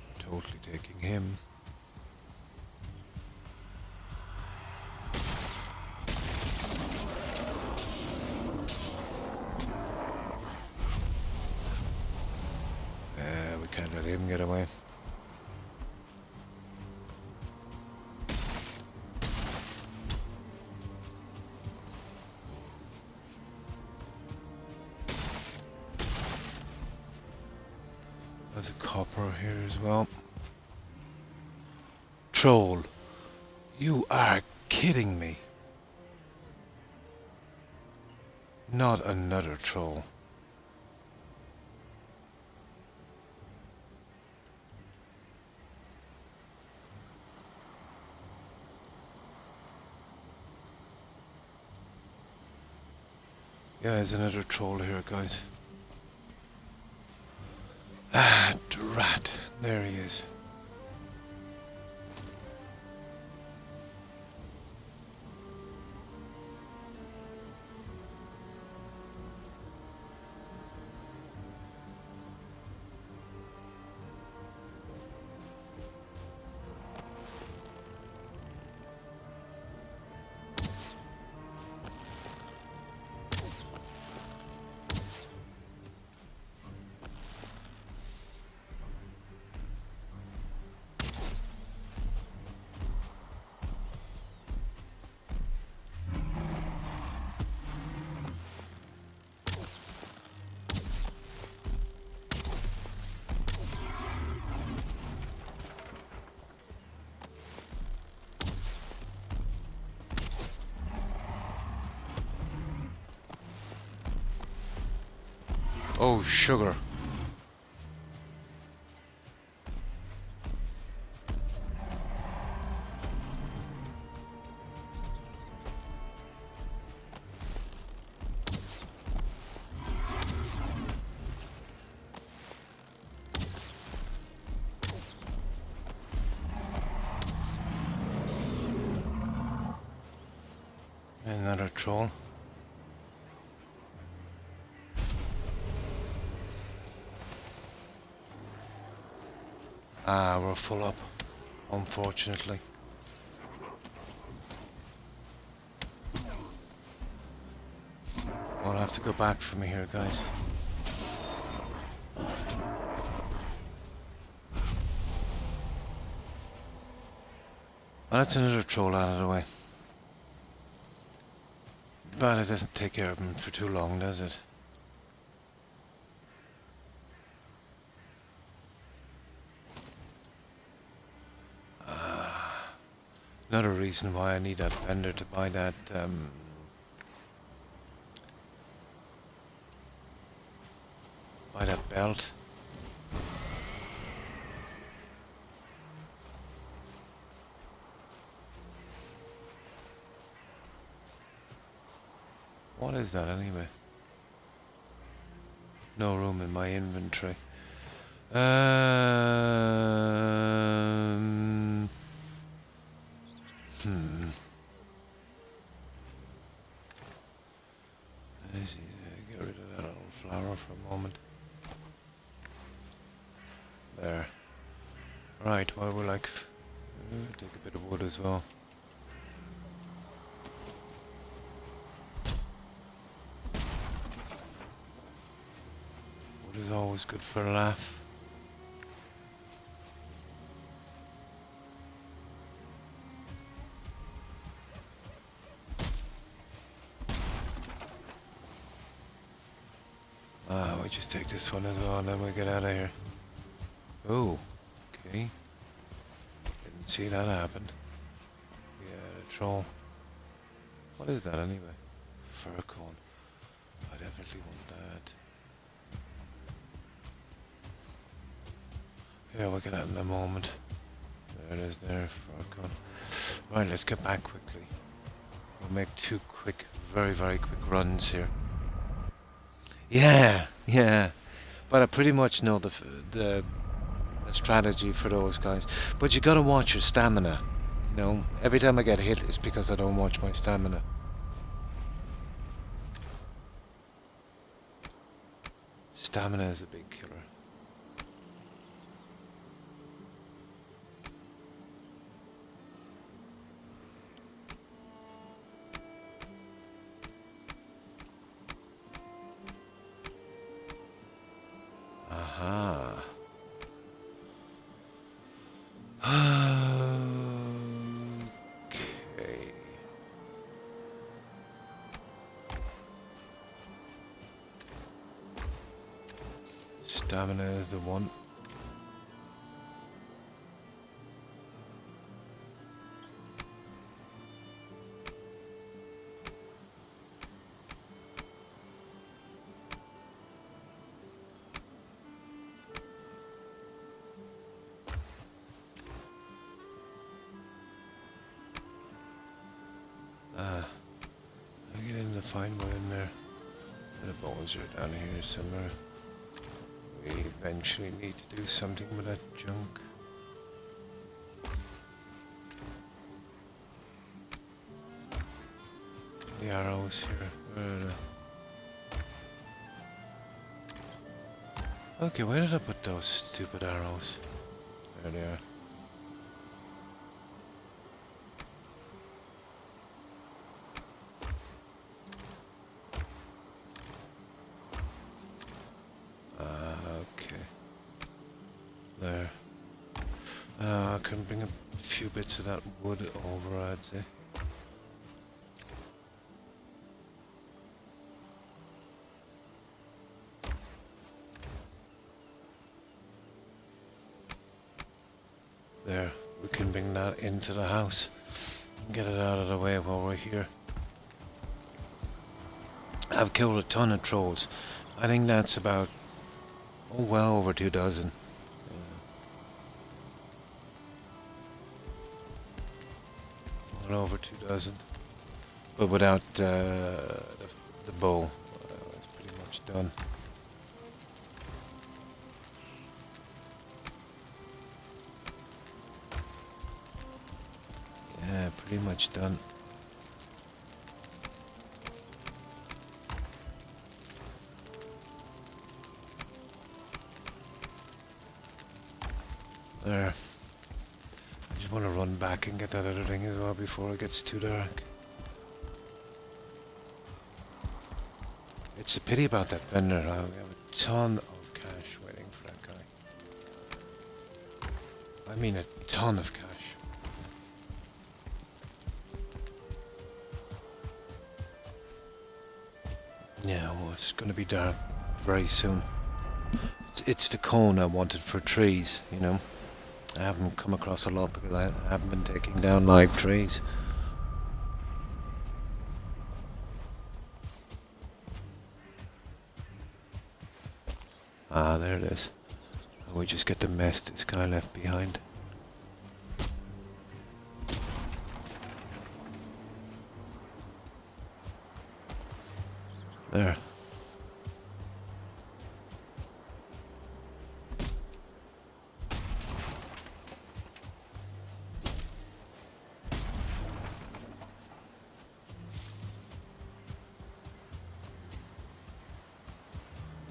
S1: I'm totally taking him. We can't let him get away. There's a copper here as well. Troll. You are kidding me. Not another troll. Yeah, there's another troll here, guys. Ah, drat. There he is. Oh, sugar. Another troll. Ah, we're full up, unfortunately. I'll have to go back from here, guys. Well, that's another troll out of the way. But it doesn't take care of him for too long, does it? Another reason why I need that vendor to buy that, belt. What is that anyway? No room in my inventory. Get rid of that little flower for a moment. There. Right, well, we're like... take a bit of wood as well. Wood is always good for a laugh. We just take this one as well and then we get out of here. Oh, okay. Didn't see that happen. Yeah, the troll. What is that anyway? Fur cone. I definitely want that. Yeah, we'll get out in a moment. There it is there, fur cone. Right, let's get back quickly. We'll make 2 quick, very, very quick runs here. Yeah. But I pretty much know the strategy for those guys. But you gotta watch your stamina. You know, every time I get hit, it's because I don't watch my stamina. Stamina is a big killer. Aha. Okay. Stamina is the one. I get in to find one in there. The bones are down here somewhere. We eventually need to do something with that junk. The arrows here. Okay, where did I put those stupid arrows? There they are. Okay. There. I can bring a few bits of that wood over, I'd say. There, we can bring that into the house and get it out of the way while we're here. I've killed a ton of trolls. I think that's about, oh, well over 2 dozen. Well over 2 dozen. But without the bow, it's pretty much done. Yeah, pretty much done. There. I just want to run back and get that other thing as well before it gets too dark. It's a pity about that vendor. I have a ton of cash waiting for that guy. I mean a ton of cash. Yeah, well, it's going to be dark very soon. It's the cone I wanted for trees, you know. I haven't come across a lot because I haven't been taking down live trees. Ah, there it is. And we just get the mess this guy left behind. There.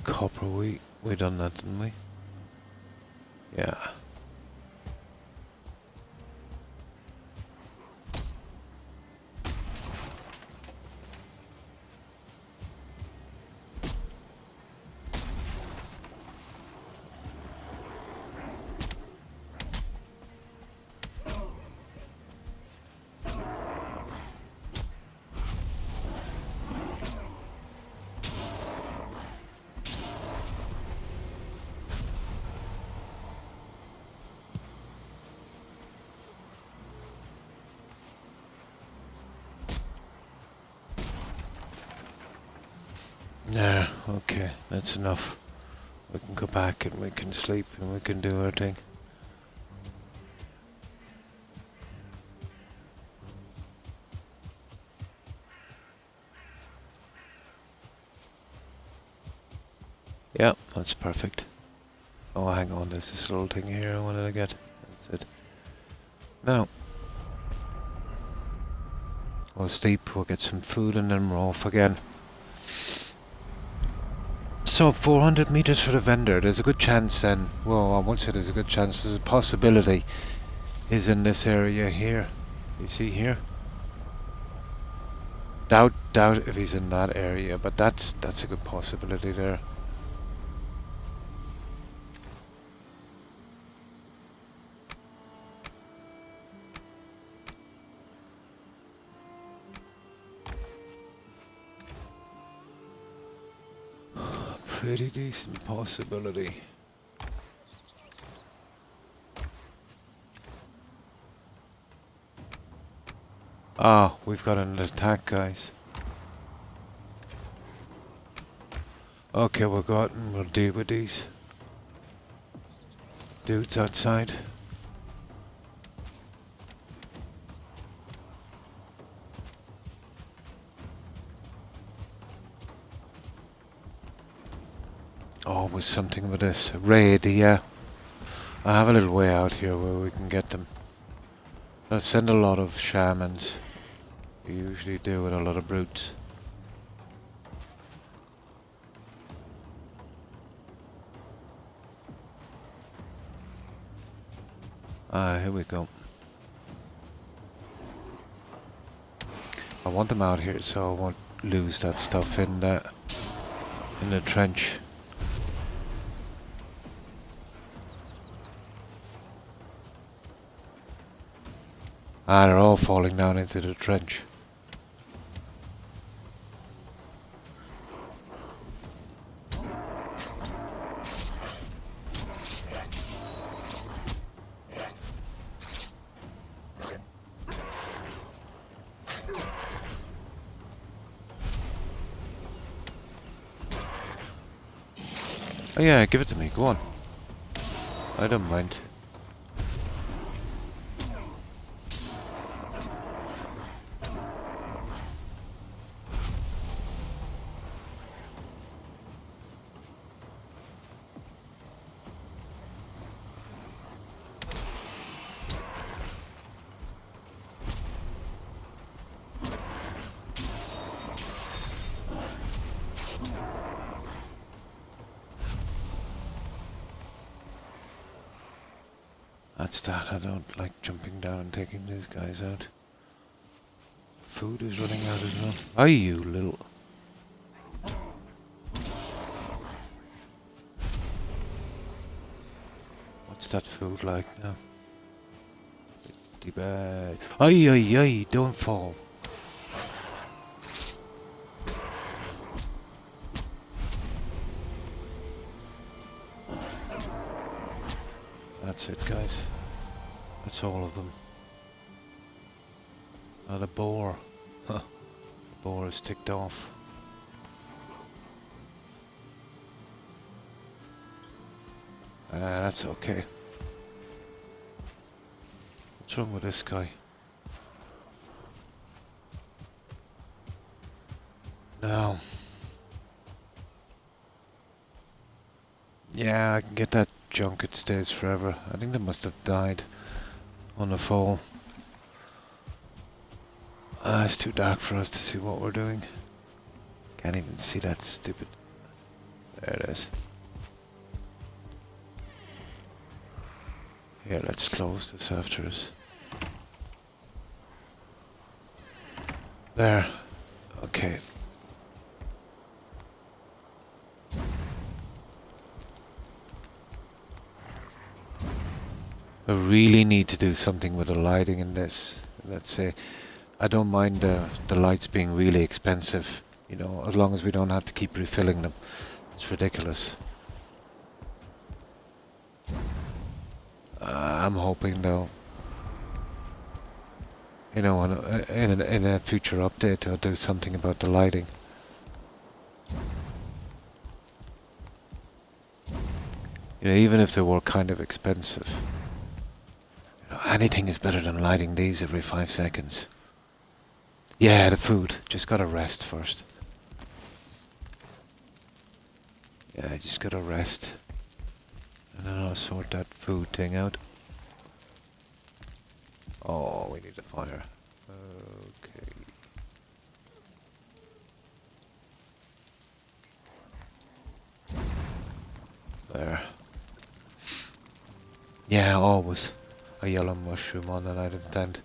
S1: Copper, we done that, didn't we? Yeah. There, okay, that's enough. We can go back and we can sleep and we can do our thing. Yeah, that's perfect. Oh, hang on, there's this little thing here I wanted to get. That's it. Now, we'll sleep, we'll get some food, and then we're off again. So, 400 meters for the vendor. There's a good chance then, well, I won't say there's a good chance, there's a possibility is in this area here. You see here? Doubt if he's in that area, but that's a good possibility there. Pretty decent possibility. Ah, we've got an attack, guys. Okay, we'll go out and we'll deal with these dudes outside. Oh, with something with this raid, yeah. I have a little way out here where we can get them. I'll send a lot of shamans. We usually do with a lot of brutes. Ah, here we go. I want them out here so I won't lose that stuff in the trench. Ah, they're all falling down into the trench. Oh yeah, give it to me, go on. I don't mind. That's that, I don't like jumping down and taking these guys out. Food is running out as well. Are you little... What's that food like now? Pretty bad. Ay, ay, ay, don't fall. That's it, guys. That's all of them. Oh, the boar. Huh. The boar is ticked off. That's okay. What's wrong with this guy? No. Yeah, I can get that junk, it stays forever. I think they must have died on the fall. It's too dark for us to see what we're doing. Can't even see that stupid... There it is. Here, let's close this after us. There. Okay. I really need to do something with the lighting in this. Let's say, I don't mind the lights being really expensive, you know, as long as we don't have to keep refilling them. It's ridiculous. I'm hoping though, you know, in a future update I'll do something about the lighting. You know, even if they were kind of expensive. You know, anything is better than lighting these every 5 seconds. Yeah, the food. Just gotta rest first. Yeah, I just gotta rest. And then I'll sort that food thing out. Oh, we need a fire. Okay. There. Yeah, always a yellow mushroom on the night of tent.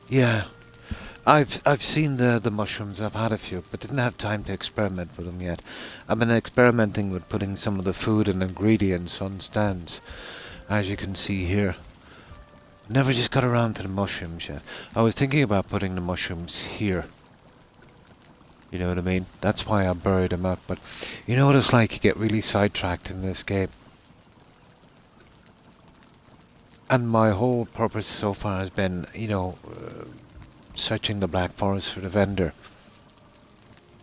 S1: Yeah. I've seen the mushrooms, I've had a few, but didn't have time to experiment with them yet. I've been experimenting with putting some of the food and ingredients on stands, as you can see here. Never just got around to the mushrooms yet. I was thinking about putting the mushrooms here. You know what I mean? That's why I buried them out, but you know what it's like, you get really sidetracked in this game. And my whole purpose so far has been, you know, searching the Black Forest for the vendor.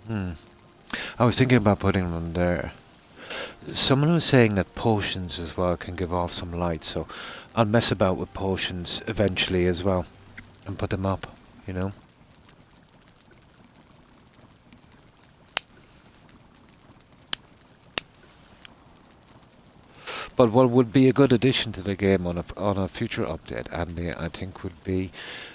S1: I was thinking about putting them there. Someone was saying that potions as well can give off some light, so I'll mess about with potions eventually as well and put them up, you know. But what would be a good addition to the game on a future update, Andy, I think would be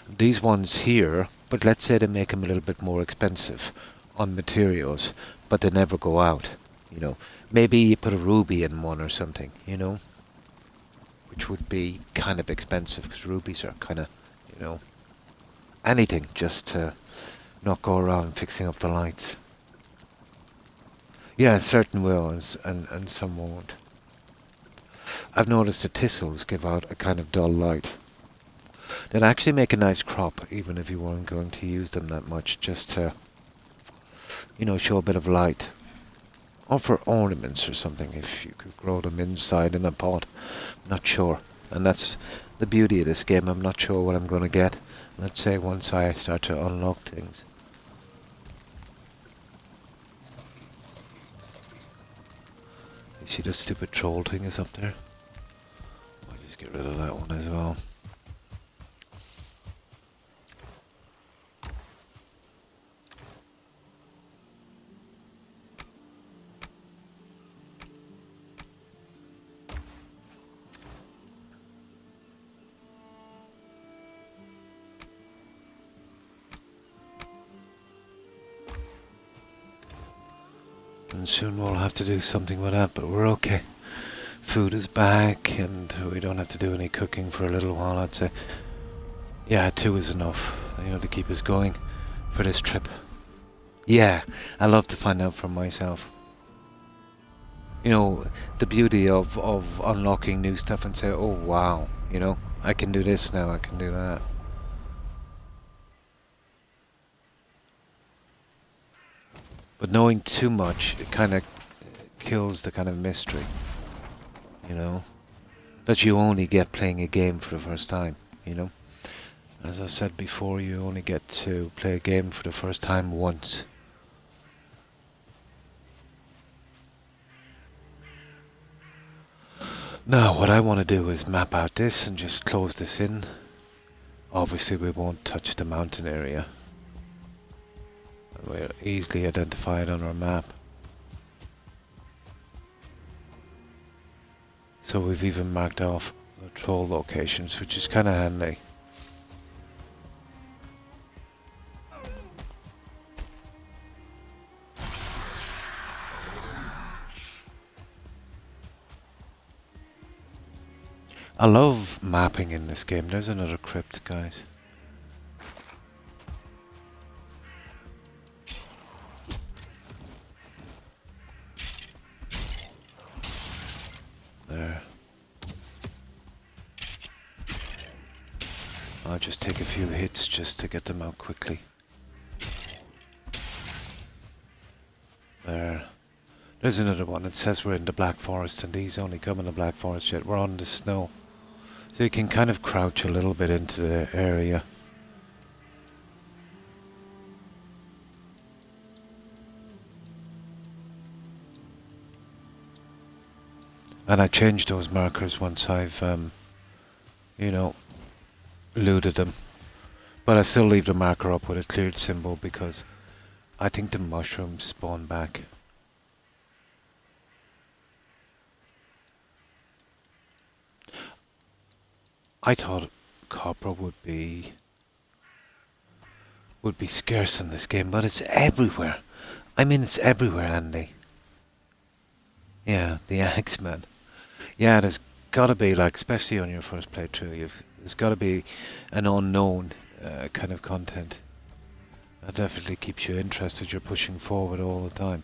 S1: these ones here, but let's say they make them a little bit more expensive on materials, but they never go out, you know. Maybe you put a ruby in one or something, you know, which would be kind of expensive because rubies are kind of, you know, anything just to not go around fixing up the lights. Yeah, certain will and some won't. I've noticed the thistles give out a kind of dull light. They'd actually make a nice crop even if you weren't going to use them that much, just to, you know, show a bit of light. Or for ornaments or something, if you could grow them inside in a pot. Not sure. And that's the beauty of this game. I'm not sure what I'm going to get. Let's say once I start to unlock things. You see the stupid troll thing is up there? I'll just get rid of that one as well. And soon we'll have to do something with that, but we're okay. Food is back, and we don't have to do any cooking for a little while, I'd say. Yeah, 2 is enough, you know, to keep us going for this trip. Yeah, I love to find out for myself. You know, the beauty of unlocking new stuff and say, oh wow, you know, I can do this now, I can do that. But knowing too much, it kind of kills the kind of mystery, you know, that you only get playing a game for the first time, you know. As I said before, you only get to play a game for the first time once. Now, what I want to do is map out this and just close this in. Obviously, we won't touch the mountain area. We'll easily identify it on our map. So we've even marked off the troll locations, which is kind of handy. I love mapping in this game. There's another crypt, guys. There. I'll just take a few hits just to get them out quickly. There. There's another one. It says we're in the Black Forest, and these only come in the Black Forest yet. We're on the snow. So you can kind of crouch a little bit into the area. And I changed those markers once I've, you know, looted them. But I still leave the marker up with a cleared symbol because I think the mushrooms spawn back. I thought copper would be scarce in this game, but it's everywhere. I mean, it's everywhere, Andy. Yeah, the axe, man. Yeah, there's gotta be, like, especially on your first playthrough, there's gotta be an unknown kind of content. That definitely keeps you interested. You're pushing forward all the time.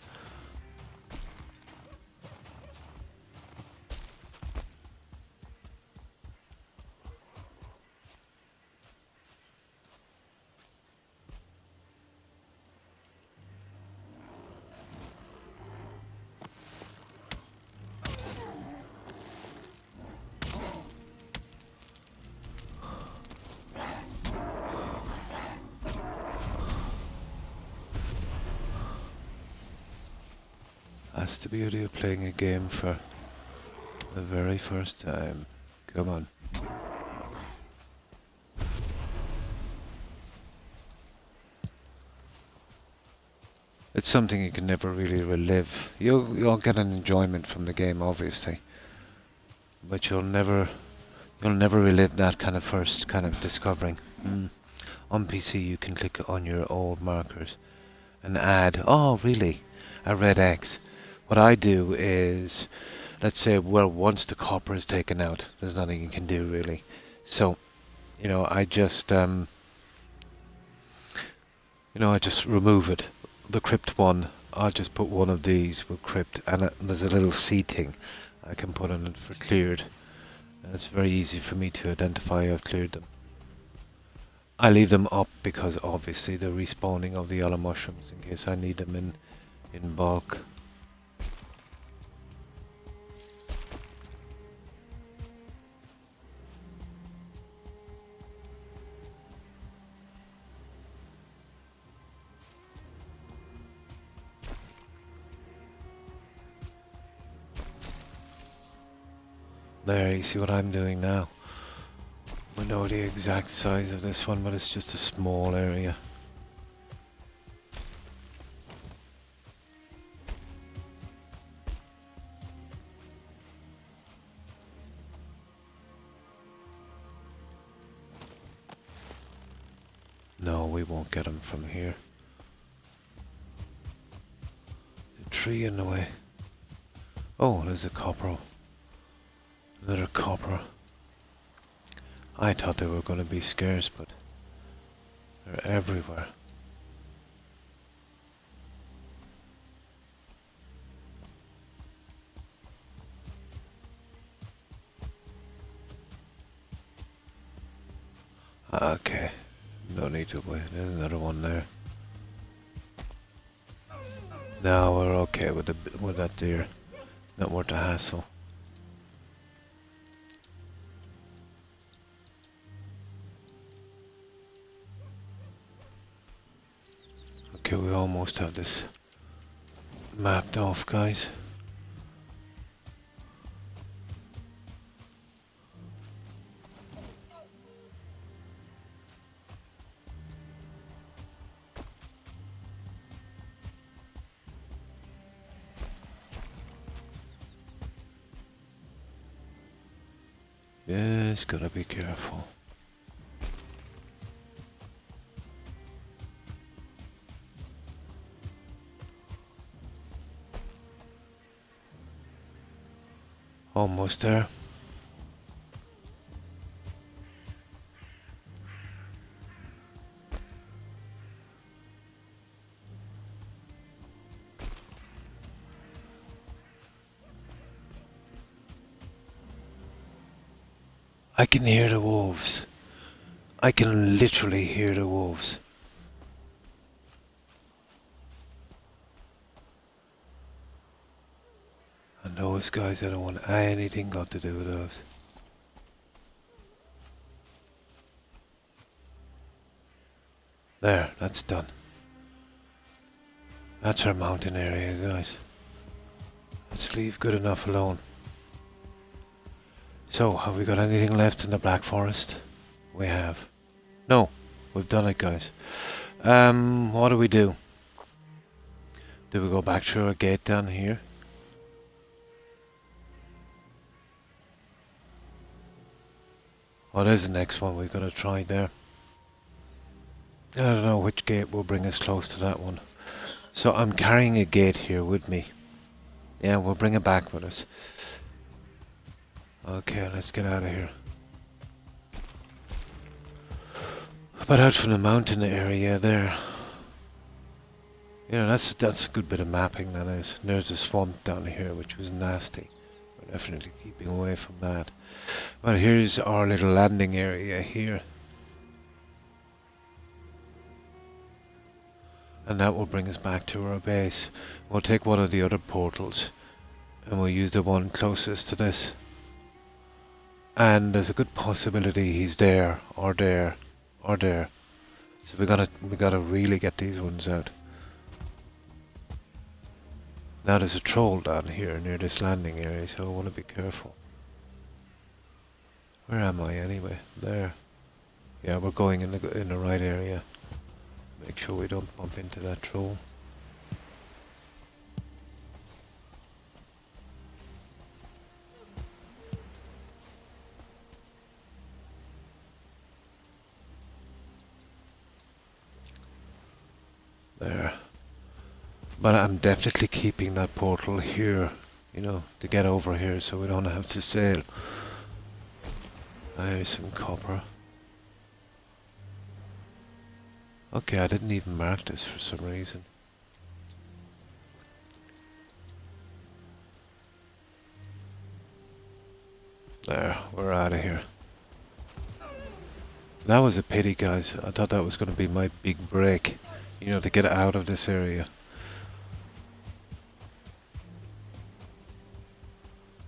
S1: That's the beauty of playing a game for the very first time. Come on. It's something you can never really relive. You'll get an enjoyment from the game, obviously, but you'll never relive that kind of first kind of discovering. On PC, you can click on your old markers and add. Oh, really? A red X. What I do is, let's say, well, once the copper is taken out, there's nothing you can do really. So, I just, I just remove it. The crypt one, I'll just put one of these with crypt, and there's a little seating I can put on it for cleared. And it's very easy for me to identify I've cleared them. I leave them up because obviously the respawning of the yellow mushrooms in case I need them in bulk. There, you see what I'm doing now. We know the exact size of this one, but it's just a small area. No, we won't get him from here. The tree in the way. Oh, there's a copper. Another copper. I thought they were going to be scarce, but they're everywhere. Okay, no need to wait. There's another one there. No, we're okay with that deer. Not worth the hassle. Okay, we almost have this mapped off, guys. Yes, gotta be careful. Almost there. I can hear the wolves. I can literally hear the wolves. And those guys, I don't want anything got to do with those. There, that's done. That's our mountain area, guys. Let's leave good enough alone. So, have we got anything left in the Black Forest? We have. No, we've done it, guys. What do we do? Do we go back through our gate down here? What is the next one we've got to try there? I don't know which gate will bring us close to that one. So I'm carrying a gate here with me. Yeah, we'll bring it back with us. Okay, let's get out of here. But out from the mountain area there. You know, that's a good bit of mapping, that is. There's a swamp down here, which was nasty. We're definitely keeping away from that. But here's our little landing area here. And that will bring us back to our base. We'll take one of the other portals and we'll use the one closest to this. And there's a good possibility he's there, or there, or there. So we gotta really get these ones out. Now there's a troll down here near this landing area, so I want to be careful. Where am I anyway? There. Yeah, we're going in the right area. Make sure we don't bump into that troll. There. But I'm definitely keeping that portal here, you know, to get over here so we don't have to sail. There's some copper. Okay, I didn't even mark this for some reason. There, we're out of here. That was a pity, guys. I thought that was going to be my big break, you know, to get out of this area.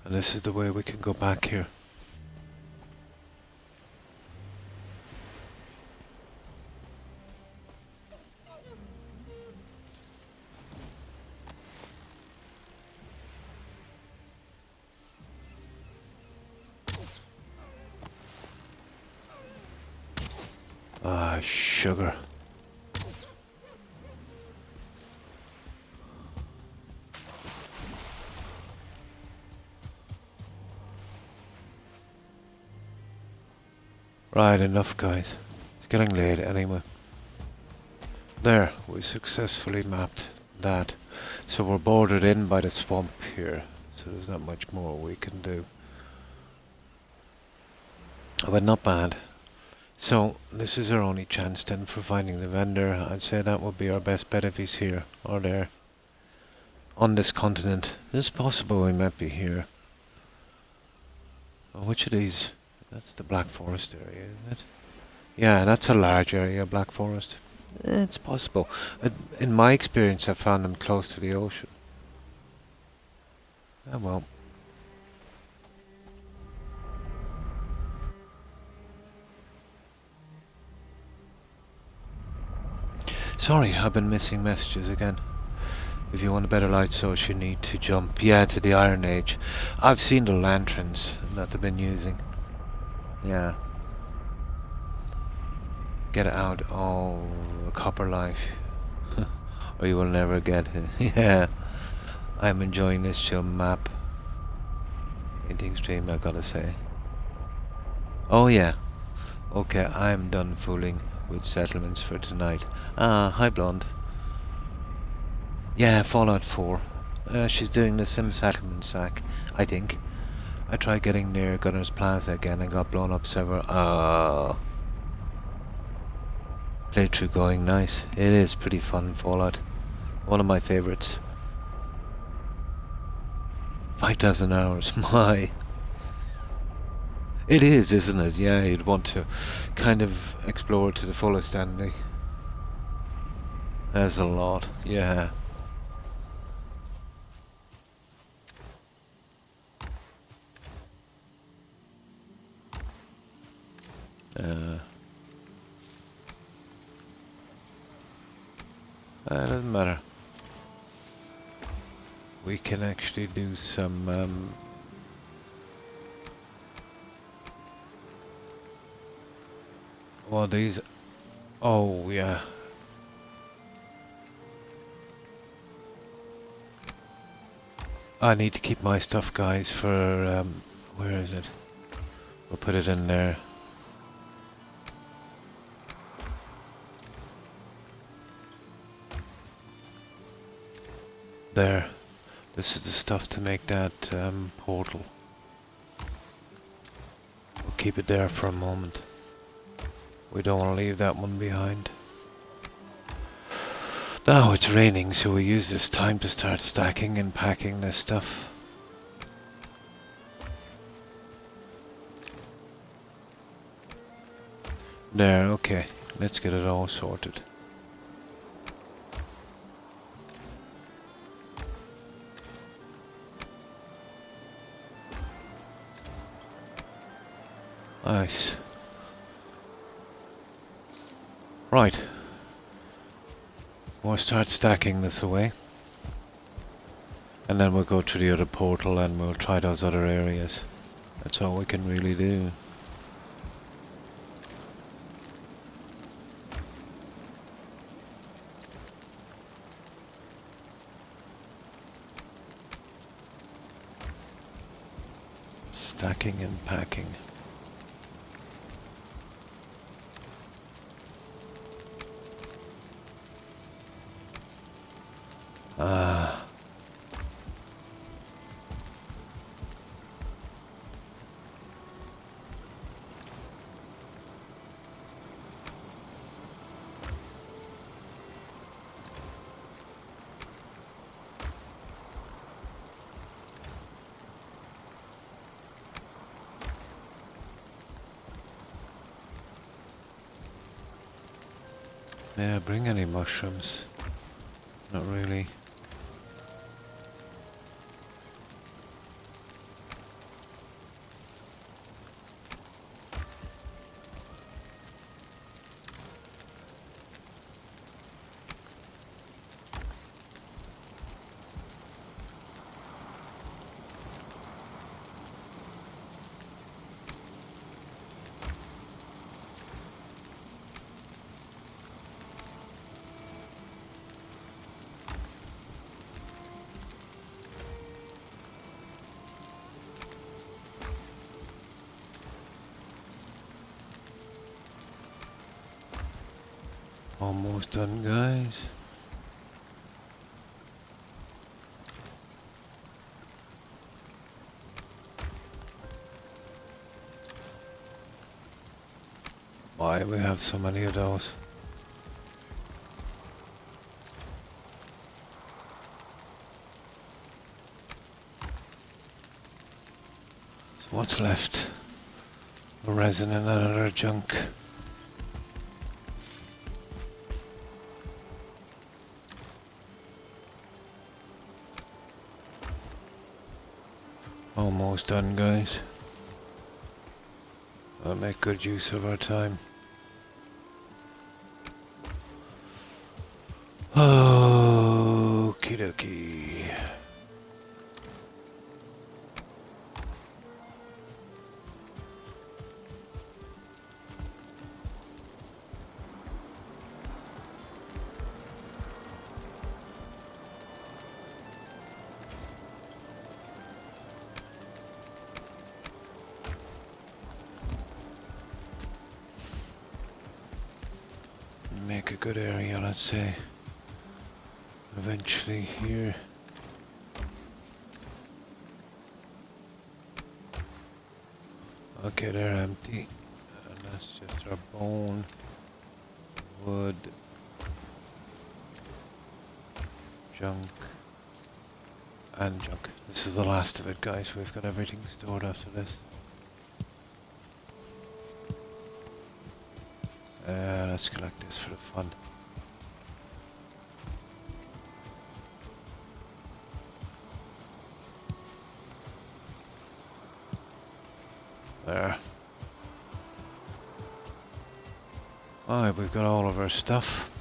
S1: And this is the way we can go back here. Ah, sugar. Right, enough, guys. It's getting late anyway. There, we successfully mapped that. So we're bordered in by the swamp here, so there's not much more we can do. But not bad. So, this is our only chance then for finding the vendor. I'd say that would be our best bet if he's here, or there. On this continent. It's possible he might be here. Oh, which of these? That's the Black Forest area, isn't it? Yeah, that's a large area, Black Forest. It's possible. In my experience, I've found them close to the ocean. Ah, well. Sorry, I've been missing messages again. If you want a better light source, you need to jump, to the Iron Age. I've seen the lanterns that they've been using. Yeah. Get out. Oh, the copper life. Or you will never get it. Yeah. I'm enjoying this show map. Painting stream, I gotta say. Oh yeah. Okay, I'm done fooling with settlements for tonight. Ah, hi Blonde. Yeah, Fallout 4. She's doing the Sim settlement sack, I think. I tried getting near Gunner's Plaza again and got blown up several... Playthrough going nice. It is pretty fun, Fallout. One of my favourites. 5,000 hours, my... It is, isn't it? Yeah, you'd want to kind of explore to the fullest, Andy. There's a lot, yeah. Uh, it doesn't matter. We can actually do some well, these. Oh, yeah. I need to keep my stuff, guys, for, where is it? We'll put it in there. There. This is the stuff to make that, portal. We'll keep it there for a moment. We don't want to leave that one behind. Now it's raining, so we use this time to start stacking and packing this stuff. There, okay. Let's get it all sorted. Nice. Right. We'll start stacking this away. And then we'll go to the other portal and we'll try those other areas. That's all we can really do. Stacking and packing. Ah. May I bring any mushrooms? Not really. Almost done, guys. Why we have so many of those? So what's left? Resin and other junk. Almost done, guys. I'll make good use of our time. Okie dokie. Make a good area, let's say. Eventually here. Okay, they're empty. And that's just our bone, wood, junk, and junk. This is the last of it, guys. We've got everything stored after this. Let's collect this for the fun. There. Alright, we've got all of our stuff.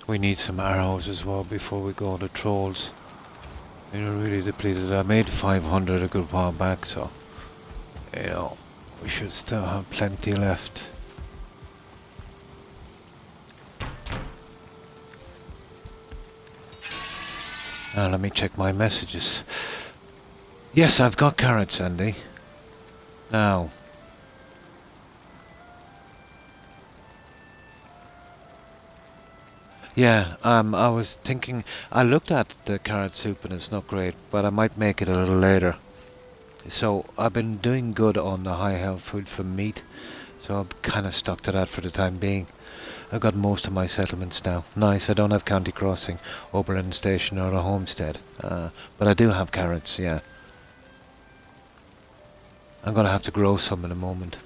S1: We need some arrows as well before we go to trolls. They're really depleted. I made 500 a good while back, so you know we should still have plenty left. Now let me check my messages. Yes, I've got carrots, Andy. Now. Yeah, I was thinking, I looked at the carrot soup and it's not great, but I might make it a little later. So I've been doing good on the high health food from meat, so I'm kind of stuck to that for the time being. I've got most of my settlements now. Nice, I don't have County Crossing, Oberlin Station or a homestead, but I do have carrots, yeah. I'm gonna have to grow some in a moment.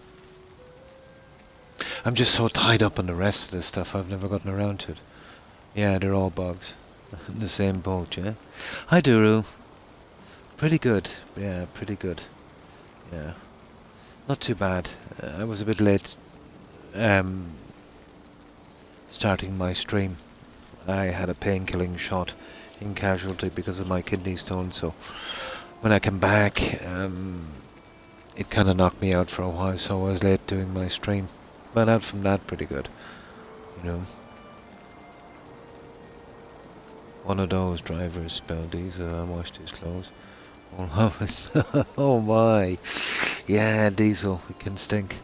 S1: I'm just so tied up on the rest of this stuff, I've never gotten around to it. Yeah, they're all bugs. In the same boat, yeah? Hi, Duru. Pretty good. Yeah, pretty good. Yeah. Not too bad. I was a bit late starting my stream. I had a pain-killing shot in casualty because of my kidney stone, so when I came back, it kind of knocked me out for a while, so I was late doing my stream. But out from that, pretty good. You know. One of those drivers spelled diesel and washed his clothes. Oh my. Yeah, diesel. It can stink.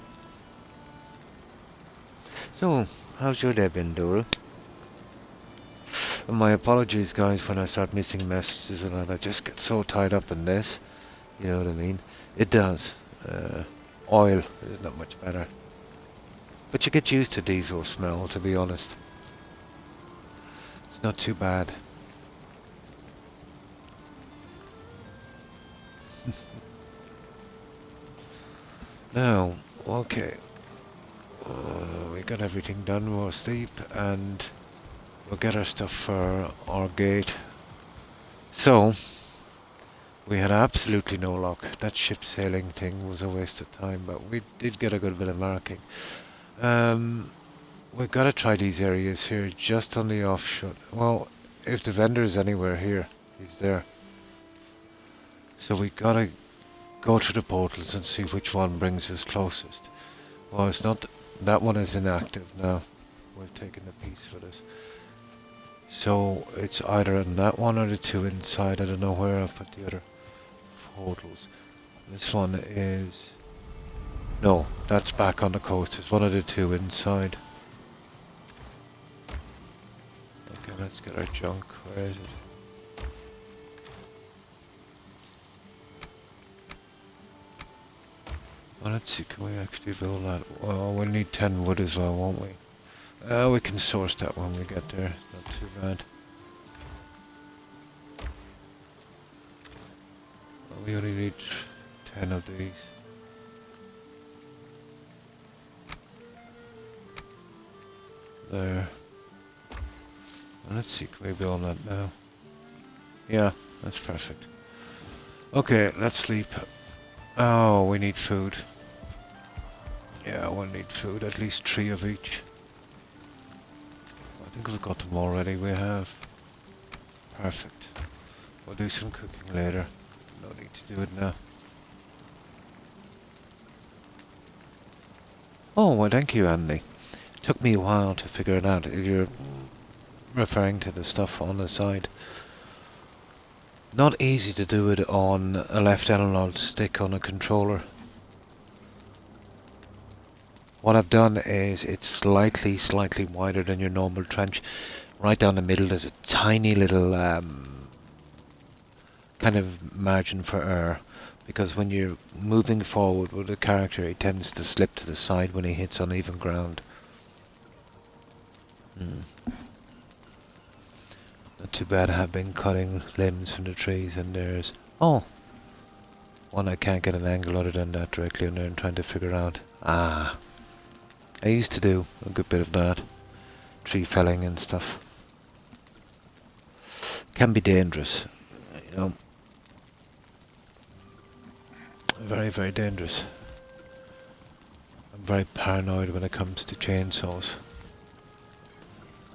S1: So, how's your day been, Dora? And my apologies, guys, when I start missing messages and that. I just get so tied up in this. You know what I mean? It does. Oil is not much better. But you get used to diesel smell, to be honest. It's not too bad. Now, okay. We got everything done. We'll sleep and we'll get our stuff for our gate. So, we had absolutely no luck. That ship sailing thing was a waste of time, but we did get a good bit of marking. We've got to try these areas here just on the offshore. Well, if the vendor is anywhere here, he's there. So we gotta go to the portals and see which one brings us closest. Well, it's not. That one is inactive now. We've taken the piece for this. So it's either in that one or the two inside. I don't know where I've put the other portals. This one is... No, that's back on the coast. It's one of the two inside. Okay, let's get our junk. Where is it? Well, let's see, can we actually build that? Well, we'll need 10 wood as well, won't we? We can source that when we get there. Not too bad. Well, we only need 10 of these. There. Well, let's see, can we build that now? Yeah, that's perfect. Okay, let's sleep. Oh, we need food. Yeah, we'll need food, at least 3 of each. I think we've got them already, we have. Perfect. We'll do some cooking later. No need to do it now. Oh, well thank you, Andy. It took me a while to figure it out. If you're referring to the stuff on the side. Not easy to do it on a left analog stick on a controller. What I've done is it's slightly wider than your normal trench. Right down the middle there's a tiny little kind kind of margin for error, because when you're moving forward with a character, he tends to slip to the side when he hits uneven ground. Not too bad. I have been cutting limbs from the trees, and there's one I can't get an angle other than that directly on there, and trying to figure out. I used to do a good bit of that, tree felling and stuff. Can be dangerous, you know. Very, very dangerous. I'm very paranoid when it comes to chainsaws.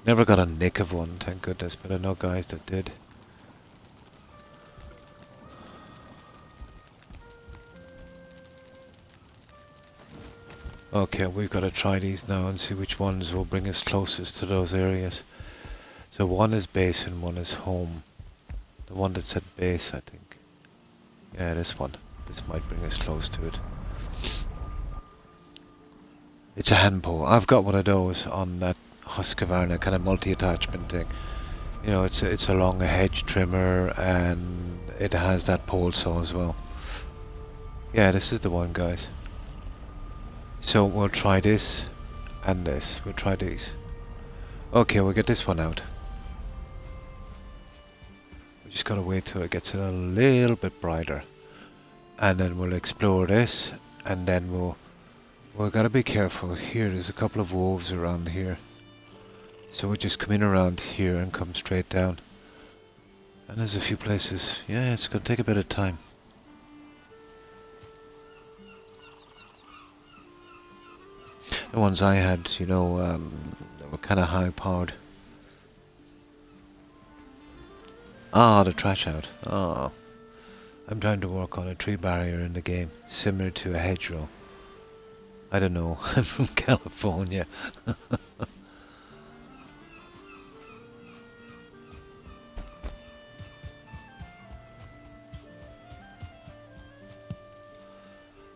S1: Never got a nick of one, thank goodness, but I know guys that did. Okay, we've got to try these now and see which ones will bring us closest to those areas. So one is base and one is home. The one that said base, I think. Yeah, this one. This might bring us close to it. It's a hand pole. I've got one of those on that Husqvarna kind of multi-attachment thing. You know, it's along a hedge trimmer, and it has that pole saw as well. Yeah, this is the one, guys. So we'll try this and this. We'll try these. Okay, we'll get this one out. We just gotta wait till it gets a little bit brighter, and then we'll explore this, and then we've got to be careful here. There's a couple of wolves around here. So we'll just come in around here and come straight down. And there's a few places. Yeah, it's going to take a bit of time. The ones I had, you know, they were kind of high powered. Ah, the trash out. Oh. I'm trying to work on a tree barrier in the game, similar to a hedgerow. I don't know, I'm from California.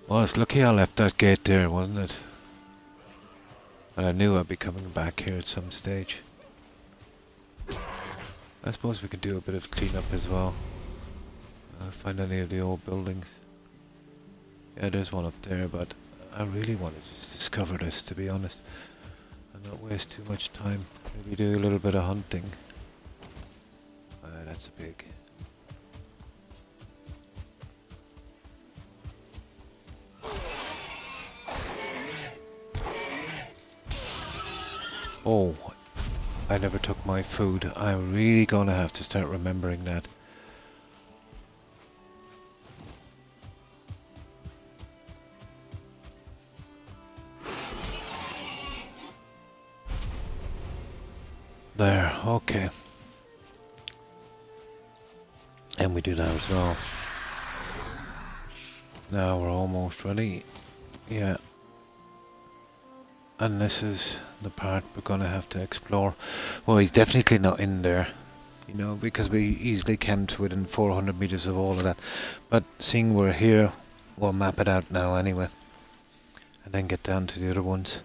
S1: Well, it's lucky I left that gate there, wasn't it? And I knew I'd be coming back here at some stage. I suppose we could do a bit of cleanup as well. Find any of the old buildings. Yeah, there's one up there, but I really want to just discover this, to be honest, and not waste too much time. Maybe do a little bit of hunting. That's a big. Oh, I never took my food. I'm really gonna have to start remembering that. There, okay. And we do that as well. Now we're almost ready. Yeah. And this is the part we're gonna have to explore. Well, he's definitely not in there, you know, because we easily camped within 400 meters of all of that. But seeing we're here, we'll map it out now anyway. And then get down to the other ones.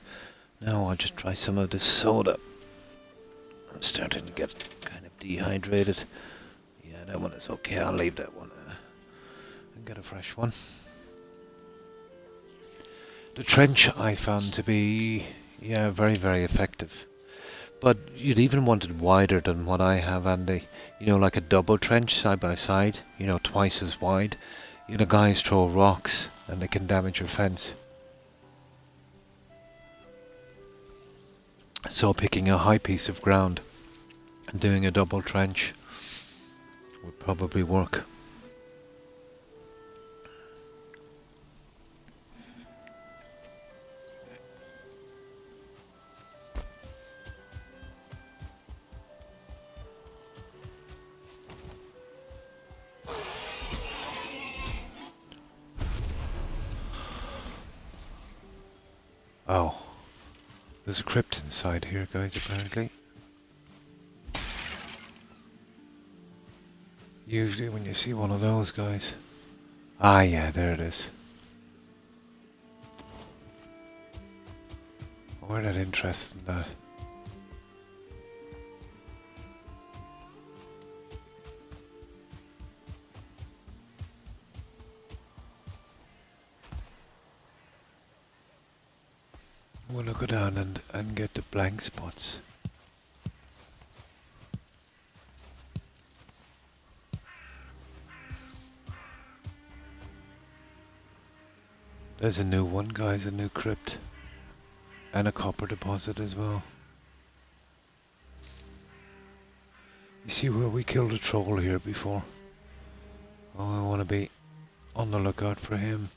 S1: Now I'll just try some of this soda. I'm starting to get kind of dehydrated. Yeah, that one is okay. I'll leave that one and get a fresh one. The trench I found to be, yeah, very, very effective. But you'd even want it wider than what I have, Andy. You know, like a double trench side by side, you know, twice as wide. You know, guys throw rocks and they can damage your fence. So picking a high piece of ground and doing a double trench would probably work. Oh. There's a crypt inside here, guys, apparently. Usually when you see one of those guys. Ah, yeah, there it is. We're not interested in that. I'm gonna go down and get the blank spots. There's a new one, guys, a new crypt. And a copper deposit as well. You see where we killed a troll here before? Oh, I want to be on the lookout for him.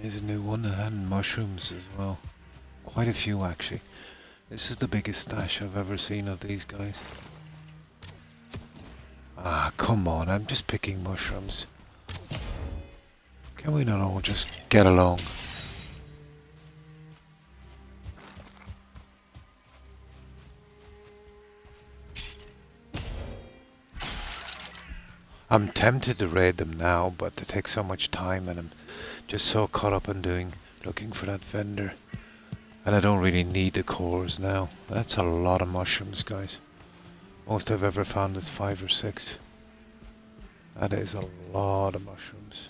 S1: There's a new one and mushrooms as well. Quite a few actually. This is the biggest stash I've ever seen of these guys. Ah, come on, I'm just picking mushrooms. Can we not all just get along? I'm tempted to raid them now, but they take so much time and I'm just so caught up in looking for that vendor. And I don't really need the cores now. That's a lot of mushrooms, guys. Most I've ever found is 5 or 6. That is a lot of mushrooms.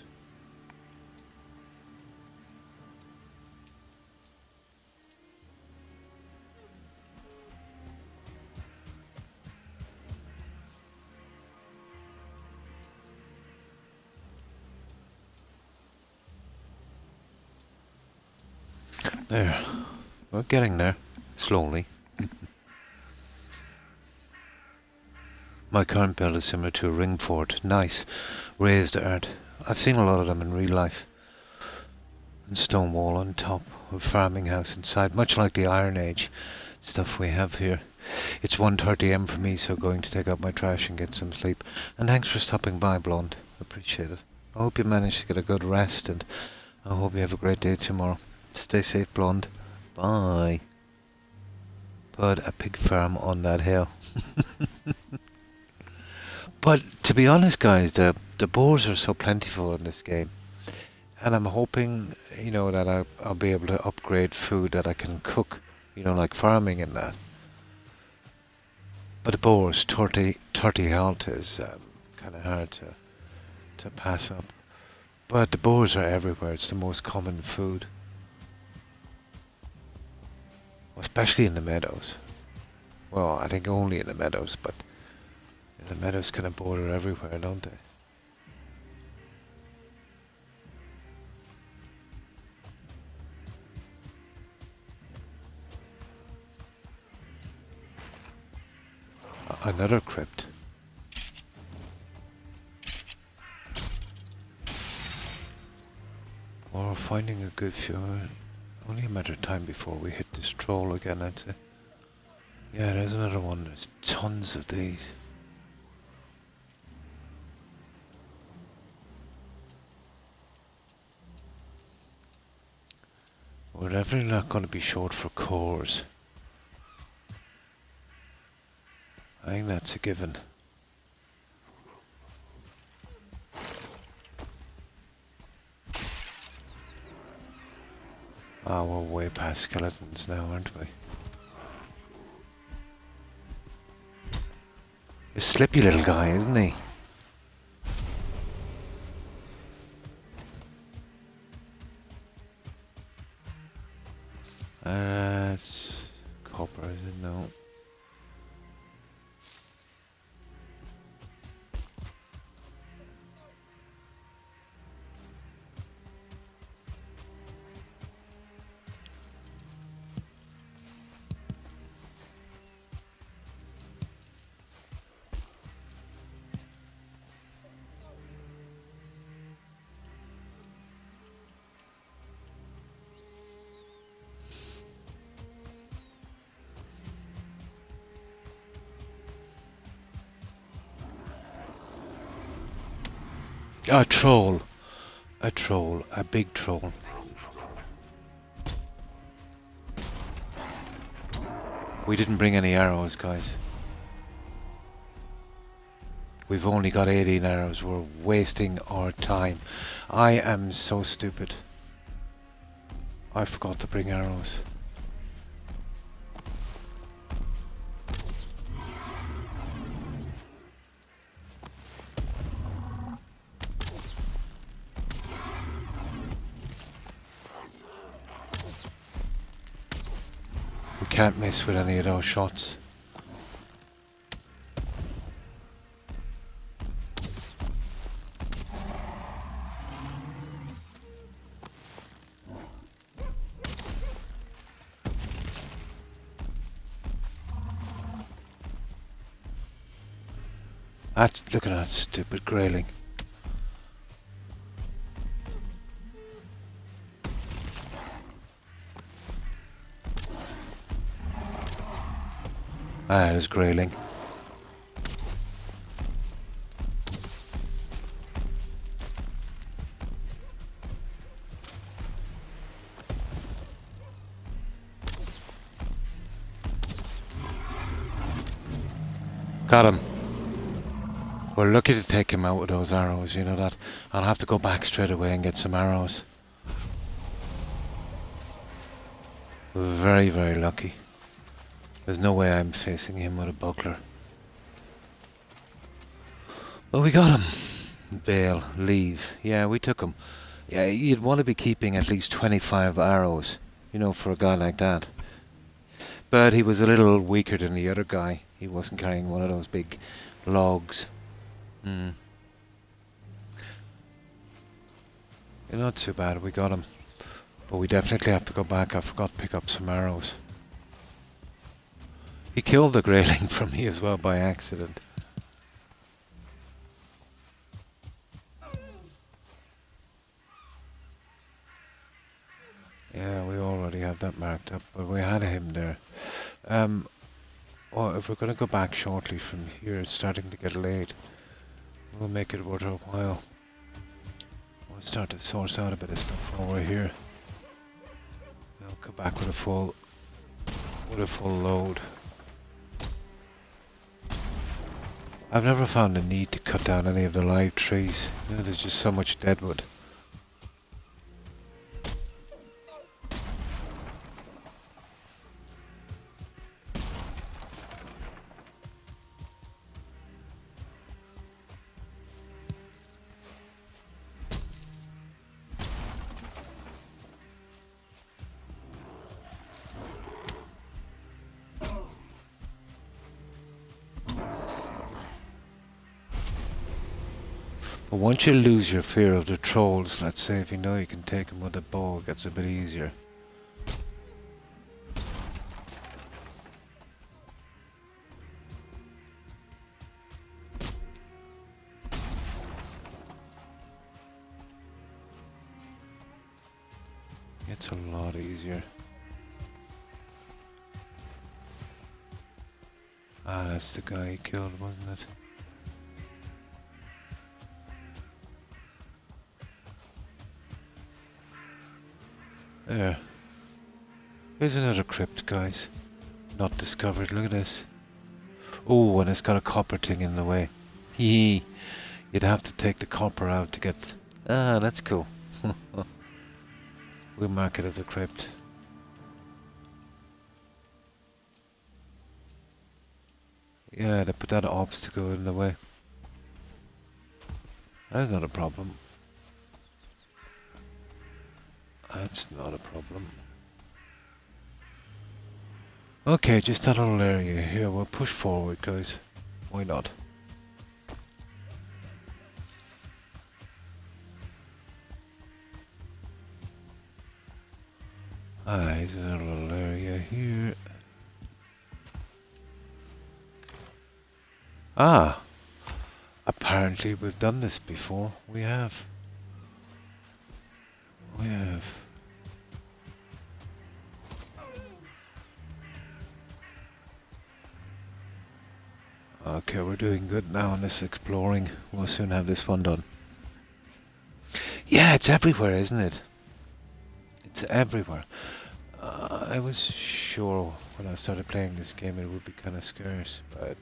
S1: There. We're getting there. Slowly. My current build is similar to a ring fort. Nice. Raised earth. I've seen a lot of them in real life. And stone wall on top. A farming house inside. Much like the Iron Age stuff we have here. It's 1:30 AM for me, so going to take out my trash and get some sleep. And thanks for stopping by, Blonde. Appreciate it. I hope you managed to get a good rest, and I hope you have a great day tomorrow. Stay safe, Blonde. Bye. Put a pig farm on that hill. But to be honest, guys, the boars are so plentiful in this game. And I'm hoping, you know, that I'll be able to upgrade food that I can cook, you know, like farming and that. But the boars, 30 health is kind of hard to pass up. But the boars are everywhere. It's the most common food. Especially in the meadows. Well, I think only in the meadows, but the meadows kind of border everywhere, don't they? Another crypt. Or finding a good few. Only a matter of time before we hit this troll again, I'd say. Yeah, there's another one. There's tons of these. We're definitely not going to be short for cores. I think that's a given. Ah, we're way past skeletons now, aren't we? A slippy little guy, isn't he? It's copper, is it? No. A troll. A troll. A big troll. We didn't bring any arrows, guys. We've only got 18 arrows. We're wasting our time. I am so stupid. I forgot to bring arrows. can't miss with any of those shots. Look at that stupid grayling. Ah, there's grayling. Got him. We're lucky to take him out with those arrows, you know that. I'll have to go back straight away and get some arrows. Very, very lucky. There's no way I'm facing him with a buckler. But we got him. Bail, leave. Yeah, we took him. Yeah, you'd want to be keeping at least 25 arrows, you know, for a guy like that. But he was a little weaker than the other guy. He wasn't carrying one of those big logs. Not too bad, we got him. But we definitely have to go back. I forgot to pick up some arrows. He killed the grayling for me as well by accident. Yeah, we already have that marked up, but we had him there. Well, if we're going to go back shortly from here, it's starting to get late. We'll make it worth our while. We'll start to source out a bit of stuff over here. We'll come back with a full load. I've never found the need to cut down any of the live trees. You know, there's just so much deadwood. But once you lose your fear of the trolls, let's say if you know you can take them with a bow, it gets a bit easier. It's a lot easier. Ah, that's the guy he killed, wasn't it? There. Here's another crypt, guys. Not discovered. Look at this. Oh, and it's got a copper thing in the way. Hee. You'd have to take the copper out to get... Ah, that's cool. We'll mark it as a crypt. Yeah, they put that obstacle in the way. That's not a problem. That's not a problem. Okay, just that little area here. We'll push forward, guys. Why not? Ah, here's another little area here. Ah! Apparently we've done this before. We have. We have. Okay, we're doing good now on this exploring. We'll soon have this fun done. Yeah, it's everywhere, isn't it? It's everywhere. I was sure when I started playing this game it would be kind of scarce, but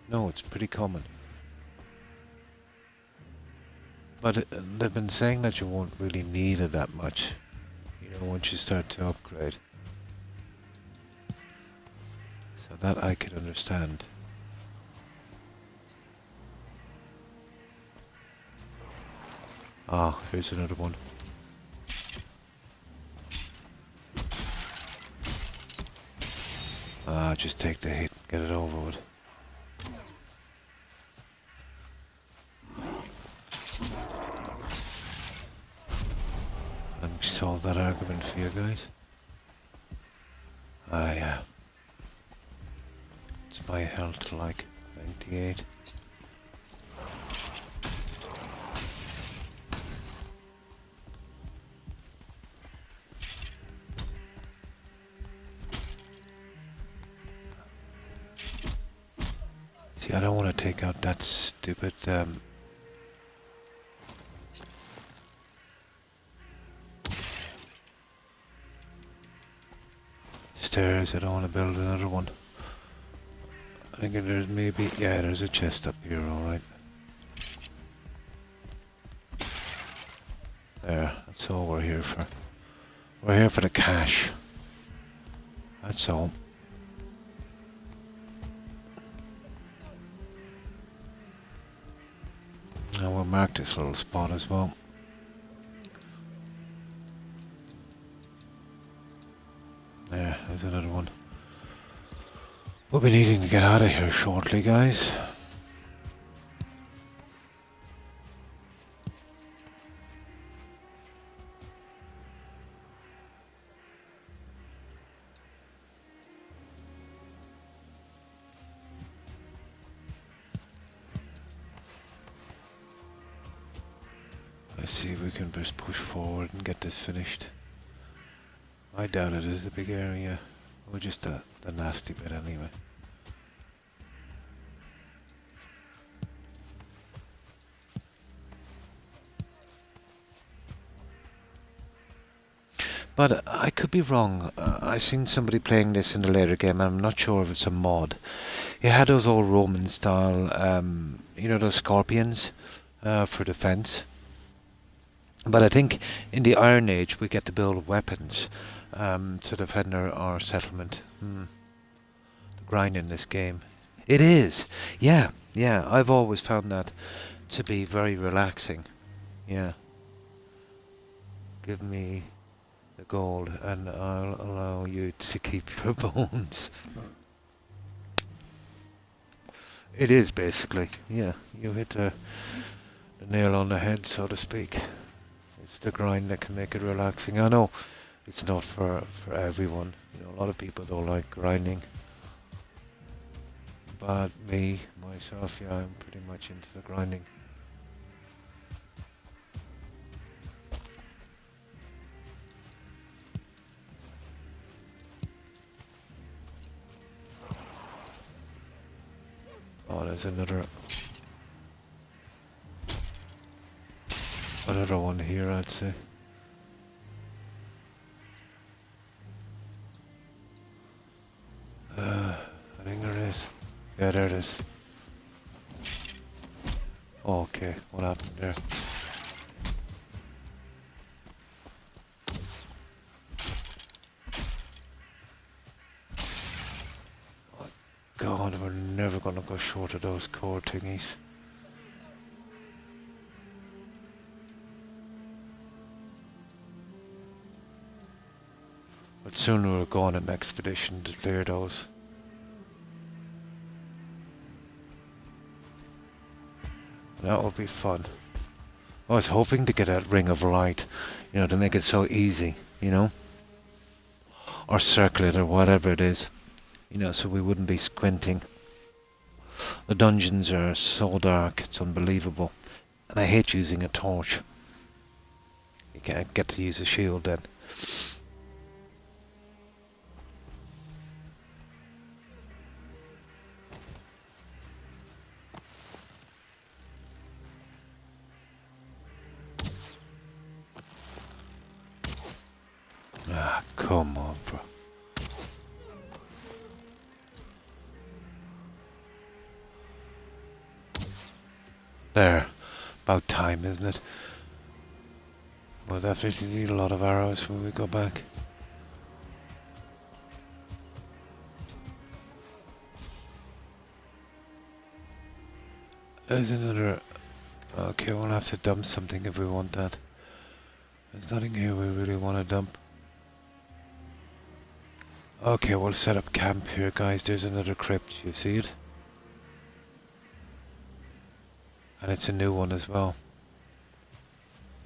S1: no, it's pretty common. But they've been saying that you won't really need it that much, you know, once you start to upgrade. So that I could understand. Ah, here's another one. not, just take the hit and get it over with. Let me solve that argument for you guys. Ah, yeah. It's my health like 98. See, I don't want to take out that stupid stairs. I don't want to build another one. I think there's maybe, yeah, there's a chest up here, alright. There, that's all we're here for. We're here for the cash. That's all. And we'll mark this little spot as well. There, there's another one. We'll be needing to get out of here shortly, guys. Let's see if we can just push forward and get this finished. I doubt it is a big area. Or just the nasty bit anyway. But I could be wrong. I seen somebody playing this in the later game, and I'm not sure if it's a mod. You had those old Roman style, you know, those scorpions for defense. But I think in the Iron Age we get to build weapons to defend our settlement. The grind in this game. It is. Yeah, yeah. I've always found that to be very relaxing. Yeah. Give me the gold and I'll allow you to keep your bones. It is basically. Yeah. You hit the nail on the head, so to speak. It's the grind that can make it relaxing. I know it's not for everyone. You know, a lot of people don't like grinding. But me, myself, yeah, I'm pretty much into the grinding. Oh, there's another one here, I'd say. I think there is. Yeah, there it is. Oh, okay, what happened there? Oh, God, we're never gonna go short of those core thingies. But soon we'll go on an expedition to clear those. That will be fun. I was hoping to get that ring of light, you know, to make it so easy, you know? Or circle it or whatever it is, you know, so we wouldn't be squinting. The dungeons are so dark, it's unbelievable. And I hate using a torch. You can't get to use a shield then. Ah, come on, bro. There. About time, isn't it? We'll definitely need a lot of arrows when we go back. There's another... Okay, we'll have to dump something if we want that. There's nothing here we really want to dump. Okay, we'll set up camp here, guys. There's another crypt, you see it? And it's a new one as well.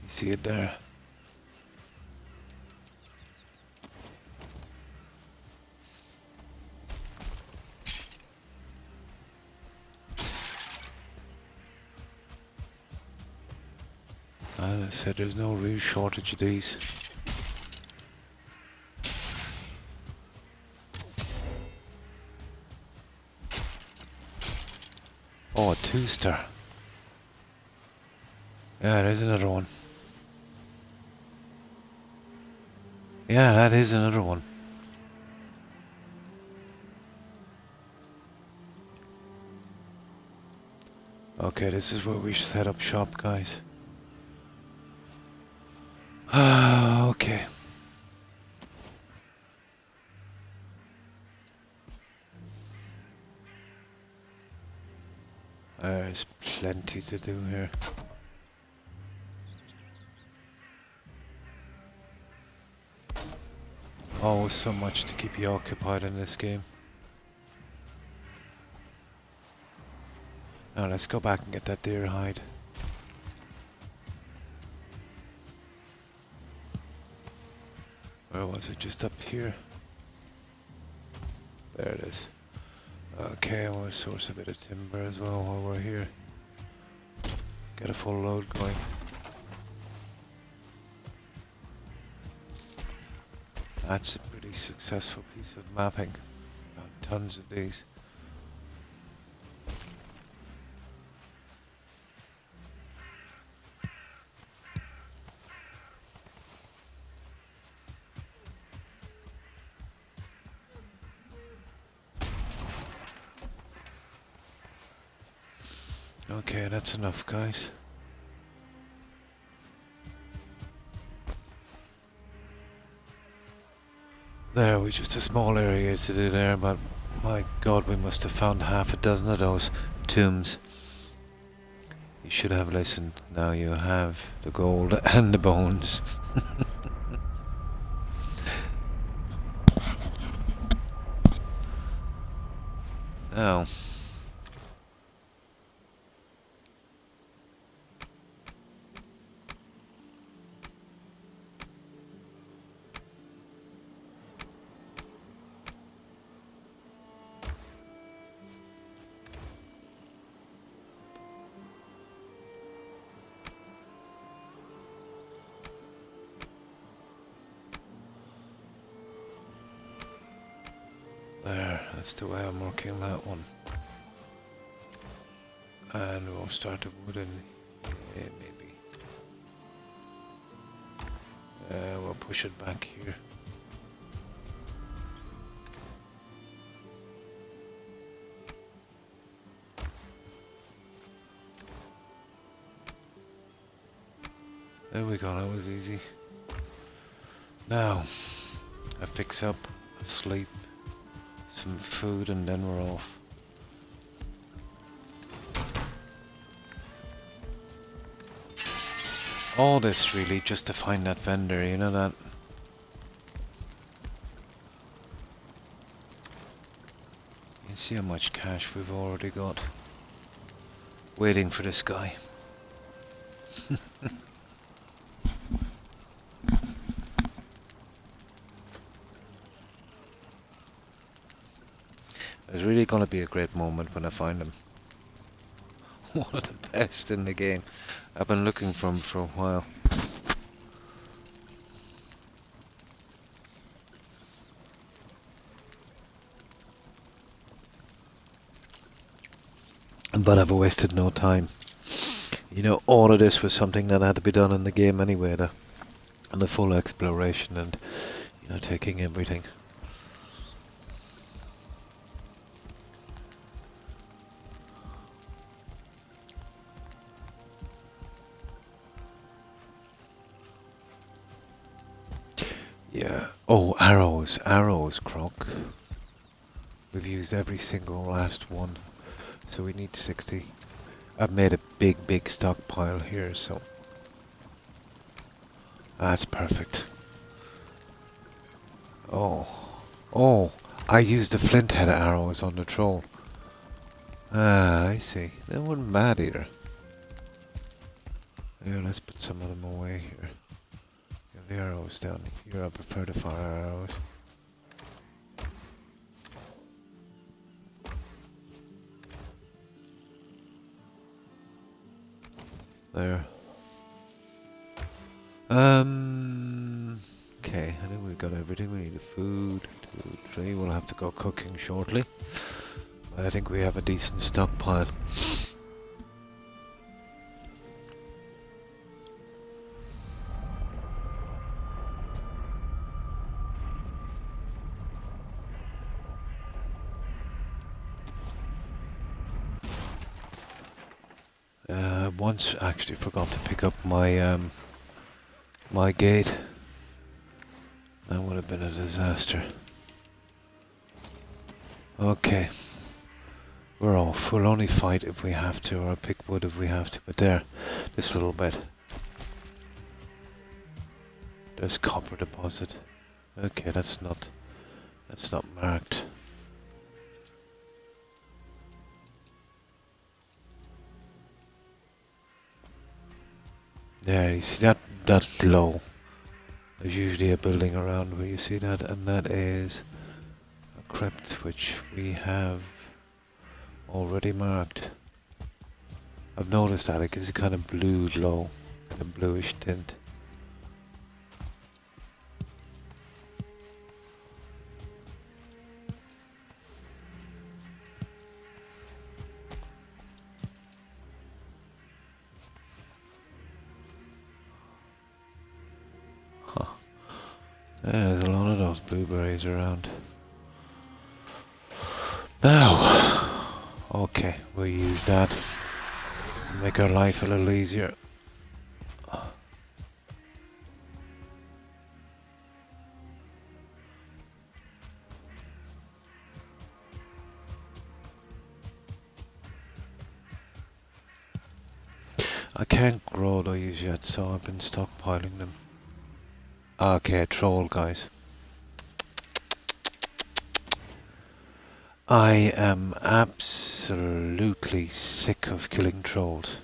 S1: You see it there? As I said, there's no real shortage of these. Oh, a 2-star. Yeah, there's another one. Yeah, that is another one. Okay, this is where we set up shop, guys. Okay. There's plenty to do here. Always so much to keep you occupied in this game. Now let's go back and get that deer hide. Where was it? Just up here. There it is. Okay, we'll source a bit of timber as well while we're here. Get a full load going. That's a pretty successful piece of mapping. Found tons of these. Okay, that's enough, guys. There, we just a small area to do there, but my god, we must have found half a dozen of those tombs. You should have listened. Now you have the gold and the bones. Now, there, that's the way I'm working that one. And we'll start the wood in here, maybe. We'll push it back here. There we go, that was easy. Now, I fix up, sleep, some food, and then we're off. All this really just to find that vendor, you know that? You can see how much cash we've already got. Waiting for this guy. It's really gonna be a great moment when I find him. One of the best in the game. I've been looking for him for a while. But I've wasted no time. You know, all of this was something that had to be done in the game anyway, and the full exploration and, you know, taking everything. Yeah. Oh, arrows, Croc. We've used every single last one, so we need 60. I've made a big stockpile here, so that's perfect. Oh, Oh, I used the flint head arrows on the troll. Ah, I see. They weren't bad either. Here, let's put some of them away here. Get the arrows down here. I prefer the fire arrows. There. Okay, I think we've got everything. We need the food, 2, 3. We'll have to go cooking shortly. But I think we have a decent stockpile. Once actually forgot to pick up my my gate. That would have been a disaster. Okay. We're off. We'll only fight if we have to, or pick wood if we have to. But there, this little bit. There's copper deposit. Okay, that's not marked. There, you see that low. There's usually a building around where you see that, and that is a crypt which we have already marked. I've noticed that it gives a kind of blue glow, kind of bluish tint. Huh. Yeah, there's a lot of those blueberries around. Now, okay, we'll use that. Make our life a little easier. I can't grow those yet, so I've been stockpiling them. Okay, troll guys. I am absolutely sick of killing trolls.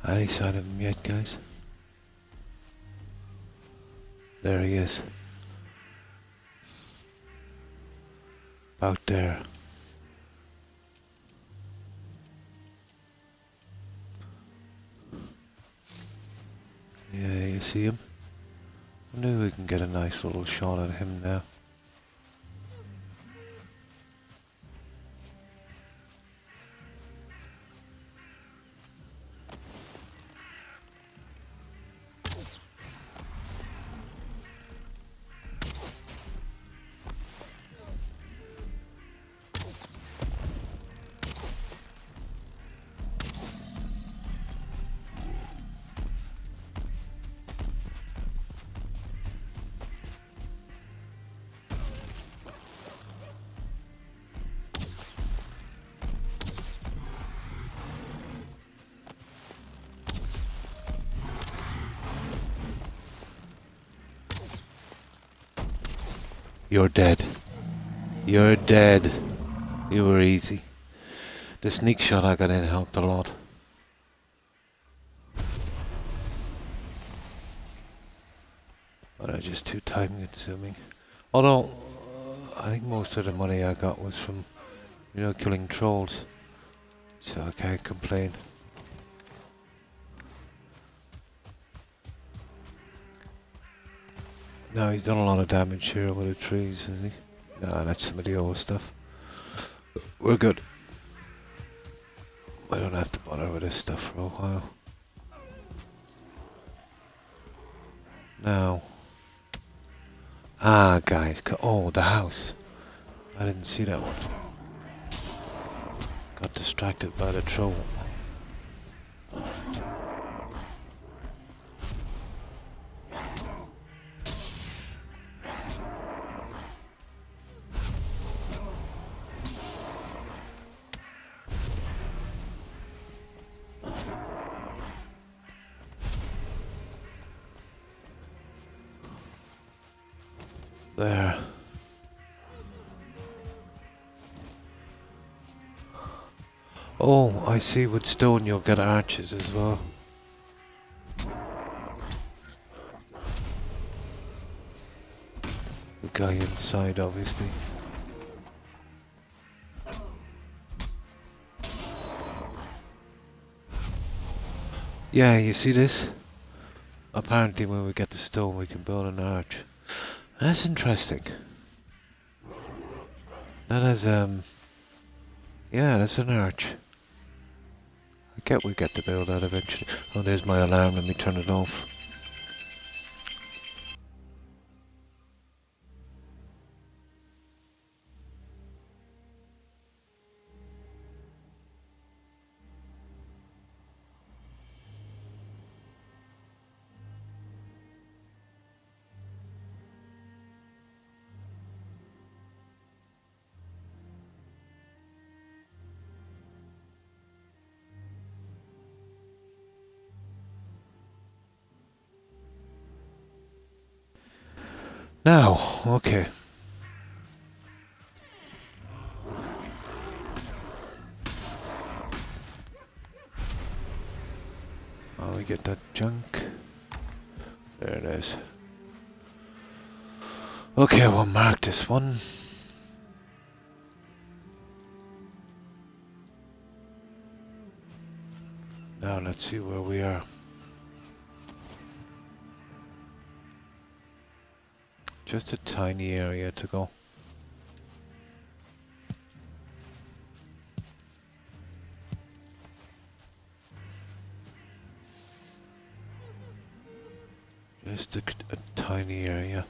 S1: Any sign of him yet, guys? There he is. About there. Yeah, you see him? I wonder if we can get a nice little shot at him now. You're dead. You're dead. You were easy. The sneak shot I got in helped a lot. But I just too time consuming. Although, I think most of the money I got was from, killing trolls. So I can't complain. No, he's done a lot of damage here with the trees, has he? No, that's some of the old stuff. We're good. I don't have to bother with this stuff for a while. Now. Ah, guys. Oh, the house. I didn't see that one. Got distracted by the troll. Oh, I see. With stone you'll get arches as well. The guy inside, obviously. Yeah, you see this? Apparently when we get the stone we can build an arch. That's interesting. That is, yeah, that's an arch. I get we get to build that eventually. Oh, there's my alarm. Let me turn it off. Now, okay. Oh, we get that junk. There it is. Okay, we'll mark this one. Now let's see where we are. Just a tiny area to go. Just a tiny area.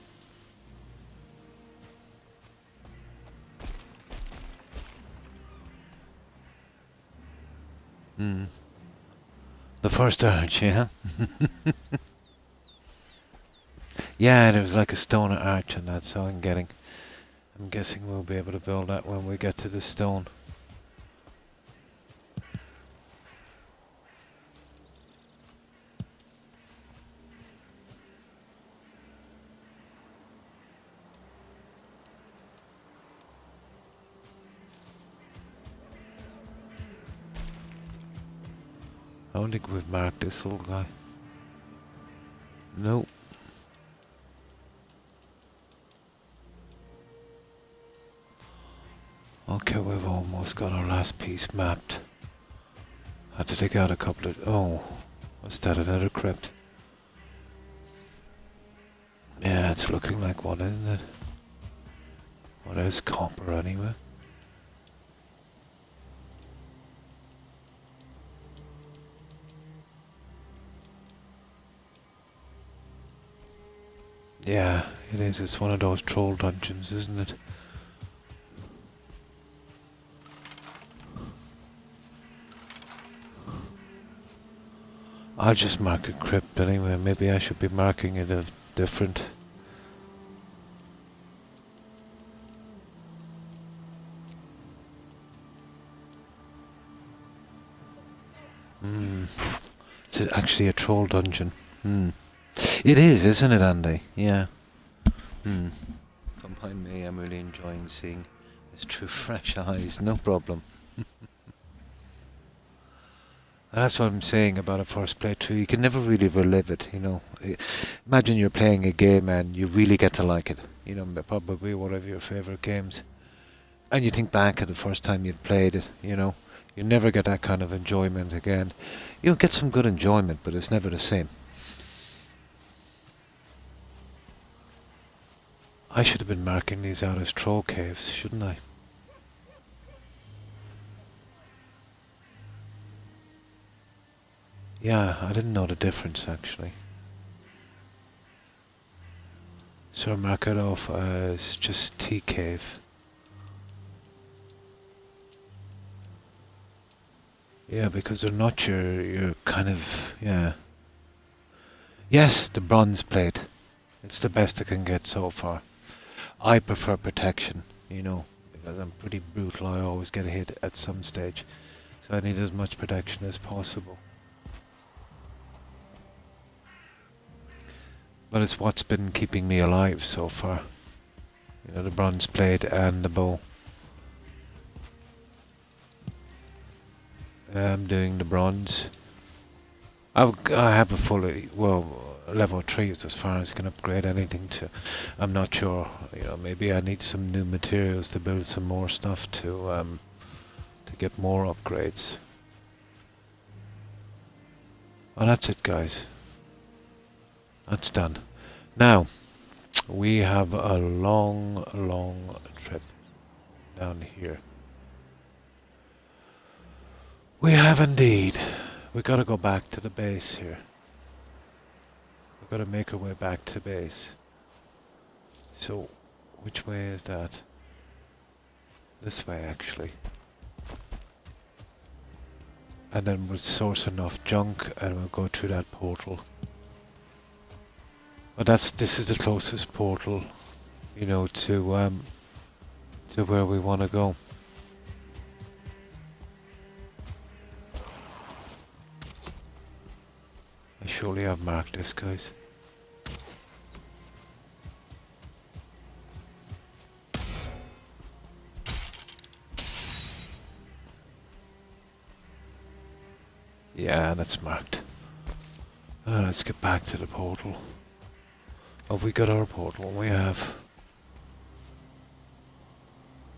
S1: The first arch, yeah. Yeah, there was like a stone arch on that, so I'm guessing we'll be able to build that when we get to the stone. I don't think we've marked this little guy. Nope. Okay, we've almost got our last piece mapped. Had to take out a couple of... Oh, what's that, another crypt? Yeah, it's looking like one, isn't it? Well, there's copper anyway. Yeah, it is. It's one of those troll dungeons, isn't it? I'll just mark a crypt anyway. Maybe I should be marking it a different. It's actually a troll dungeon. It is, isn't it, Andy? Yeah. Don't mind me. I'm really enjoying seeing his true fresh eyes. No problem. And that's what I'm saying about a first playthrough. You can never really relive it, you know. Imagine you're playing a game and you really get to like it. You know, probably one of your favourite games. And you think back at the first time you've played it, you know. You never get that kind of enjoyment again. You'll get some good enjoyment, but it's never the same. I should have been marking these out as troll caves, shouldn't I? Yeah, I didn't know the difference actually. So I'll mark it off as just T cave. Yeah, because they're not your kind of, yeah. Yes, the bronze plate. It's the best I can get so far. I prefer protection, you know, because I'm pretty brutal. I always get hit at some stage. So I need as much protection as possible. But it's what's been keeping me alive so far. You know, the bronze plate and the bow. I'm doing the bronze. I have a fully, well, level 3 is as far as I can upgrade anything to. I'm not sure, you know, maybe I need some new materials to build some more stuff to get more upgrades. Well, that's it, guys. That's done. Now, we have a long, long trip down here. We have indeed. We gotta go back to the base here. We gotta make our way back to base. So, which way is that? This way, actually. And then we'll source enough junk and we'll go through that portal. But this is the closest portal, you know, to where we want to go. I surely have marked this, guys. Yeah, that's marked. Let's get back to the portal. Have we got our portal? We have.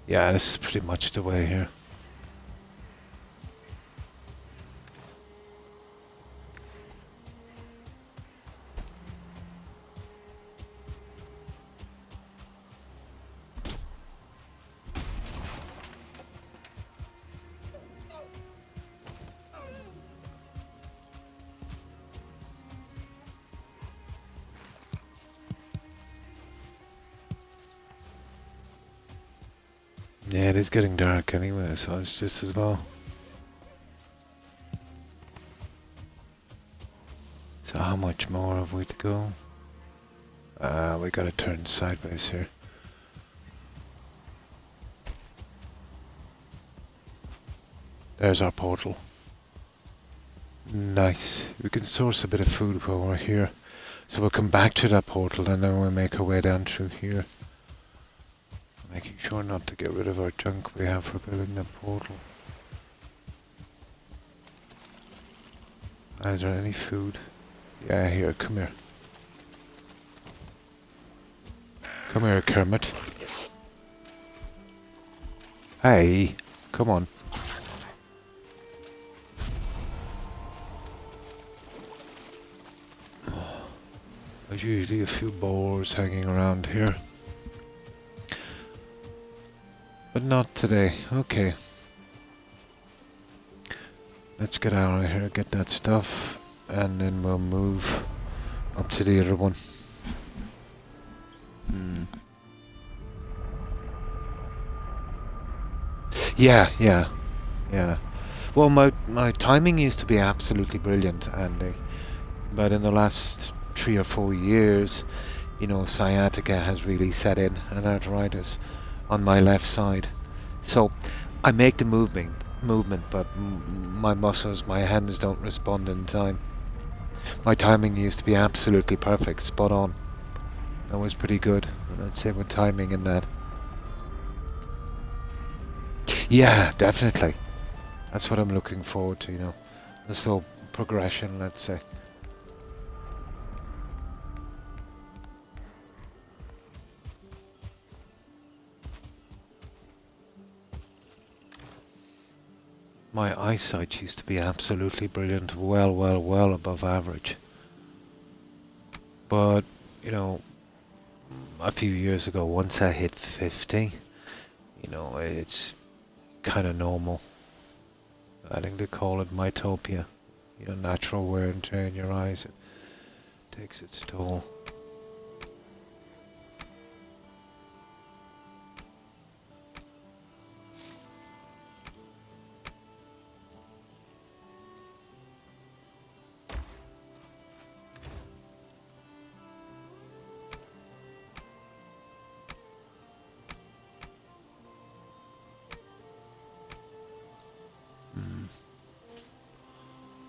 S1: Yeah, this is pretty much the way here. Yeah, it is getting dark anyway, so it's just as well. So how much more have we to go? We gotta turn sideways here. There's our portal. Nice. We can source a bit of food while we're here. So we'll come back to that portal and then we'll make our way down through here. Making sure not to get rid of our junk we have for building the portal. Is there any food? Yeah, here, come here. Come here, Kermit. Hey, come on. There's usually a few boars hanging around here. But not today. Okay. Let's get out of here, get that stuff, and then we'll move up to the other one. Yeah. Well, my timing used to be absolutely brilliant, Andy. But in the last 3 or 4 years, you know, sciatica has really set in, and arthritis on my left side. So I make the movement, but my muscles, my hands don't respond in time. My timing used to be absolutely perfect, spot on. That was pretty good, I'd say, with timing and that. Yeah, definitely. That's what I'm looking forward to, you know. The slow progression, let's say. My eyesight used to be absolutely brilliant, well above average. But, you know, a few years ago, once I hit 50, you know, it's kind of normal. I think they call it myopia. You know, natural wear and tear in your eyes. It takes its toll.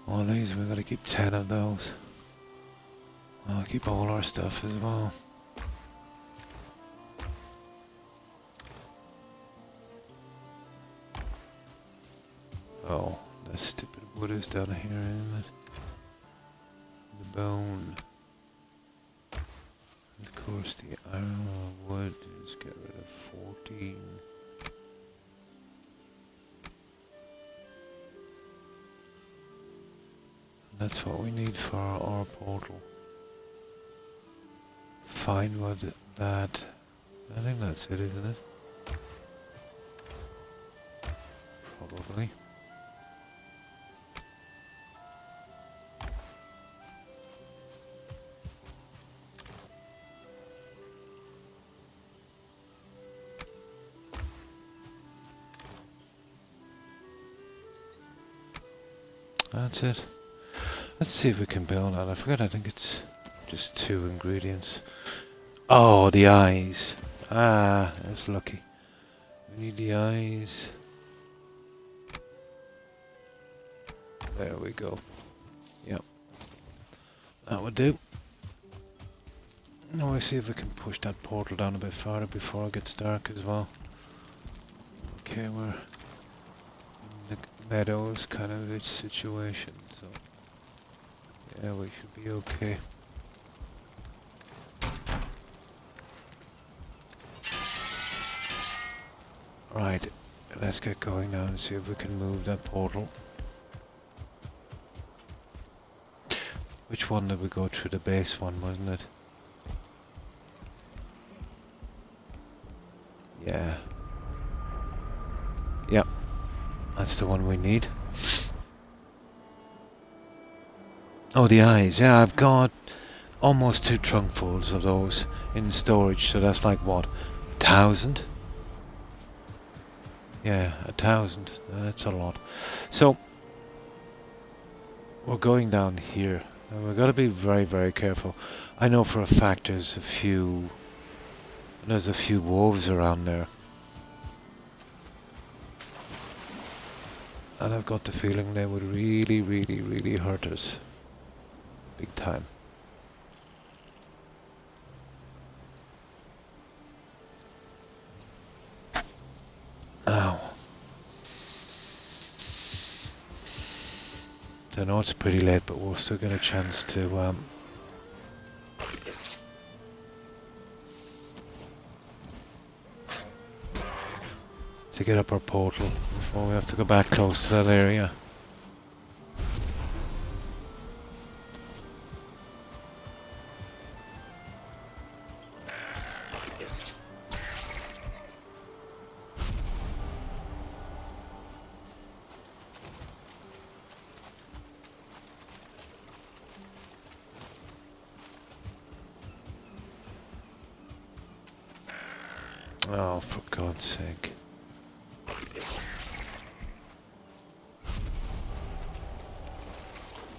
S1: All these, we've got to keep 10 of those. I'll keep all our stuff as well. Oh, That stupid wood is down here, isn't it? The bone. And of course the iron or wood, just get rid of 14. And that's what we need for our portal. Fine wood, that. I think that's it, isn't it? Probably. That's it. Let's see if we can build that. I forget, I think it's just 2 ingredients. Oh, the eyes. Ah, that's lucky. We need the eyes. There we go. Yep. That would do. Now we see if we can push that portal down a bit farther before it gets dark as well. Okay, we're in the meadows kind of its situation, so yeah, we should be okay. Right, let's get going now and see if we can move that portal. Which one did we go through? The base one, wasn't it? Yeah. Yep. That's the one we need. Oh, the eyes. Yeah, I've got almost 2 trunkfuls of those in storage, so that's like what? 1,000? Yeah, 1,000. That's a lot. So, we're going down here. And we've got to be very, very careful. I know for a fact there's a few wolves around there. And I've got the feeling they would really, really, really hurt us. Big time. Ow. I know it's pretty late, but we'll still get a chance to get up our portal before we have to go back close to that area. Oh, for God's sake.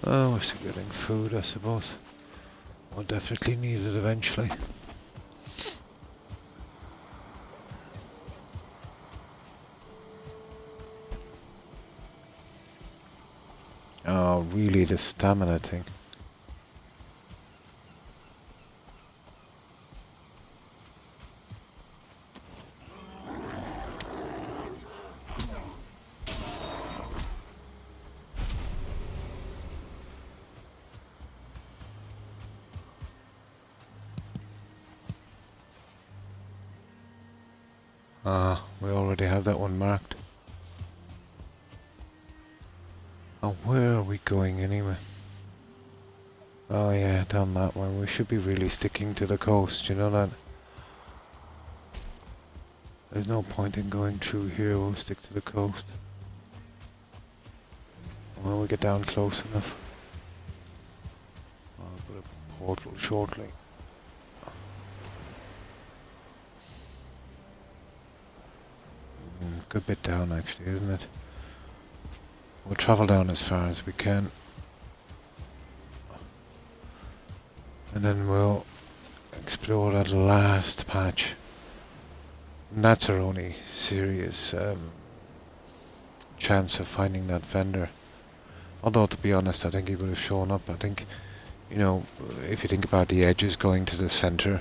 S1: Oh, we're still getting food, I suppose. We'll definitely need it eventually. Oh, really, the stamina thing. Ah, we already have that one marked. Oh, where are we going anyway? Oh yeah, down that way. We should be really sticking to the coast, you know that? There's no point in going through here, we'll stick to the coast. When we get down close enough. I'll put a portal shortly. Good bit down actually, isn't it? We'll travel down as far as we can. And then we'll explore that last patch. And that's our only serious chance of finding that vendor. Although to be honest, I think he would have shown up. I think, you know, if you think about the edges going to the center,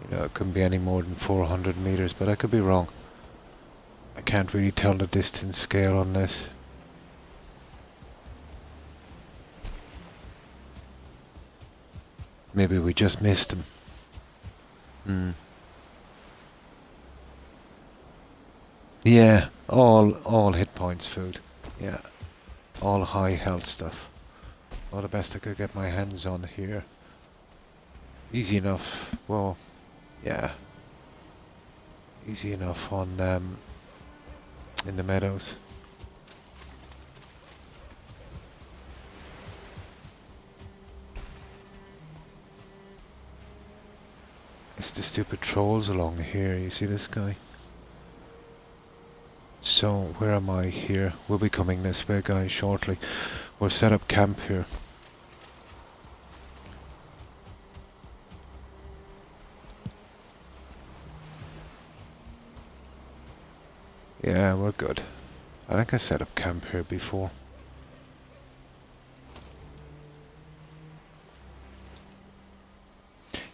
S1: you know, it couldn't be any more than 400 meters, but I could be wrong. I can't really tell the distance scale on this. Maybe we just missed him. Hmm. Yeah, all hit points food. Yeah, all high health stuff. All the best I could get my hands on here. Easy enough. Well, yeah, easy enough on in the meadows. It's the stupid trolls along here. You see this guy? So, where am I here? We'll be coming this way, guys, shortly. We'll set up camp here. Yeah, we're good. I think I set up camp here before.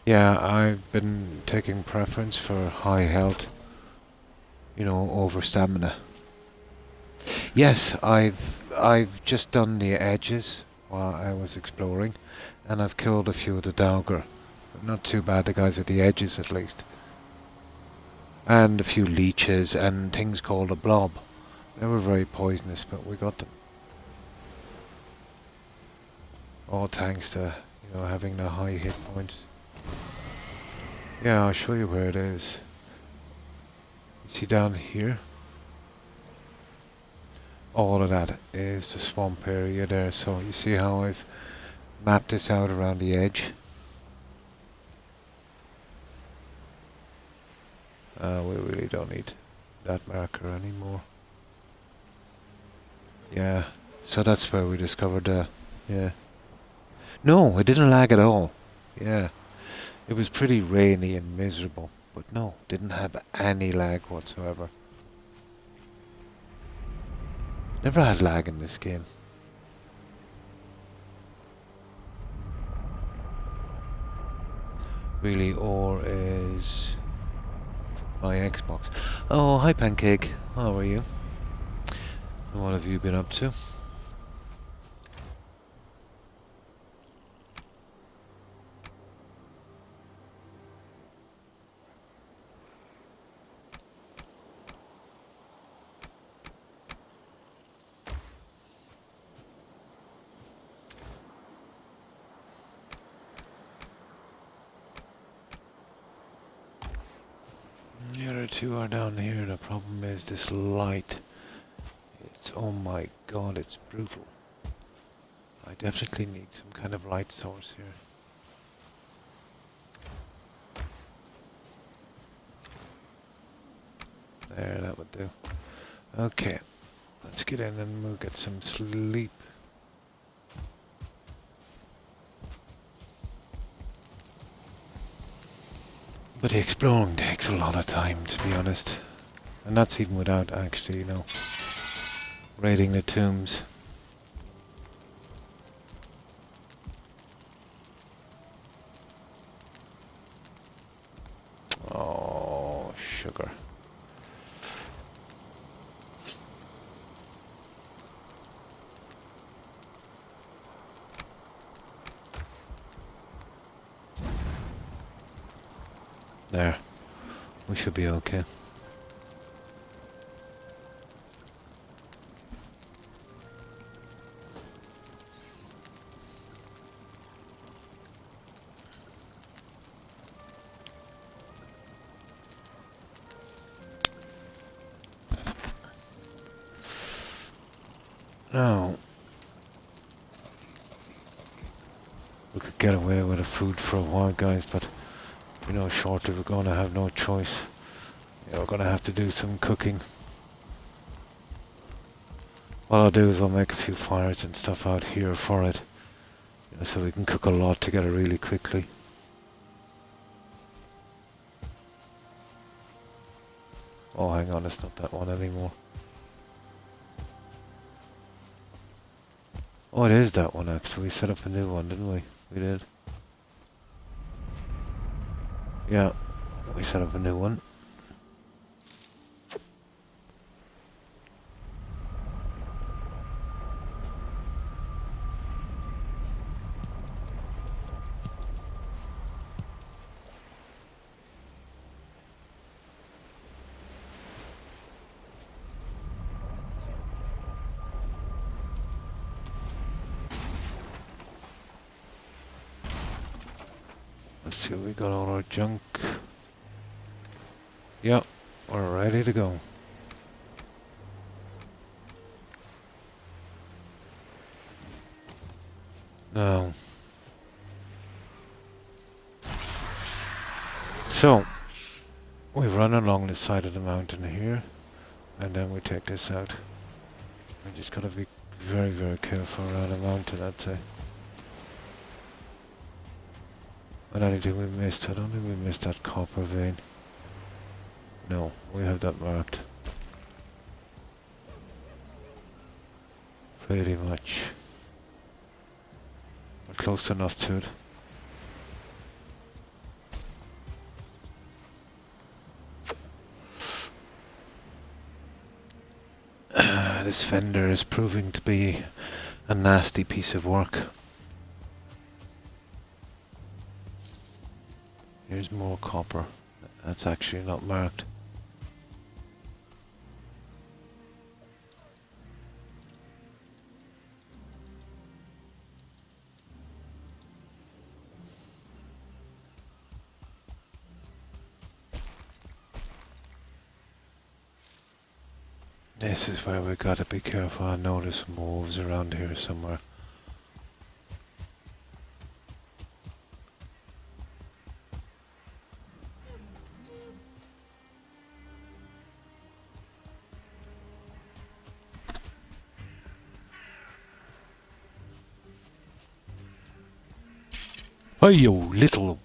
S1: Yeah, I've been taking preference for high health, you know, over stamina. Yes, I've just done the edges while I was exploring, and I've killed a few of the dogger. Not too bad, the guys at the edges at least. And a few leeches and things called a blob. They were very poisonous, but we got them. All thanks to, you know, having the high hit points. Yeah, I'll show you where it is. You see down here? All of that is the swamp area there, so you see how I've mapped this out around the edge? We really don't need that marker anymore. Yeah, so that's where we discovered yeah. No, it didn't lag at all. Yeah, it was pretty rainy and miserable, but no, didn't have any lag whatsoever. Never has lag in this game. Really, or is my Xbox. Oh, hi Pancake. How are you? What have you been up to? The other two are down here. The problem is this light. It's, oh my god, it's brutal. I definitely need some kind of light source here. There, that would do. Okay, let's get in and we'll get some sleep. But the exploring takes a lot of time, to be honest. And that's even without actually, you know, raiding the tombs. Oh, sugar. There. We should be okay. Now, we could get away with the food for a while, guys, but you know, shortly we're going to have no choice. Yeah, we're going to have to do some cooking. What I'll do is I'll make a few fires and stuff out here for it, you know, so we can cook a lot together really quickly. Oh, hang on, it's not that one anymore. Oh, it is that one actually. We set up a new one, didn't we? We did. Yeah, we set up a new one. Let's see, we got all our junk. Yep, we're ready to go. Now, so we've run along the side of the mountain here, and then we take this out. We just gotta be very, very careful around the mountain, I'd say. And anything we missed? I don't think we missed that copper vein. No, we have that marked. Pretty much. We're close enough to it. This fender is proving to be a nasty piece of work. Here's more copper. That's actually not marked. This is where we gotta be careful. I know there's wolves around here somewhere. Hey, you little...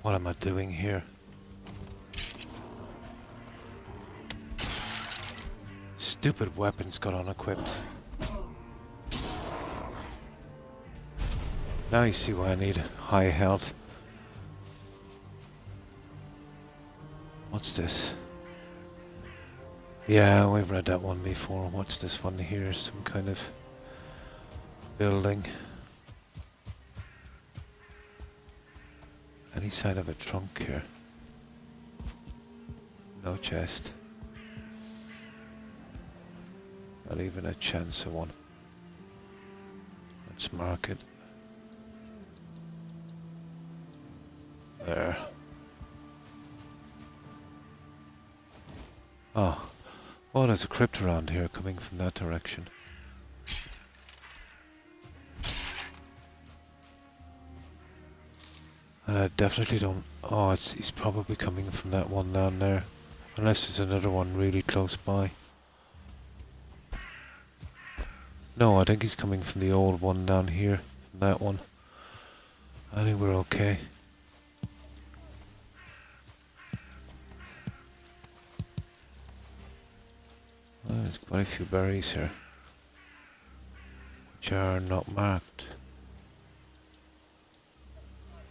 S1: What am I doing here? Stupid weapons got unequipped. Now you see why I need high health. What's this? Yeah, we've read that one before. What's this one here? Some kind of building. Any sign of a trunk here? No chest. Not even a chance of one. Let's mark it. There. Oh. Oh, there's a crypt around here coming from that direction. And I definitely don't... Oh, he's probably coming from that one down there. Unless there's another one really close by. No, I think he's coming from the old one down here. From that one. I think we're okay. Oh, there's quite a few berries here. Which are not marked.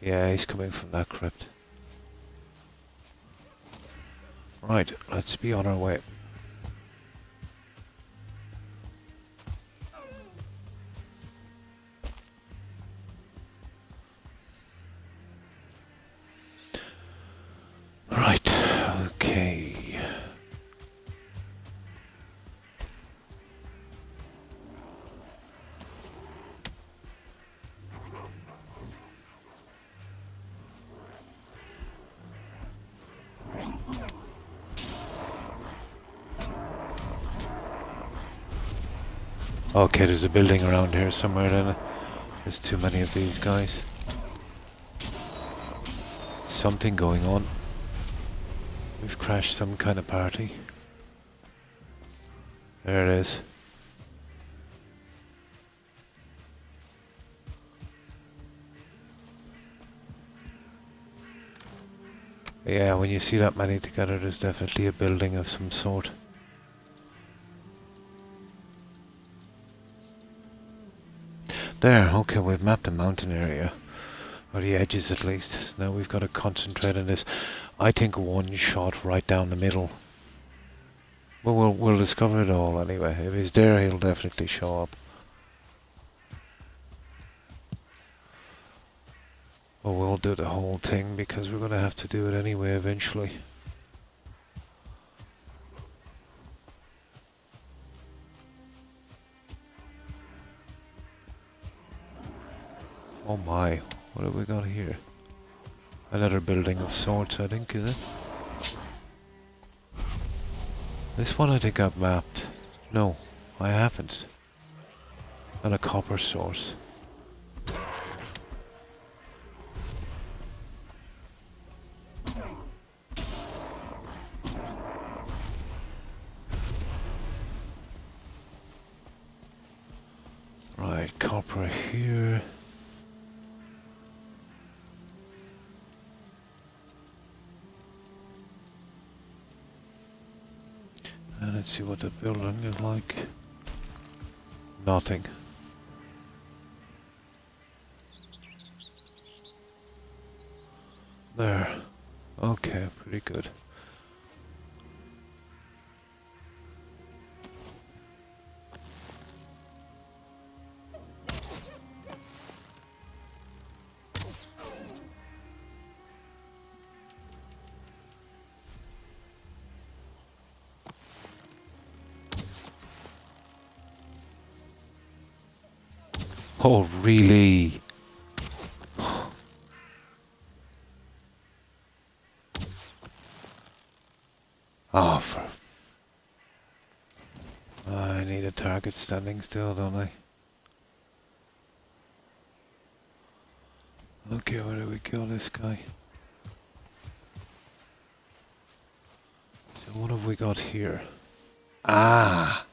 S1: Yeah, he's coming from that crypt. Right, let's be on our way. Right, okay. Okay, there's a building around here somewhere then. There's too many of these guys. Something going on. We've crashed some kind of party. There it is. Yeah, when you see that many together, there's definitely a building of some sort. There, okay, we've mapped the mountain area. Or the edges at least. Now we've got to concentrate on this. I think one shot right down the middle. Well, we'll discover it all anyway. If he's there, he'll definitely show up. Well, we'll do the whole thing because we're going to have to do it anyway eventually. Oh my, what have we got here? Another building of sorts, I think, is it? This one I think I've mapped. No, I haven't. And a copper source. Right, copper here. And let's see what the building is like. Nothing. There. Okay, pretty good. Oh, really? Oh, I need a target standing still, don't I? Okay, where do we kill this guy? So what have we got here? Ah!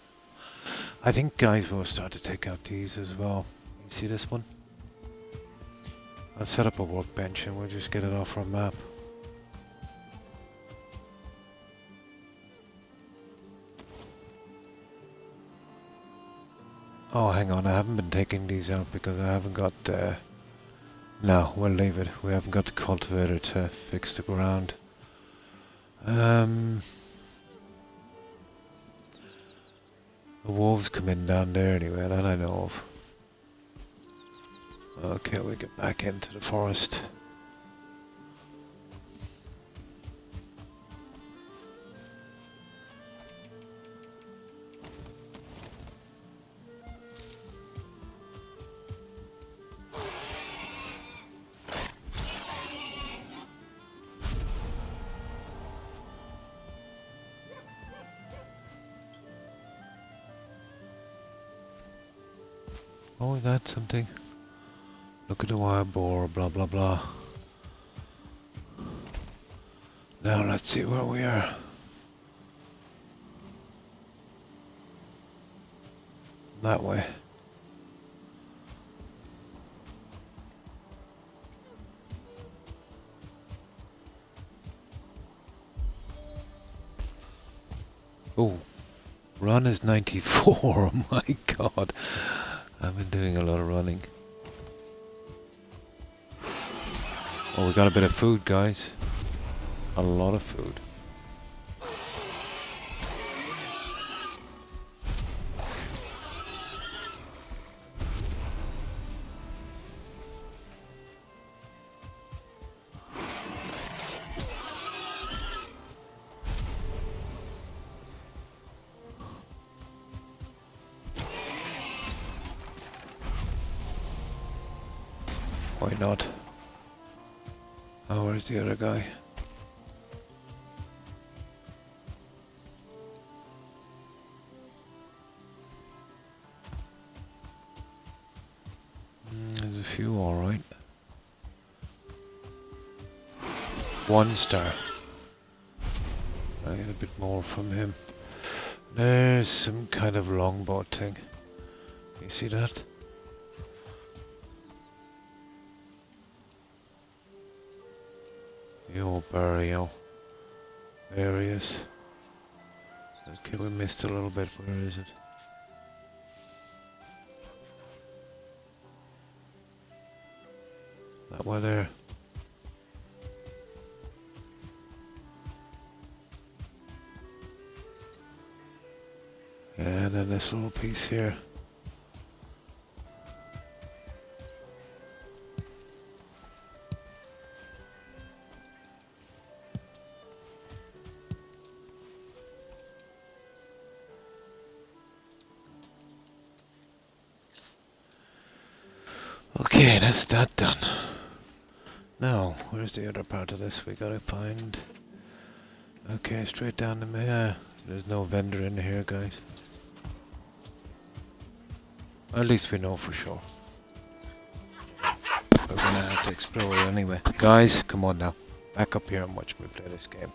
S1: I think guys will start to take out these as well. You see this one? I'll set up a workbench and we'll just get it off our map. Oh, hang on, I haven't been taking these out because I haven't got... No, we'll leave it. We haven't got the cultivator to fix the ground. The wolves come in down there anyway, that I know of. Okay, we get back into the forest. Oh, that's something. Look at the wild boar, blah blah blah. Now let's see where we are. That way. Oh, run is 94, oh my god. I've been doing a lot of running. Oh, we got a bit of food, guys. A lot of food. Why not? Oh, where's the other guy? There's a few, alright. 1 star. I get a bit more from him. There's some kind of longbow thing. You see that? The old burial areas. Okay, we missed a little bit. Where is it? That way there. And then this little piece here. Okay, that's that done. Now, where's the other part of this we gotta find? Okay, straight down the yeah. There's no vendor in here, guys. At least we know for sure. We're gonna have to explore anyway. Guys, come on now. Back up here and watch me play this game.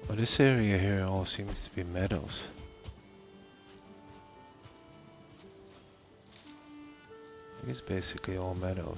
S1: Well, this area here all seems to be meadows. I think it's basically all meadows.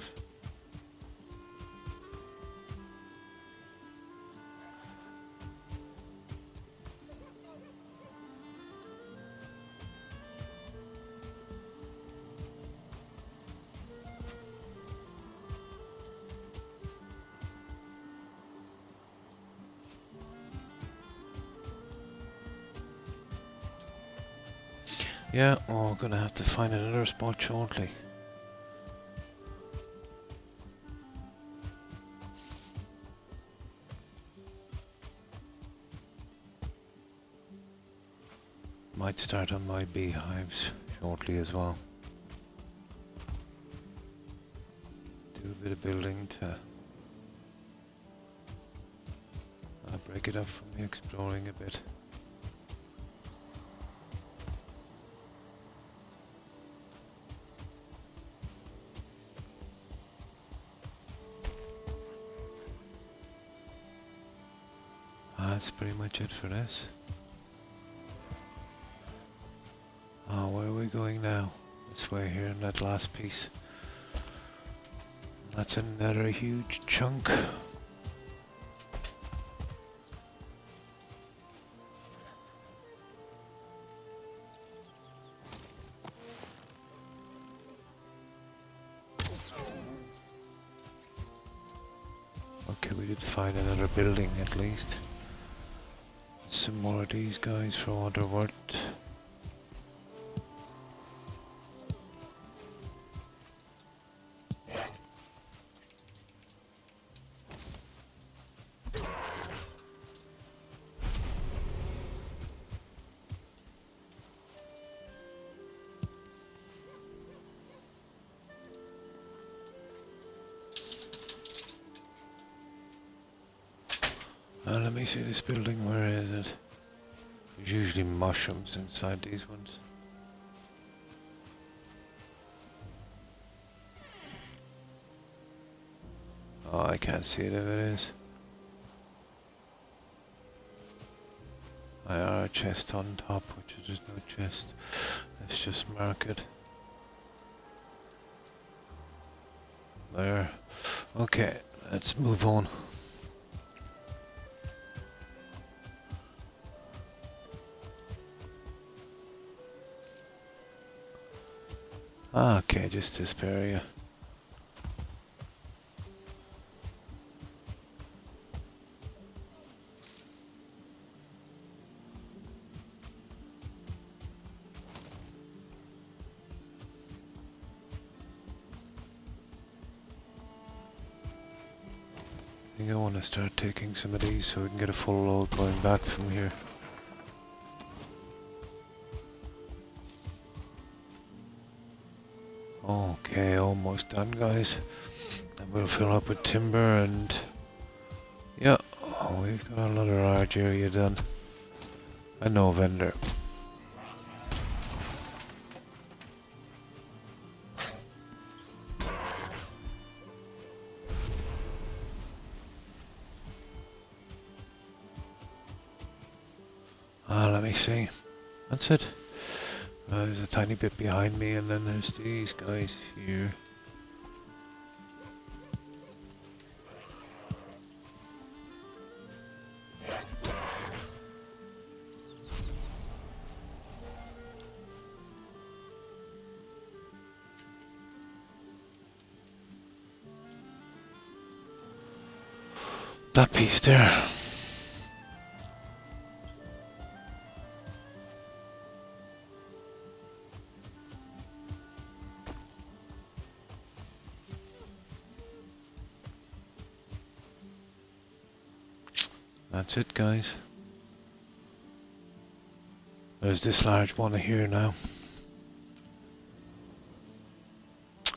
S1: Yeah, well, we're gonna have to find another spot shortly. Might start on my beehives shortly as well. Do a bit of building to break it up from me exploring a bit. That's pretty much it for this. Oh, where are we going now? This way here in that last piece. That's another huge chunk. Okay, we did find another building at least. Some more of these guys for what they're worth. Let me see this building, where is it? There's usually mushrooms inside these ones. Oh, I can't see it if it is. There are a chest on top, which is no chest. Let's just mark it. There. Okay, let's move on. Okay, just this area. I think I want to start taking some of these so we can get a full load going back from here. Okay, almost done, guys. And we'll fill up with timber and yeah, we've got another large area done. And no vendor. Let me see. That's it. There's a tiny bit behind me, and then there's these guys here. That piece there. That's it, guys. There's this large one here now.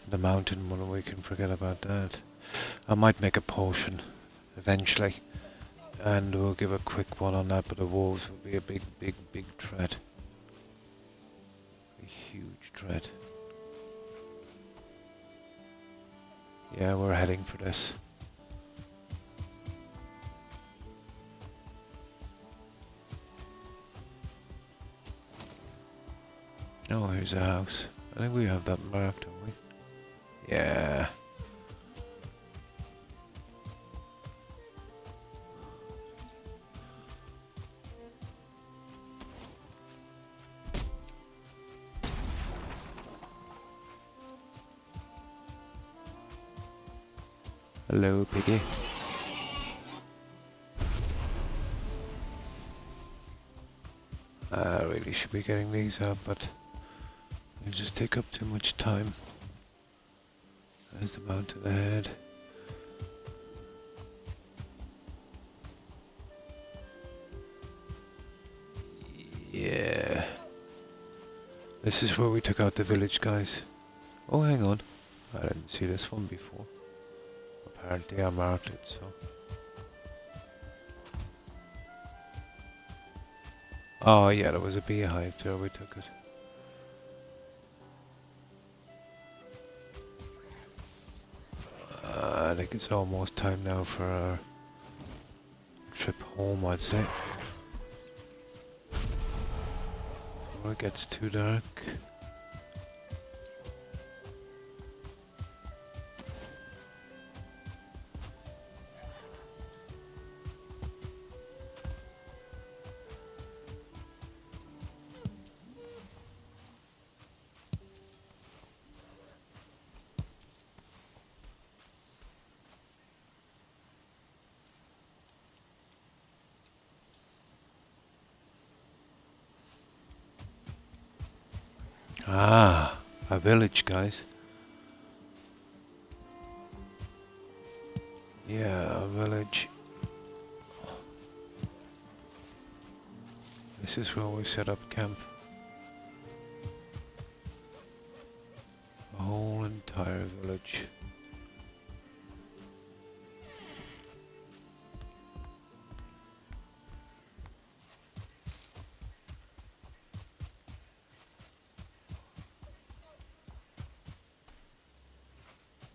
S1: The mountain one, we can forget about that. I might make a potion eventually, and we'll give a quick one on that, but the wolves will be a big threat. A huge threat. Yeah, we're heading for this. Oh, here's a house. I think we have that marked, don't we? Yeah. Hello, piggy. I really should be getting these up, but it'll just take up too much time. There's the mountain ahead. Yeah. This is where we took out the village, guys. Oh, hang on. I didn't see this one before. Apparently I marked it, so. Oh yeah, there was a beehive there, we took it. I think it's almost time now for our trip home, I'd say. Before it gets too dark. Ah, a village, guys. Yeah, a village. This is where we set up camp. A whole entire village.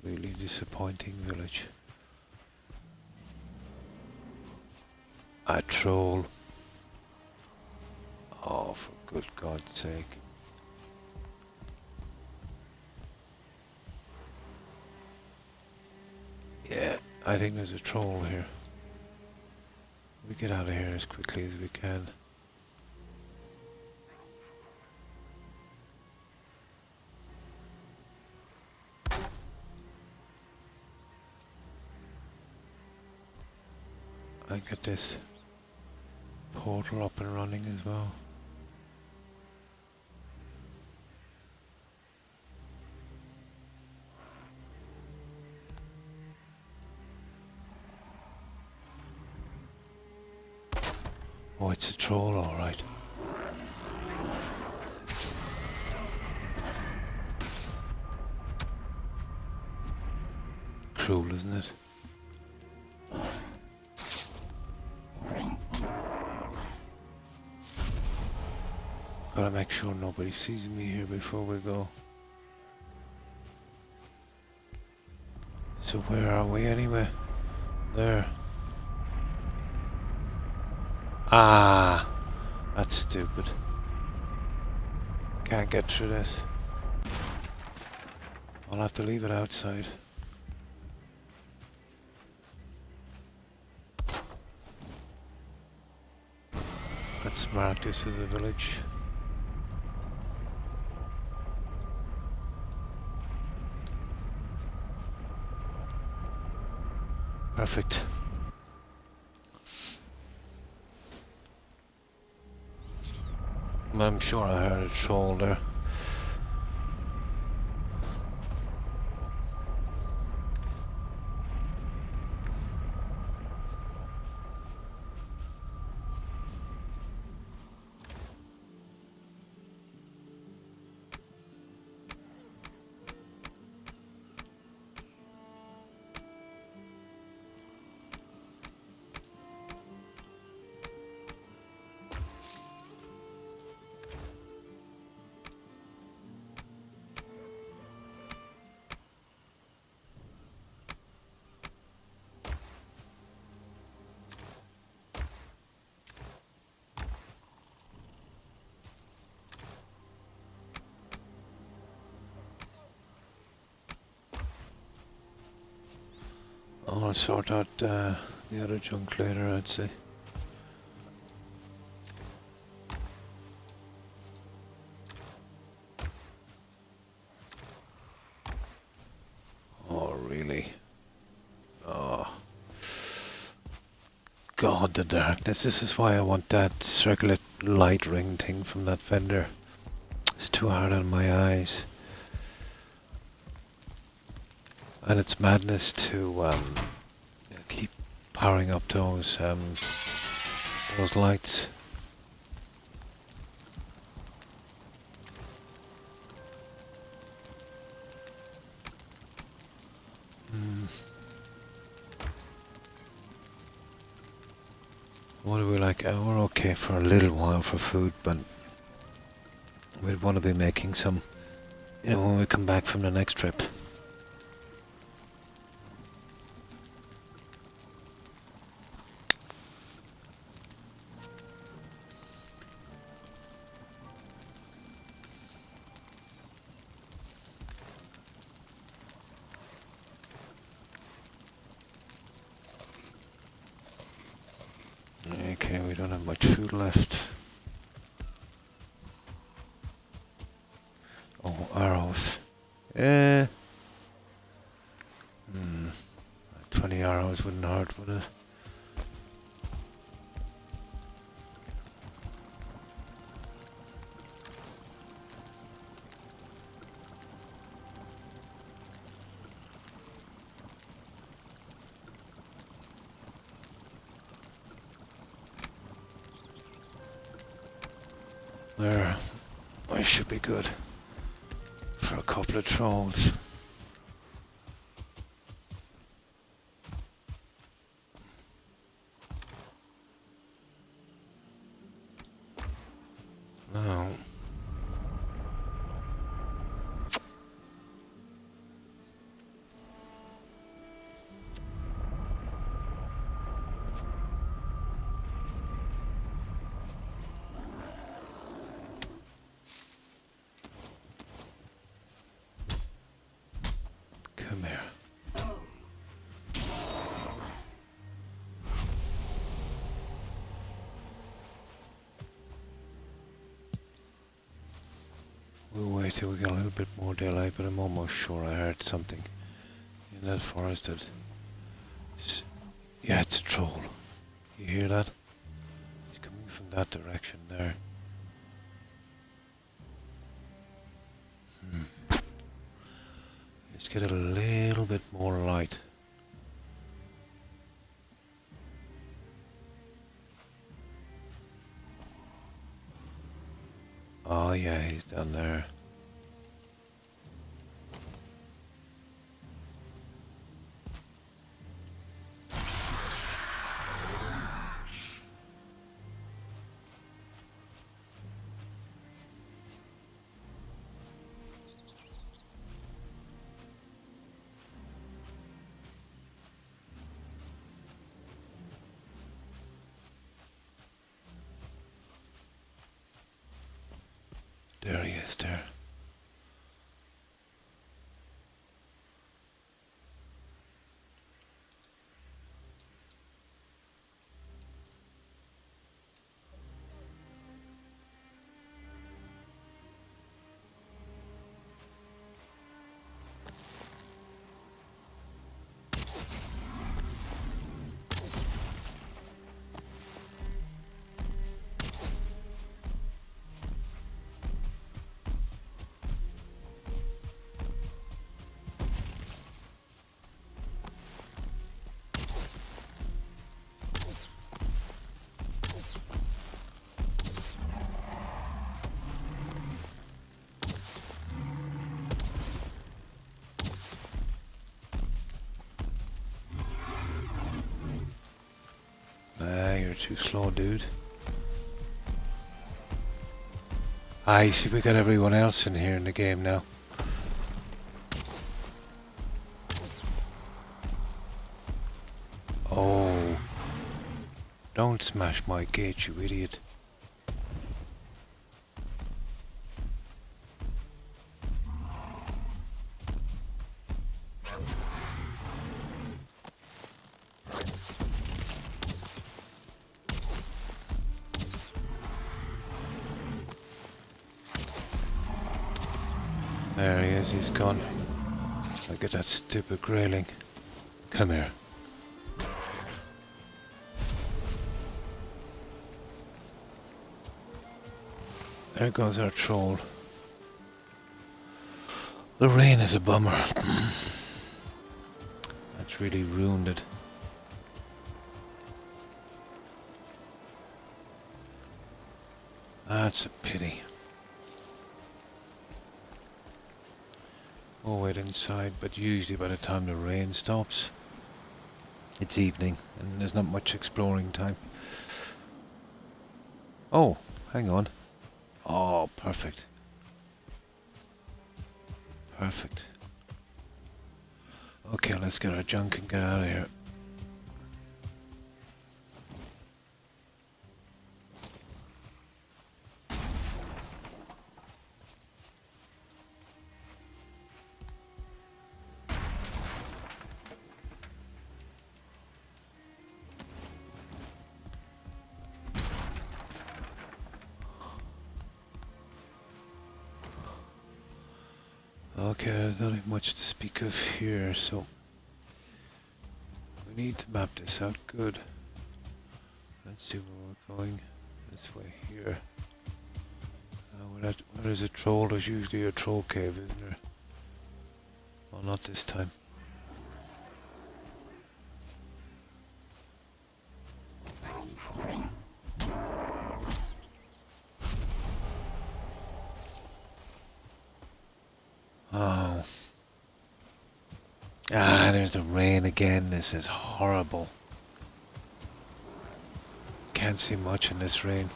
S1: Really disappointing village. A troll. Oh, for good God's sake. Yeah, I think there's a troll here. We get out of here as quickly as we can. I get this portal up and running as well. Oh, it's a troll, all right. Cruel, isn't it? Gotta make sure nobody sees me here before we go. So where are we anyway? There. Ah, that's stupid. Can't get through this. I'll have to leave it outside. Let's mark this as a village. Perfect. I'm sure I heard a troll there. I'll sort out the other junk later, I'd say. Oh, really? Oh. God, the darkness. This is why I want that circular light ring thing from that vendor. It's too hard on my eyes. And it's madness to keep powering up those lights. What do we like? We're okay for a little while for food, but we'd want to be making some, when we come back from the next trip. Okay, we don't have much food left. Oh, arrows. 20 arrows wouldn't hurt, would it? There. I should be good for a couple of trolls. No. Come here. We'll wait till we get a little bit more daylight, but I'm almost sure I heard something in that forest that... Yeah, it's a troll. You hear that? He's coming from that direction there. Let's get a little bit more light. Oh yeah, he's down there. There he is there. You're too slow, dude. You see we got everyone else in here in the game now. Oh. Don't smash my gate, you idiot. There he is, he's gone. Look at that stupid grayling. Come here. There goes our troll. The rain is a bummer. That's really ruined it. That's a pity. Oh, wait inside, but usually by the time the rain stops, it's evening and there's not much exploring time. Oh, hang on. Oh, perfect. Perfect. Okay, let's get our junk and get out of here. Okay, there's not much to speak of here, so we need to map this out good. Let's see where we're going. This way here. Where there's a troll, there's usually a troll cave, isn't there? Well, not this time. Oh. Ah, there's the rain again. This is horrible. Can't see much in this rain.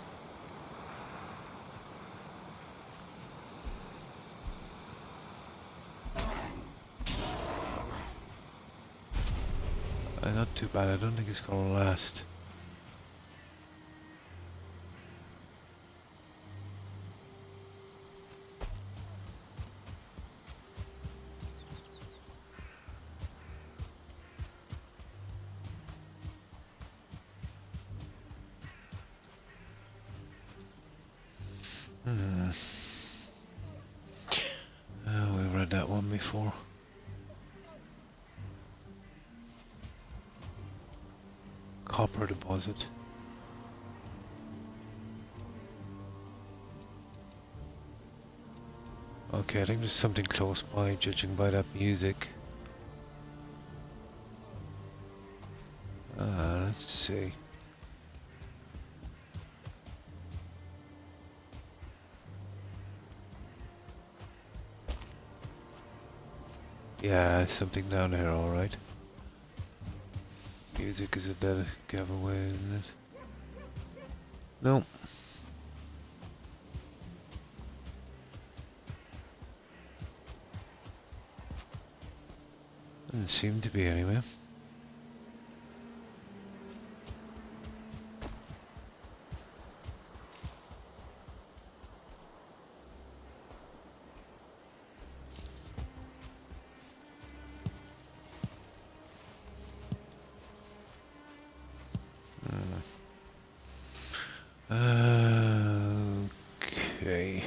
S1: Not too bad. I don't think it's gonna last. We've read that one before. Copper deposit. Okay, I think there's something close by, judging by that music. Let's see. Yeah, something down here, alright. Music is a dead giveaway, isn't it? No. Doesn't seem to be anywhere. Okay.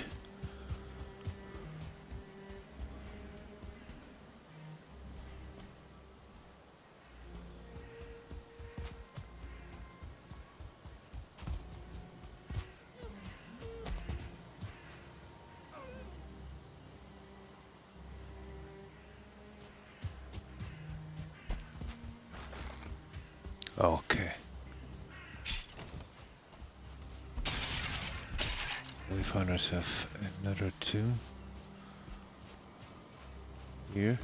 S1: Okay. We found ourselves another tomb. Here.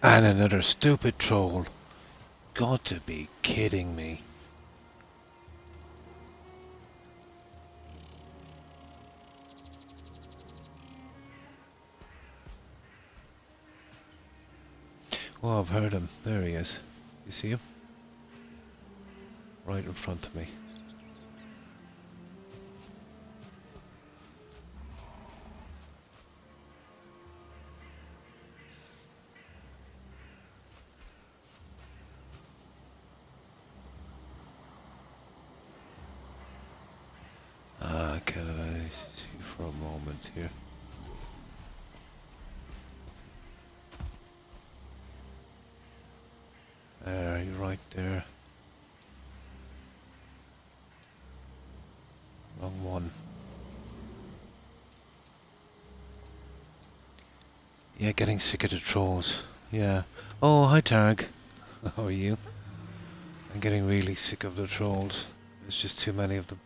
S1: And another stupid troll. Got to be kidding me. Oh, I've heard him. There he is. You see him? Right in front of me. Okay, let me see for a moment here. There, you're right there. Wrong one. Yeah, getting sick of the trolls. Yeah. Oh, hi Targ. How are you? I'm getting really sick of the trolls. There's just too many of them.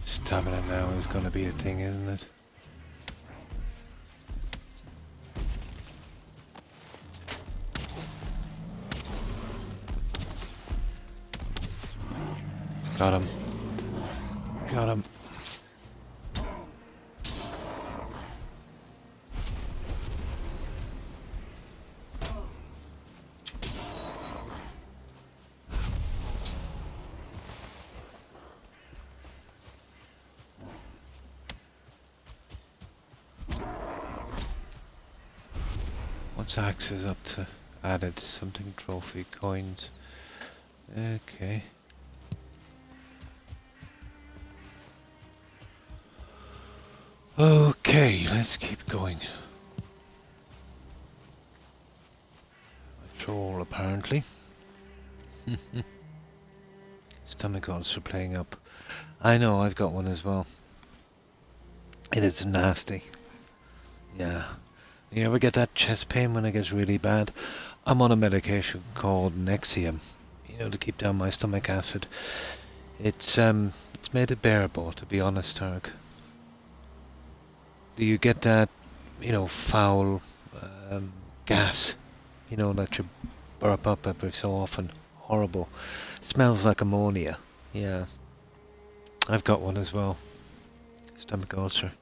S1: Stamina now is gonna be a thing, isn't it? Got him. Got him. What's access up to? Added something trophy coins. Okay. Okay, let's keep going. A troll apparently. Stomach ulcer playing up. I know, I've got one as well. It is nasty. Yeah. You ever get that chest pain when it gets really bad? I'm on a medication called Nexium, you know, to keep down my stomach acid. It's made it bearable, to be honest, Tarek. Do you get that, you know, foul gas, you know, that you burp up every so often? Horrible. Smells like ammonia. Yeah. I've got one as well. Stomach ulcer.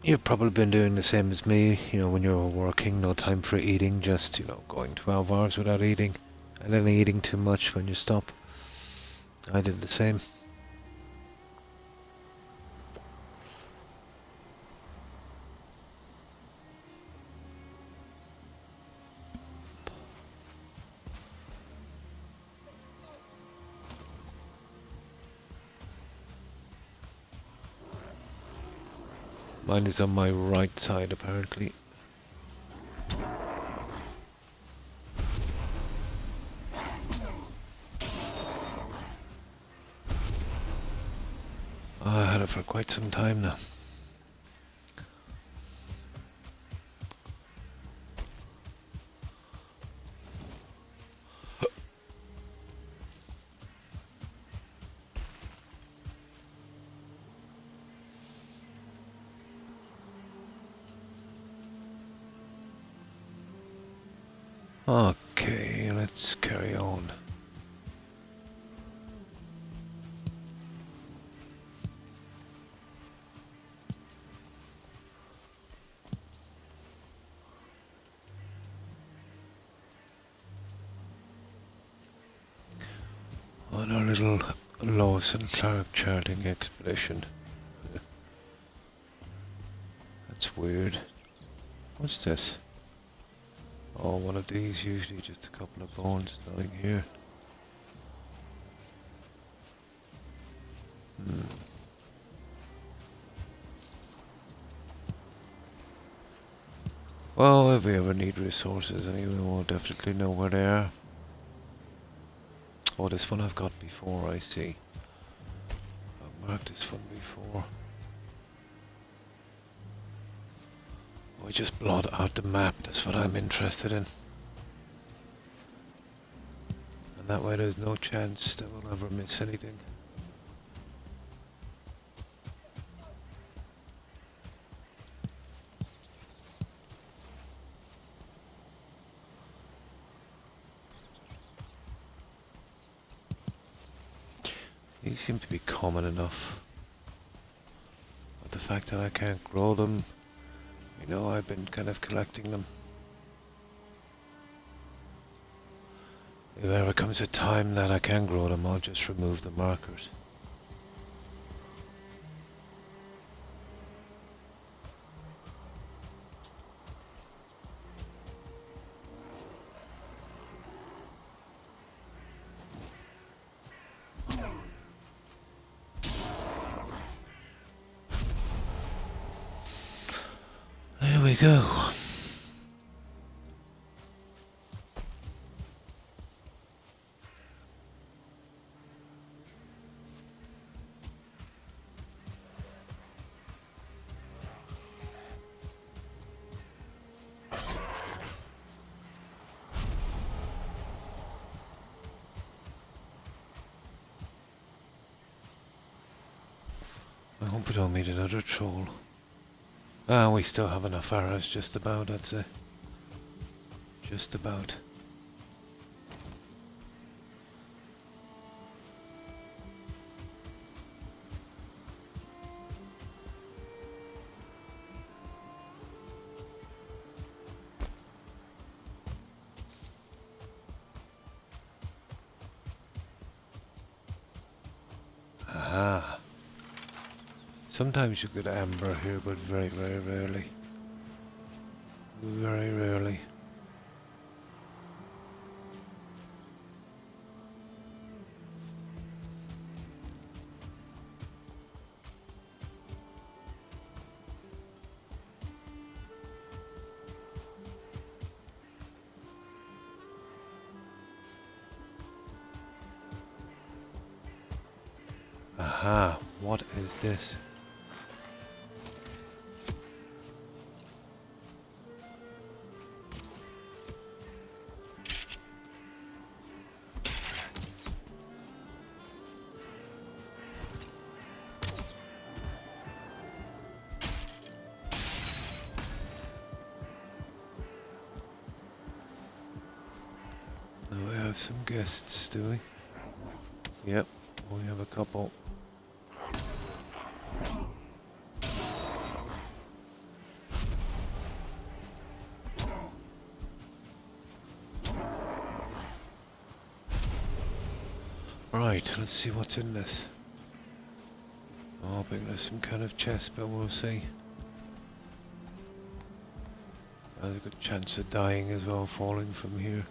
S1: You've probably been doing the same as me, you know, when you're working, no time for eating, just, you know, going 12 hours without eating, and then eating too much when you stop. I did the same. Mine is on my right side, apparently. I had it for quite some time now. Okay, let's carry on. On our little Lewis and Clark charting expedition. That's weird. What's this? Oh, one of these, usually just a couple of bones lying here. Well, if we ever need resources anyway, we'll definitely know where they are. Oh, this one I've got before, I see. I've marked this one before. We just blot out the map, that's what I'm interested in. And that way there's no chance that we'll ever miss anything. These seem to be common enough. But the fact that I can't grow them, you know, I've been kind of collecting them. If there ever comes a time that I can grow them, I'll just remove the markers. There we go. I hope we don't meet another troll. Ah, we still have enough arrows, just about, I'd say. Just about. Aha. Sometimes you get amber here, but very, very rarely. Very rarely. Aha, what is this? Now we have some guests, do we? Yep, we have a couple. Right, let's see what's in this. I'm hoping there's some kind of chest, but we'll see. There's a good chance of dying as well, falling from here.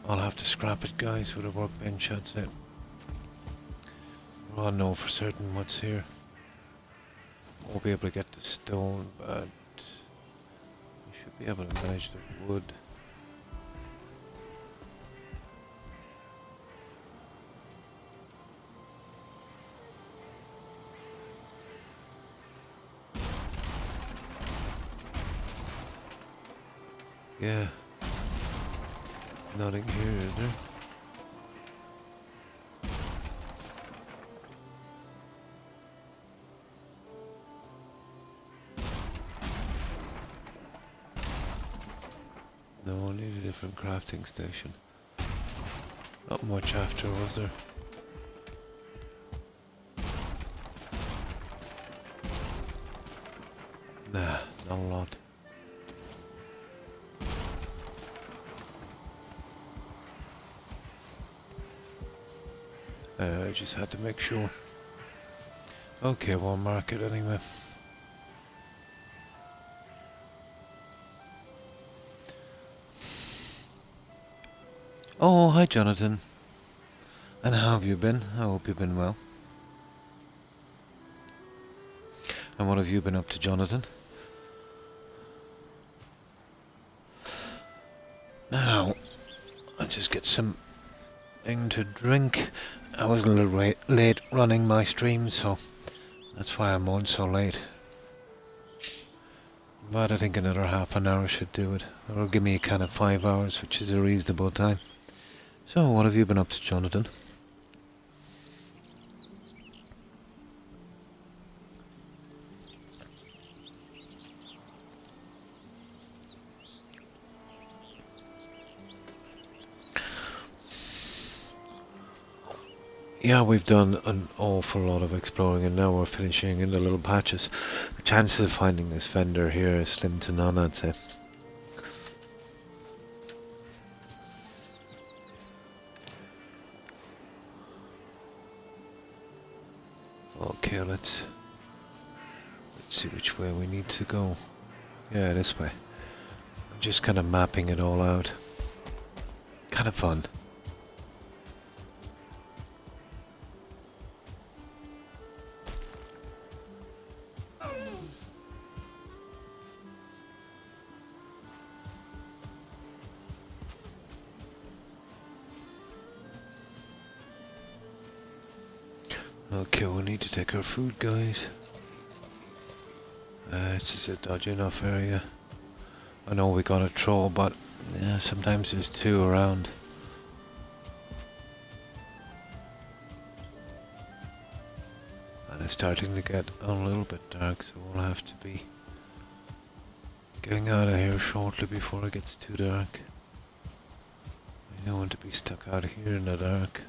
S1: I'll have to scrap it, guys, with a workbench, that's it. I'll know for certain what's here. Won't be able to get the stone, but we should be able to manage the wood. Yeah. Nothing here, is there? No, I need a different crafting station. Not much after, was there? Nah, not a lot. I just had to make sure. Okay, we'll mark it anyway. Oh, hi Jonathan. And how have you been? I hope you've been well. And what have you been up to, Jonathan? Now, I'll just get some thing to drink. I was a little late running my stream, so that's why I'm on so late. But I think another half an hour should do it. Or give me a kind of 5 hours, which is a reasonable time So, what have you been up to, Jonathan? Yeah, we've done an awful lot of exploring and now we're finishing in the little patches. The chances of finding this vendor here is slim to none, I'd say. Okay, let's see which way we need to go. Yeah, this way. I'm just kind of mapping it all out. Kind of fun. Okay, we need to take our food, guys. This is a dodgy enough area. I know we got a troll, but yeah, sometimes there's two around. And it's starting to get a little bit dark, so we'll have to be getting out of here shortly before it gets too dark. I don't want to be stuck out here in the dark.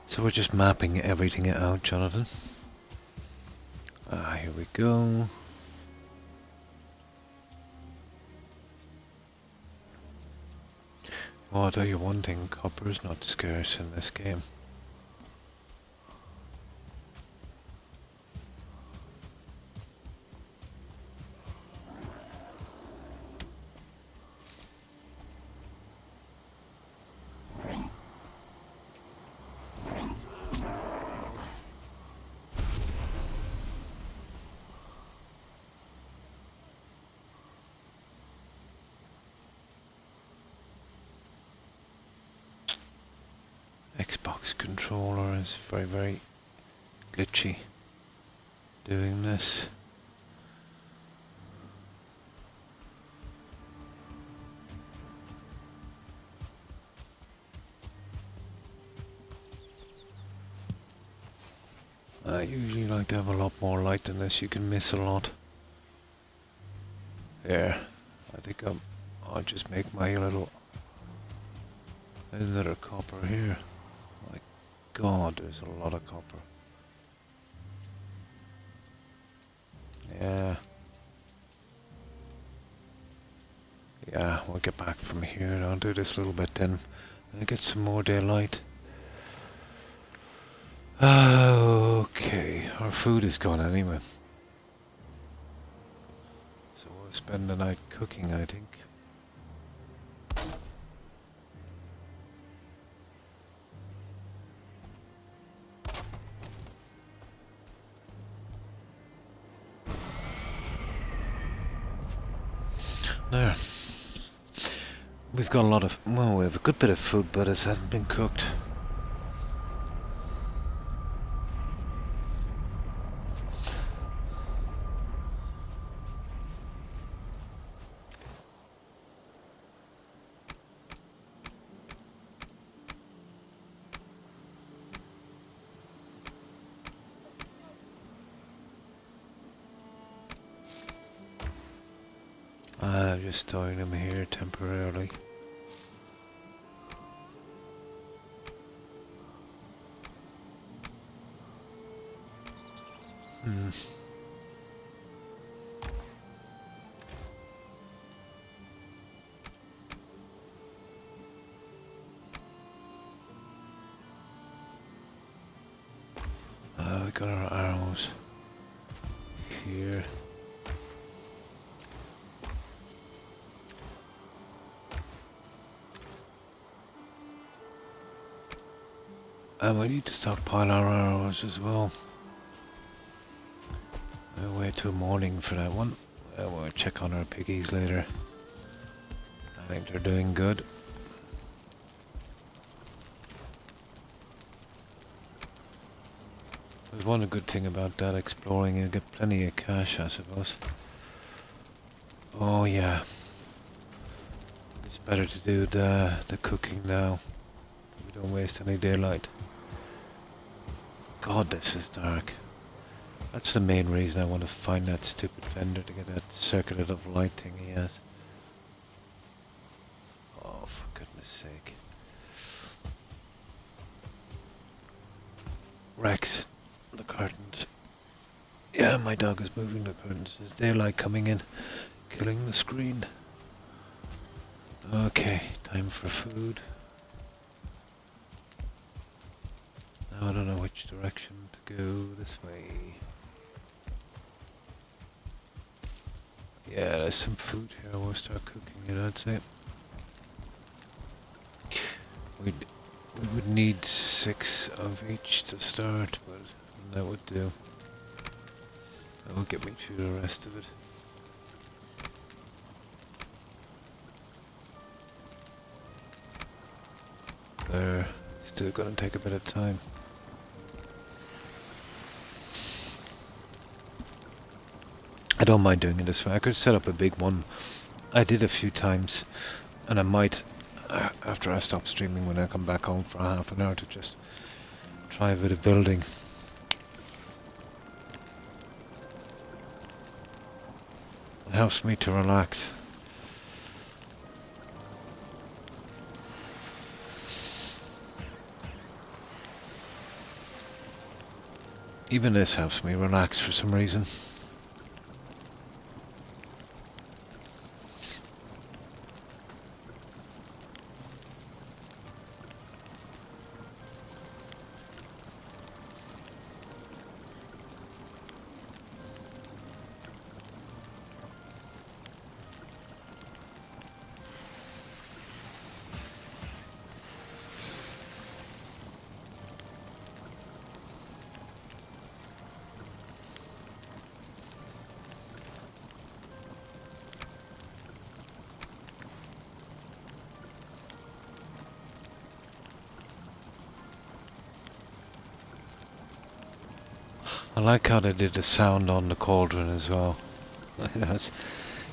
S1: So we're just mapping everything out, Jonathan. Here we go. Well, I'll tell you one thing, copper is not scarce in this game. Xbox controller is very glitchy doing this. I usually like to have a lot more light than this, you can miss a lot. There, I think I'll just make my little copper here. My god, there's a lot of copper. Yeah. Yeah, we'll get back from here and I'll do this little bit then. I'll get some more daylight. Okay, our food is gone anyway. So we'll spend the night cooking, I think. There. We've got a lot of, well, we have a good bit of food, but it hasn't been cooked. And I'm just storing them here temporarily. We got our arrows here. And we need to stockpile our arrows as well. We'll wait till morning for that one. We'll check on our piggies later. I think they're doing good. one good thing about that exploring, you get plenty of cash, I suppose. Oh yeah, it's better to do the cooking now. We don't waste any daylight. God, this is dark. That's the main reason I want to find that stupid vendor, to get that circuit of light thing he has. Oh, for goodness sake. Rex, the curtains. Yeah, my dog is moving the curtains. There's daylight coming in, killing the screen. Okay, time for food. Now I don't know which direction to go. This way. Yeah, there's some food here. We'll start cooking it, I'd say. We would need 6 of each to start, but that would do. That will get me through the rest of it. They're still gonna take a bit of time. I don't mind doing it this way. I could set up a big one. I did a few times, and I might, after I stop streaming, when I come back home for half an hour, to just try a bit of building. It helps me to relax. Even this helps me relax for some reason. I like how they did the sound on the cauldron as well. It's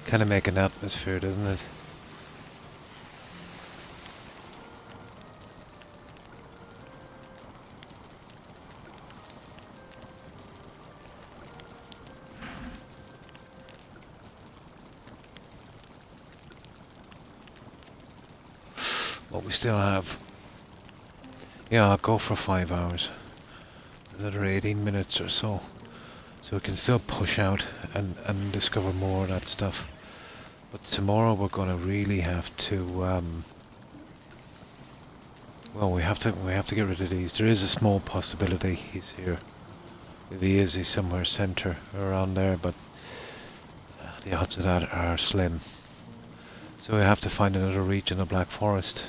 S1: kind of make an atmosphere, doesn't it? What we still have. Yeah, I'll go for 5 hours. Another 18 minutes or so. So we can still push out and discover more of that stuff. But tomorrow we're gonna really have to well, we have to get rid of these. There is a small possibility he's here. If he is, he's somewhere center around there, but the odds of that are slim. So we have to find another region of Black Forest.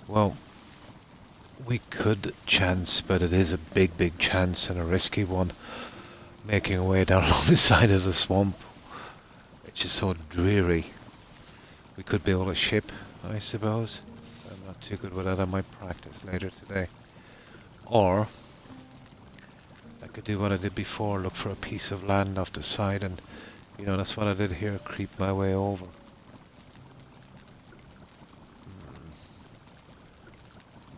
S1: Well, we could chance, but it is a big chance and a risky one, making our way down along the side of the swamp, which is so dreary. We could build a ship, I suppose. I'm not too good with that. I might practice later today. Or I could do what I did before, look for a piece of land off the side, and that's what I did here, creep my way over.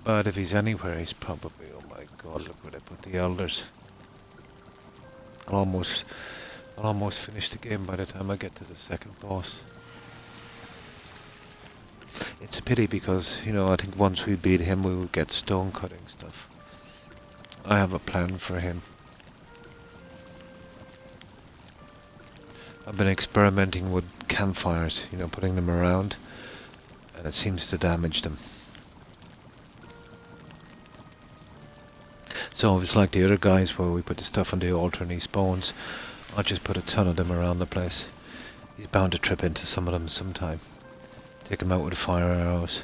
S1: But if he's anywhere, he's probably, oh my god, look where they put the elders. I'll almost finish the game by the time I get to the second boss. It's a pity because, I think once we beat him, we will get stone cutting stuff. I have a plan for him. I've been experimenting with campfires, putting them around, and it seems to damage them. So if it's like the other guys where we put the stuff on the altar and he spawns, I'll just put a ton of them around the place. He's bound to trip into some of them sometime. Take him out with fire arrows.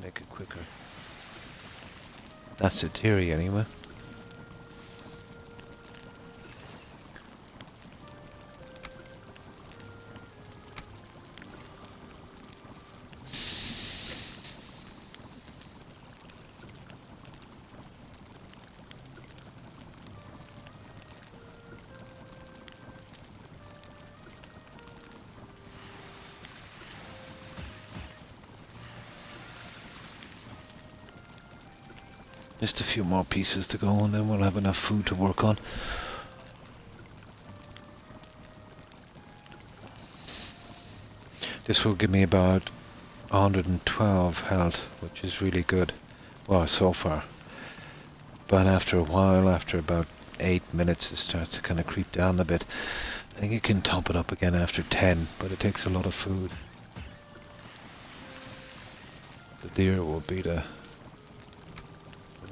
S1: Make it quicker. That's the theory anyway. Just a few more pieces to go and then we'll have enough food to work on. This will give me about 112 health, which is really good. Well, so far. But after a while, after about 8 minutes, it starts to kind of creep down a bit. I think you can top it up again after 10, but it takes a lot of food. The deer will be the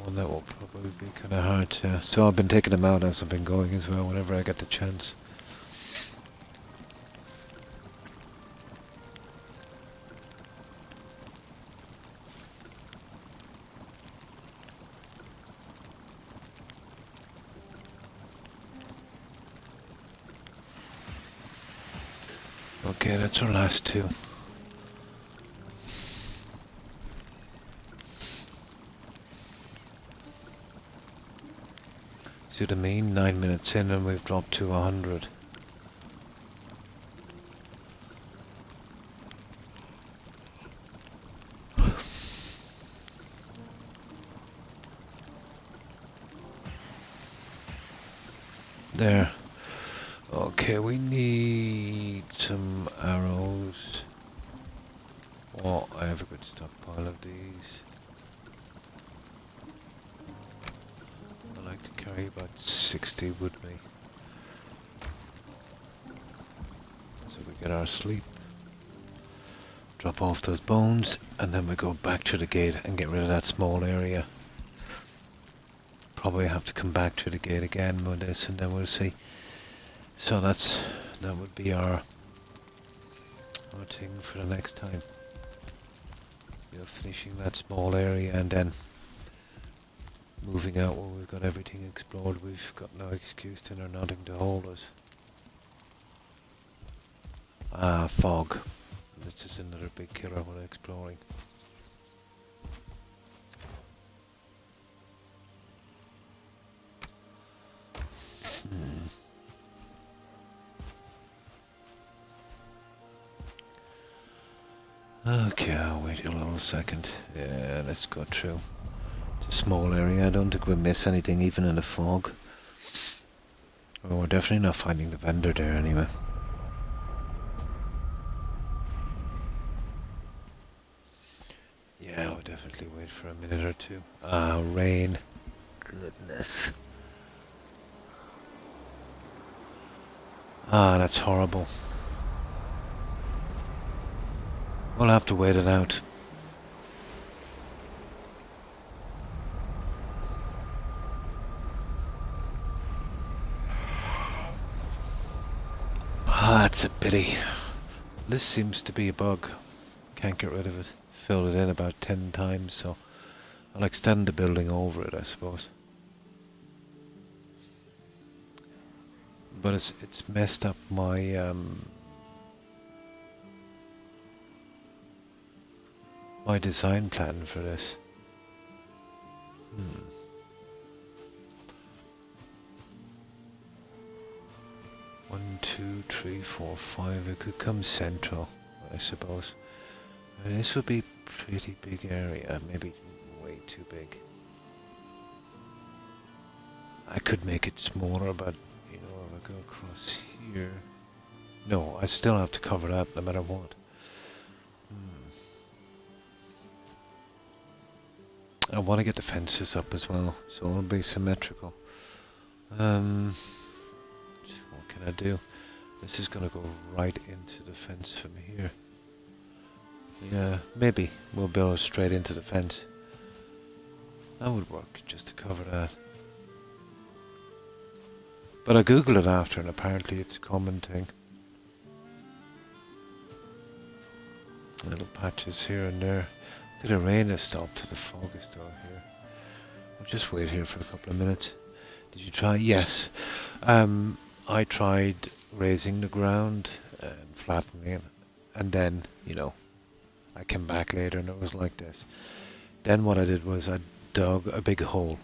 S1: one that will probably be kind of hard to... So I've been taking them out as I've been going as well, whenever I get the chance. Okay, that's our last two. See what I mean? 9 minutes in and we've dropped to 100. There. Okay, we need some arrows. Oh, I have a good stockpile of these. I like to carry about 60 with me. So we get our sleep. Drop off those bones, and then we go back to the gate and get rid of that small area. Probably have to come back to the gate again with this, and then we'll see. So that would be our thing for the next time. You know, finishing that small area and then moving out when we've got everything explored. We've got no excuse to know nothing to hold us. Ah, fog. This is another big killer when exploring. Okay, I'll wait a little second. Yeah, let's go through. It's a small area. I don't think we'll miss anything, even in the fog. Well, we're definitely not finding the vendor there anyway. Yeah, we'll definitely wait for a minute or two. Ah, rain. Goodness. Ah, that's horrible. We'll have to wait it out. Ah, that's a pity. This seems to be a bug. Can't get rid of it. Filled it in about 10 times, so I'll extend the building over it, I suppose. But it's messed up my my design plan for this. 1, 2, 3, 4, 5. It could come central, I suppose. This would be pretty big area, maybe way too big. I could make it smaller, but you know, if I go across here, no, I still have to cover that no matter what. I want to get the fences up as well, so it'll be symmetrical. What can I do? This is gonna go right into the fence from here. Yeah, maybe we'll build it straight into the fence. That would work, just to cover that. But I googled it after, and apparently it's a common thing. Little patches here and there. The rain has stopped, the fog is still here. I'll just wait here for a couple of minutes. Did you try? Yes. I tried raising the ground and flattening it, and then, you know, I came back later and it was like this. Then what I did was I dug a big hole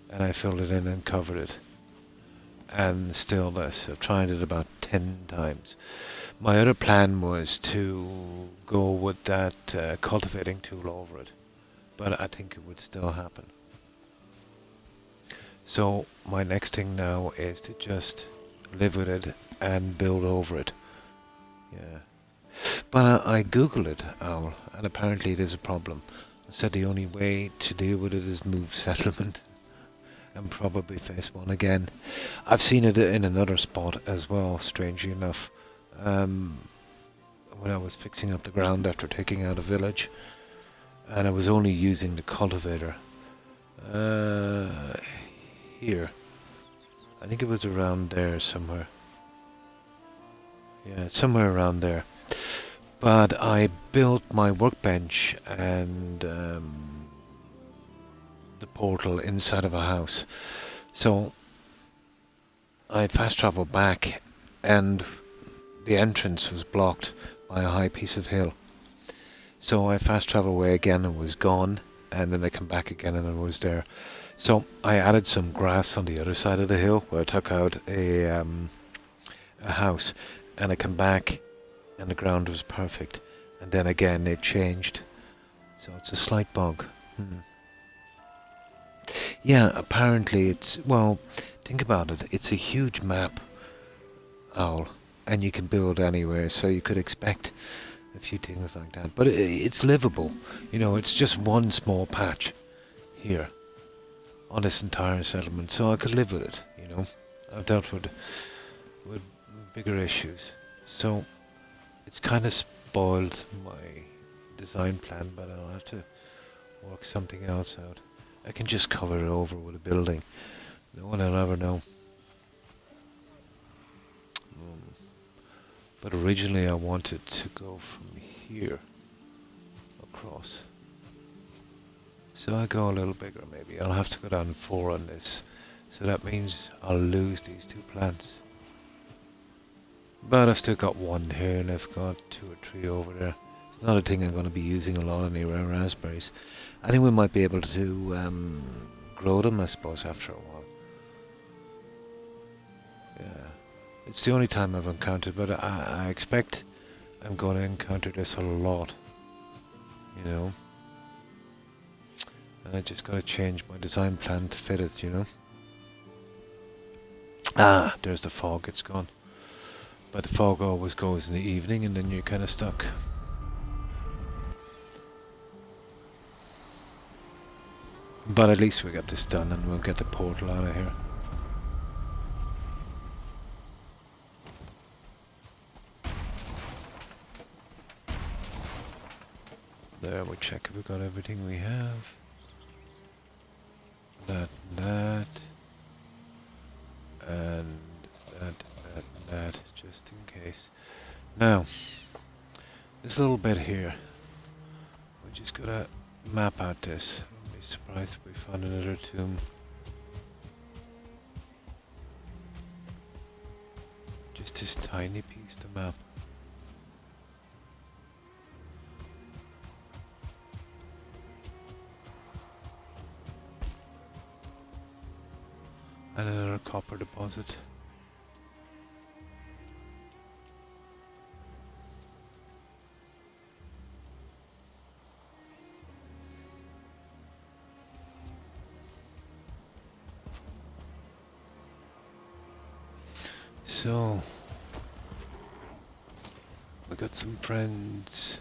S1: and I filled it in and covered it. And still less. I've tried it about 10 times. My other plan was to go with that cultivating tool over it, but I think it would still happen. So my next thing now is to just live with it and build over it. Yeah. But I googled it, Owl, and apparently it is a problem. I said the only way to deal with it is move settlement and probably face one again. I've seen it in another spot as well, strangely enough. When I was fixing up the ground after taking out a village, and I was only using the cultivator. Here. I think it was around there somewhere. Yeah, somewhere around there. But I built my workbench and the portal inside of a house. So I fast traveled back and the entrance was blocked by a high piece of hill. So I fast traveled away again and was gone, and then I come back again and I was there. So I added some grass on the other side of the hill where I took out a house, and I come back and the ground was perfect. And then again it changed. So it's a slight bug. Yeah, apparently it's, well, think about it. It's a huge map, Owl, and you can build anywhere, so you could expect a few things like that. But it's livable. You know, it's just one small patch here on this entire settlement, so I could live with it, you know. I've dealt with bigger issues. So it's kind of spoiled my design plan, but I'll have to work something else out. I can just cover it over with a building. No one will ever know. But originally I wanted to go from here across. So I go a little bigger maybe. I'll have to go down 4 on this. So that means I'll lose these 2 plants. But I've still got 1 here and I've got 2 or 3 over there. It's not a thing I'm going to be using a lot anywhere, raspberries. I think we might be able to grow them, I suppose, after a while. Yeah. It's the only time I've encountered, but I expect I'm going to encounter this a lot. You know? And I just got to change my design plan to fit it, you know? Ah, there's the fog, it's gone. But the fog always goes in the evening and then you're kind of stuck. But at least we got this done and we'll get the portal out of here. There, we check if we got everything we have. That, and that, just in case. Now, this little bit here, we just gotta map out this. I'll be surprised if we found another tomb. Just this tiny piece to map. And another copper deposit. So, we got some friends.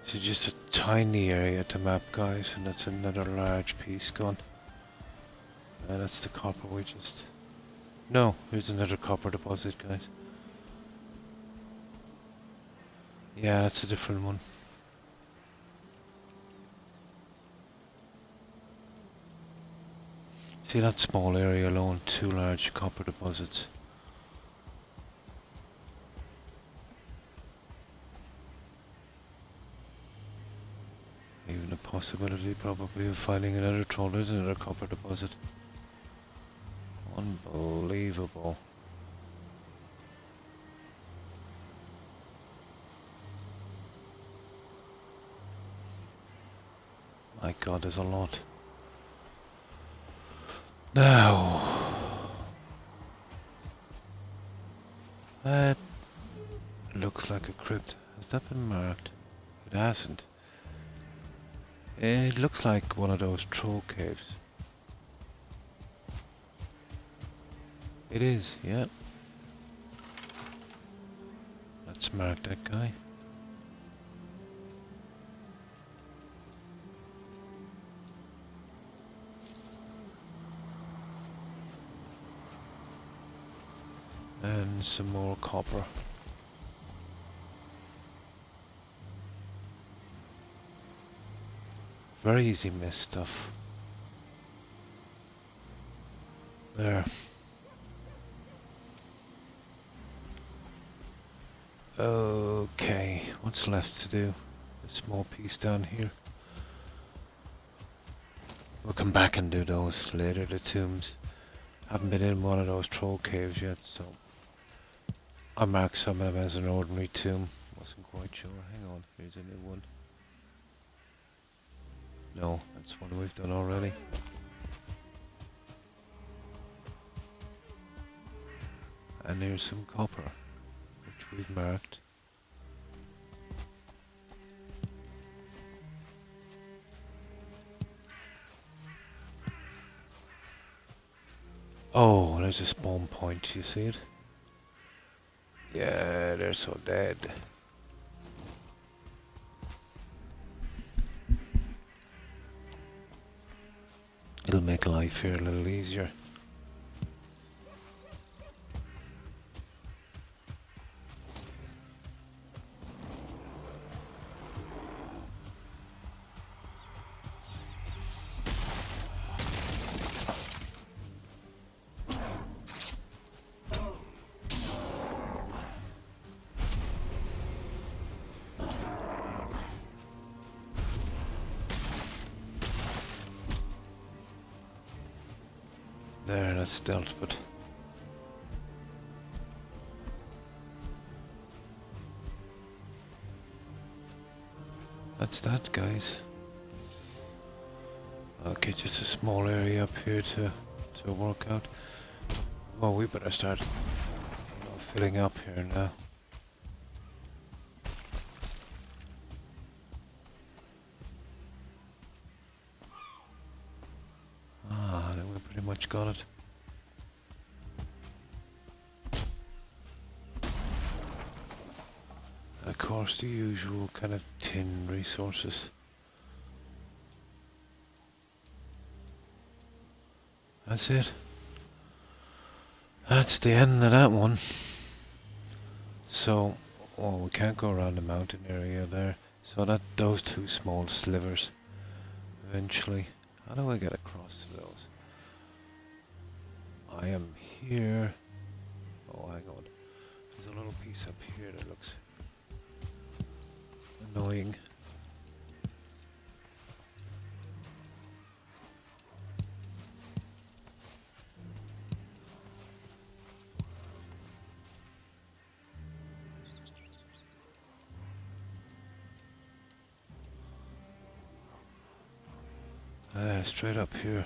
S1: So just a tiny area to map, guys, and that's another large piece gone. That's the copper we just... No, here's another copper deposit, guys. Yeah, that's a different one. See that small area alone, 2 large copper deposits. Even a possibility probably of finding another troll. There's another copper deposit. Unbelievable. My god, there's a lot. Now, that looks like a crypt. Has that been marked? It hasn't. It looks like one of those troll caves. It is, yeah. Let's mark that guy. And some more copper. Very easy miss stuff. There. Okay, what's left to do? A small piece down here. We'll come back and do those later, the tombs. Haven't been in one of those troll caves yet, so I marked some of them as an ordinary tomb. Wasn't quite sure. Hang on, here's a new one. No, that's one we've done already. And here's some copper, which we've marked. Oh, there's a spawn point, you see it? Yeah, they're so dead. It'll make life here a little easier. There, that's stealth, but that's that, guys. Okay, just a small area up here to work out. Well, we better start, filling up here now. I think we pretty much got it. And of course, the usual kind of tin resources. That's it. That's the end of that one. So, we can't go around the mountain area there. So that those two small slivers, eventually. How do I get across to those? I am here. Oh, hang on. There's a little piece up here that looks annoying. Straight up here.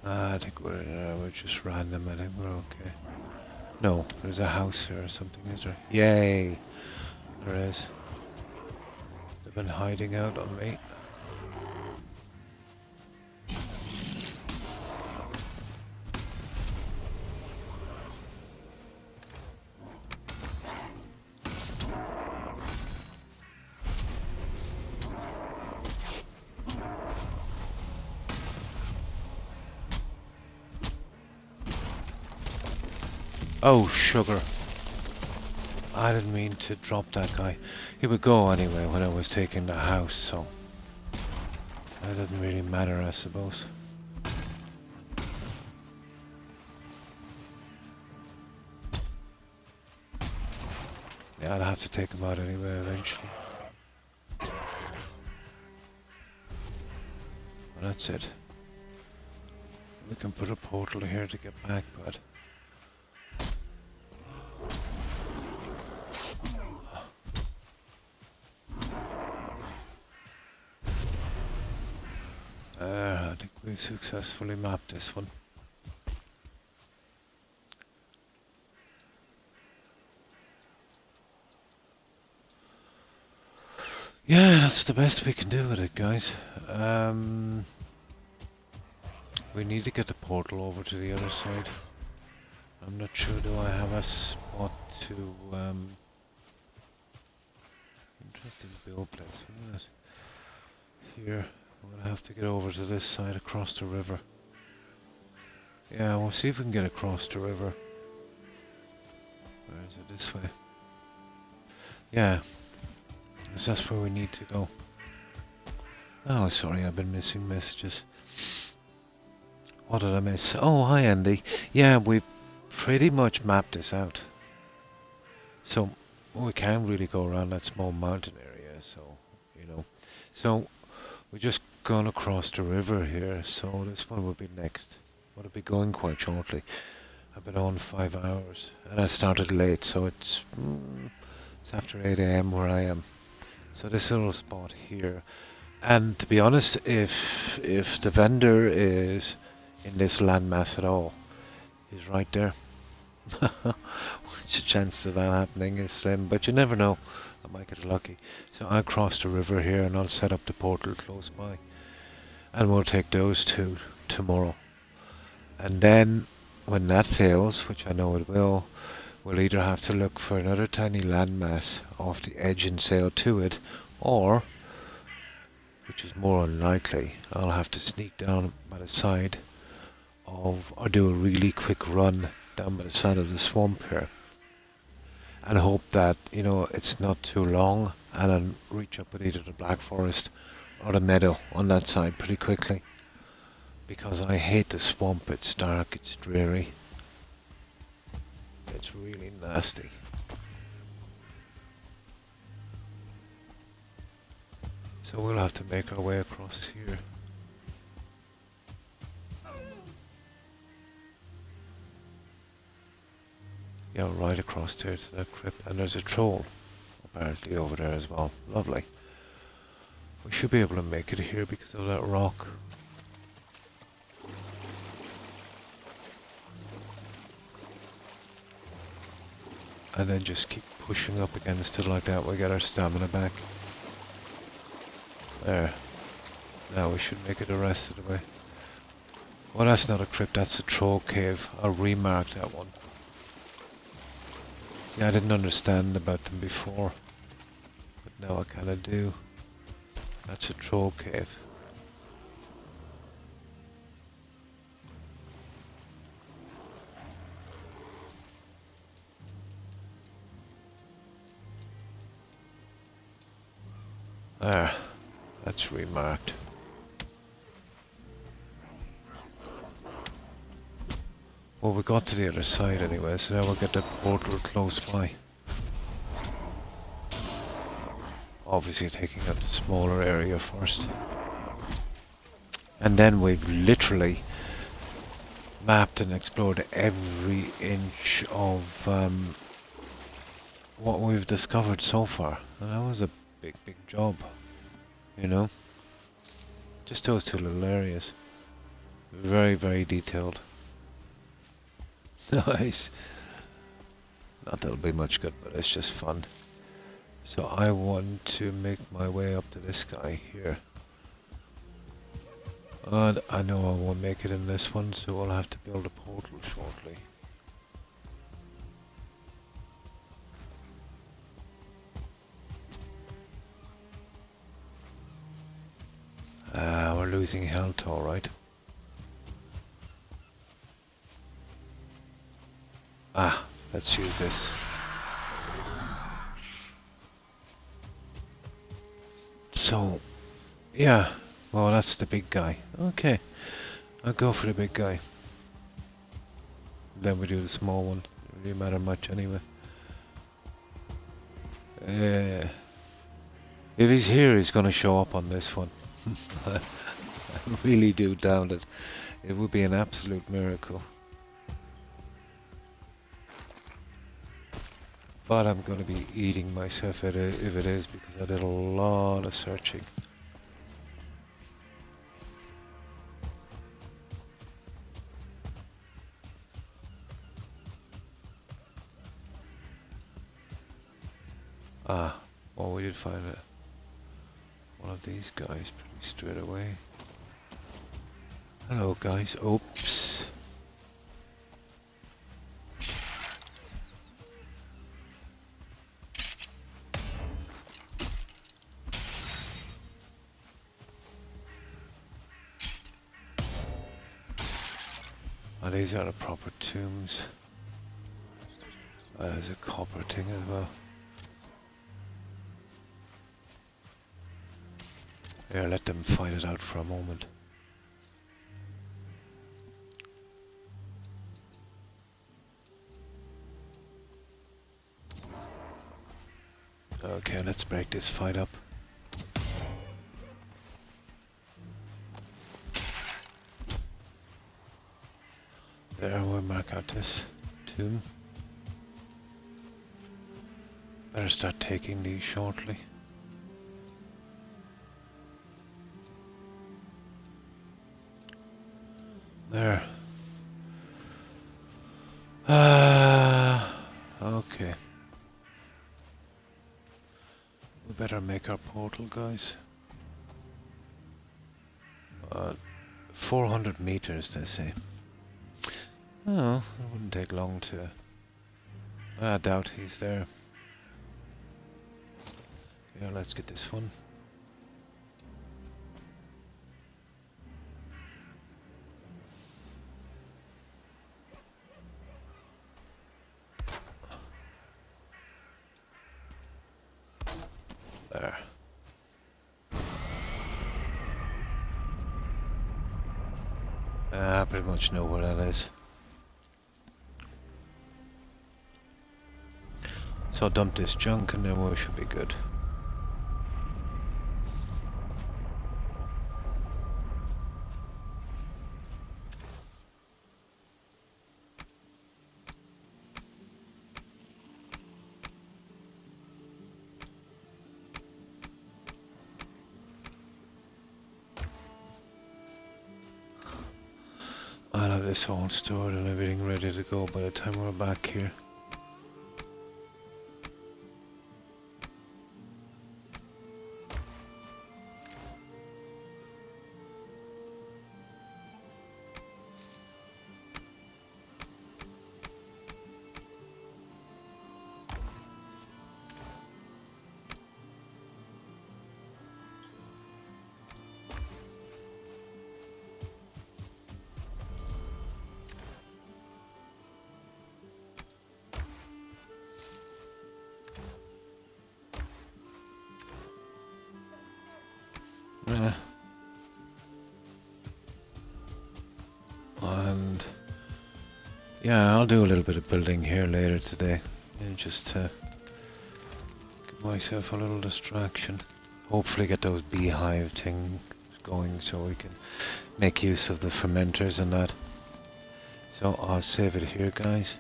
S1: I think we're just random. I think we're okay. No, there's a house here or something, is there? Yay! There is. They've been hiding out on me. Oh, sugar. I didn't mean to drop that guy. He would go anyway when I was taking the house, so that doesn't really matter, I suppose. Yeah, I'll have to take him out anyway eventually. that's it. We can put a portal here to get back, but... I think we've successfully mapped this one. Yeah, that's the best we can do with it, guys. We need to get the portal over to the other side. I'm not sure, do I have a spot to... interesting build place. What is it? Here. I'm going to have to get over to this side across the river. Yeah, we'll see if we can get across the river. Where is it? This way. Yeah. That's where we need to go. Oh, sorry, I've been missing messages. What did I miss? Oh, hi Andy. Yeah, we've pretty much mapped this out. So, we can't really go around that small mountain area, so, you know. So, we're just gone across the river here, so this one will be next. We'll be going quite shortly. I've been on 5 hours, and I started late, so it's after 8 AM where I am. So this little spot here, and to be honest, if the vendor is in this landmass at all, he's right there. Which the chance of that happening is slim, but you never know. I might get lucky. So I'll cross the river here and I'll set up the portal close by. And we'll take those two tomorrow. And then, when that fails, which I know it will, we'll either have to look for another tiny landmass off the edge and sail to it, or, which is more unlikely, I'll have to sneak down by the side of, or do a really quick run down by the side of the swamp here. And hope that, you know, it's not too long, and I'll reach up with either the Black Forest or the meadow on that side pretty quickly. Because I hate the swamp, it's dark, it's dreary. It's really nasty. So we'll have to make our way across here. Yeah, right across there to that crypt. And there's a troll apparently over there as well. Lovely. We should be able to make it here because of that rock. And then just keep pushing up against it like that. We get our stamina back. There. Now we should make it the rest of the way. Well, that's not a crypt, that's a troll cave. I'll remark that one. See, I didn't understand about them before, but now I kind of do. That's a troll cave. There, that's remarked. Well, we got to the other side anyway, so now we'll get the portal close by. Obviously taking out the smaller area first. And then we've literally mapped and explored every inch of what we've discovered so far. And that was a big job, you know? Just those two little areas. Very detailed. Nice. Not that it'll be much good, but it's just fun. So I want to make my way up to this guy here. And I know I won't make it in this one, so I'll have to build a portal shortly. We're losing health, alright. Ah, let's use this. So, yeah, well, that's the big guy. Okay, I'll go for the big guy. Then we do the small one. Doesn't really matter much anyway. If he's here, he's gonna show up on this one. I really do doubt it. It would be an absolute miracle. But I'm going to be eating myself if it is, because I did a lot of searching. Ah, well, we did find one of these guys pretty straight away. Hello, guys. Oops. Oh, these are the proper tombs. There's a copper thing as well. Here, let them fight it out for a moment. Okay, let's break this fight up. There, we'll mark out this tomb. Better start taking these shortly. There. Okay. We better make our portal, guys. 400 meters, they say. Oh, it wouldn't take long to... I doubt he's there. Yeah, let's get this one. There. I pretty much know where that is. So dump this junk and then we should be good. I'll have this all stored and everything ready to go by the time we're back here. And yeah, I'll do a little bit of building here later today, just to give myself a little distraction. Hopefully get those beehive things going so we can make use of the fermenters and that. So I'll save it here, guys,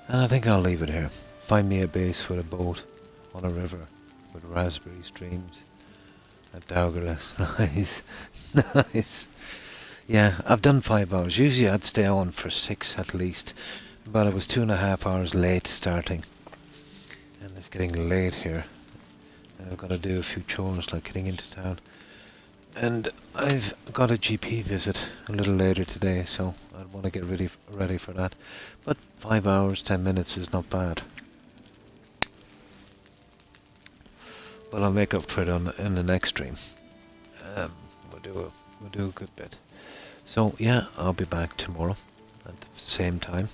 S1: and I think I'll leave it here. Find me a base with a boat on a river with raspberry streams at Douglas. Nice. Nice. Yeah, I've done 5 hours. Usually I'd stay on for 6 at least, but it was 2.5 hours late starting, and it's getting late here. I've got to do a few chores like getting into town, and I've got a GP visit a little later today, so I want to get ready for that. But 5 hours, 10 minutes is not bad. But I'll make up for it in the next stream. We'll do a good bit. So yeah, I'll be back tomorrow at the same time.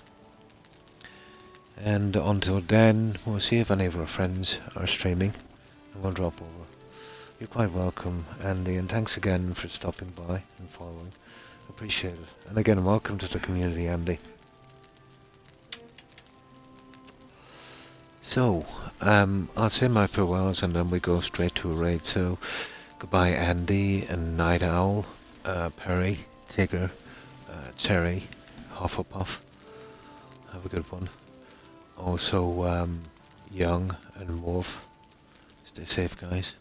S1: And until then, we'll see if any of our friends are streaming, and we'll drop over. You're quite welcome, Andy, and thanks again for stopping by and following. Appreciate it. And again, welcome to the community, Andy. So, I'll say my farewells and then we go straight to a raid. So, goodbye Andy and Night Owl. Perry, Tigger, Cherry, Hufflepuff. Have a good one. Also, Young and Wolf. Stay safe, guys.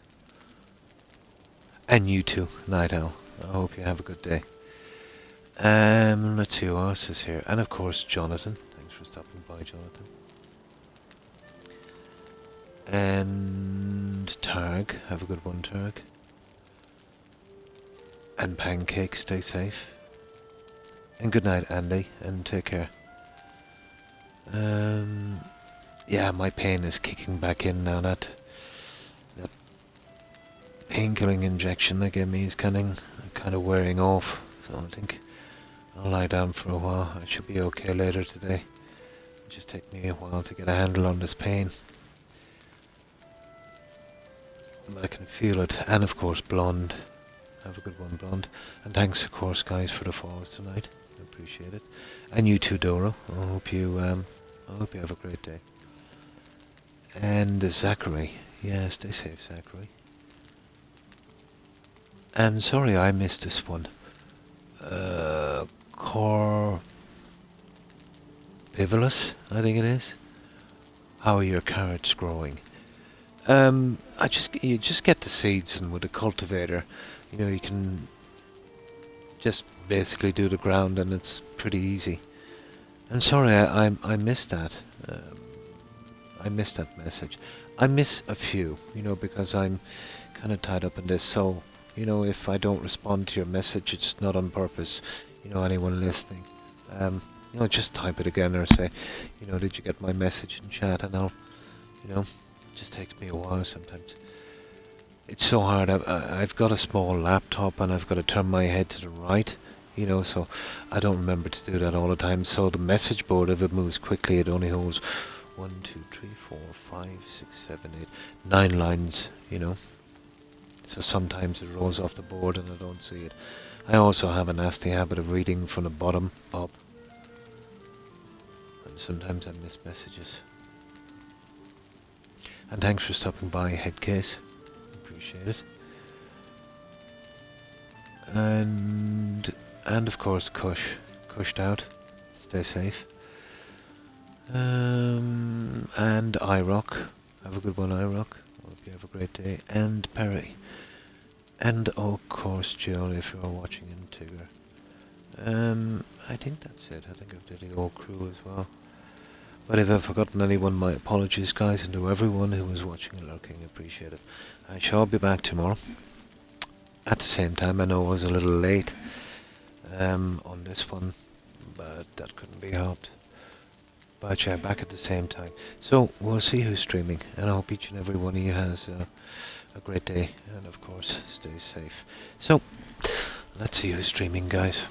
S1: And you too, Night Owl. I hope you have a good day. Let's see who else is here. And of course, Jonathan. Thanks for stopping by, Jonathan. And Targ. Have a good one, Targ. And Pancake, stay safe. And good night, Andy, and take care. Yeah, my pain is kicking back in now. That painkilling injection they gave me is kind of wearing off. So I think I'll lie down for a while. I should be okay later today. It'll just take me a while to get a handle on this pain. But I can feel it. And of course, Blonde. Have a good one, Blonde. And thanks, of course, guys, for the follows tonight. I appreciate it. And you too, Doro. I hope you have a great day. And Zachary. Yeah, stay safe, Zachary. And sorry I missed this one. Corpivolus, I think it is. How are your carrots growing? You just get the seeds, and with a cultivator, you can just basically do the ground, and it's pretty easy. And sorry, I missed that. I missed that message. I miss a few, because I'm kind of tied up in this. So, if I don't respond to your message, it's not on purpose. Anyone listening, just type it again or say, did you get my message in chat? And I'll, it just takes me a while sometimes. It's so hard. I've got a small laptop and I've got to turn my head to the right, so I don't remember to do that all the time. So the message board, if it moves quickly, it only holds 1, 2, 3, 4, 5, 6, 7, 8, 9 lines, So sometimes it rolls off the board and I don't see it. I also have a nasty habit of reading from the bottom up. And sometimes I miss messages. And thanks for stopping by, Headcase. Appreciate it. And of course, Cushed out. Stay safe. And iRock. Have a good one, iRock. Hope you have a great day. And Perry. And of course, Jill, if you're watching, in Tigger. I think that's it. I think I've did the whole crew as well. But if I've forgotten anyone, my apologies, guys, and to everyone who was watching and lurking, appreciate it. I shall be back tomorrow at the same time. I know I was a little late on this one, but that couldn't be helped. But yeah, back at the same time. So we'll see who's streaming, and I hope each and every one of you has a great day, and of course, stay safe. So let's see who's streaming, guys.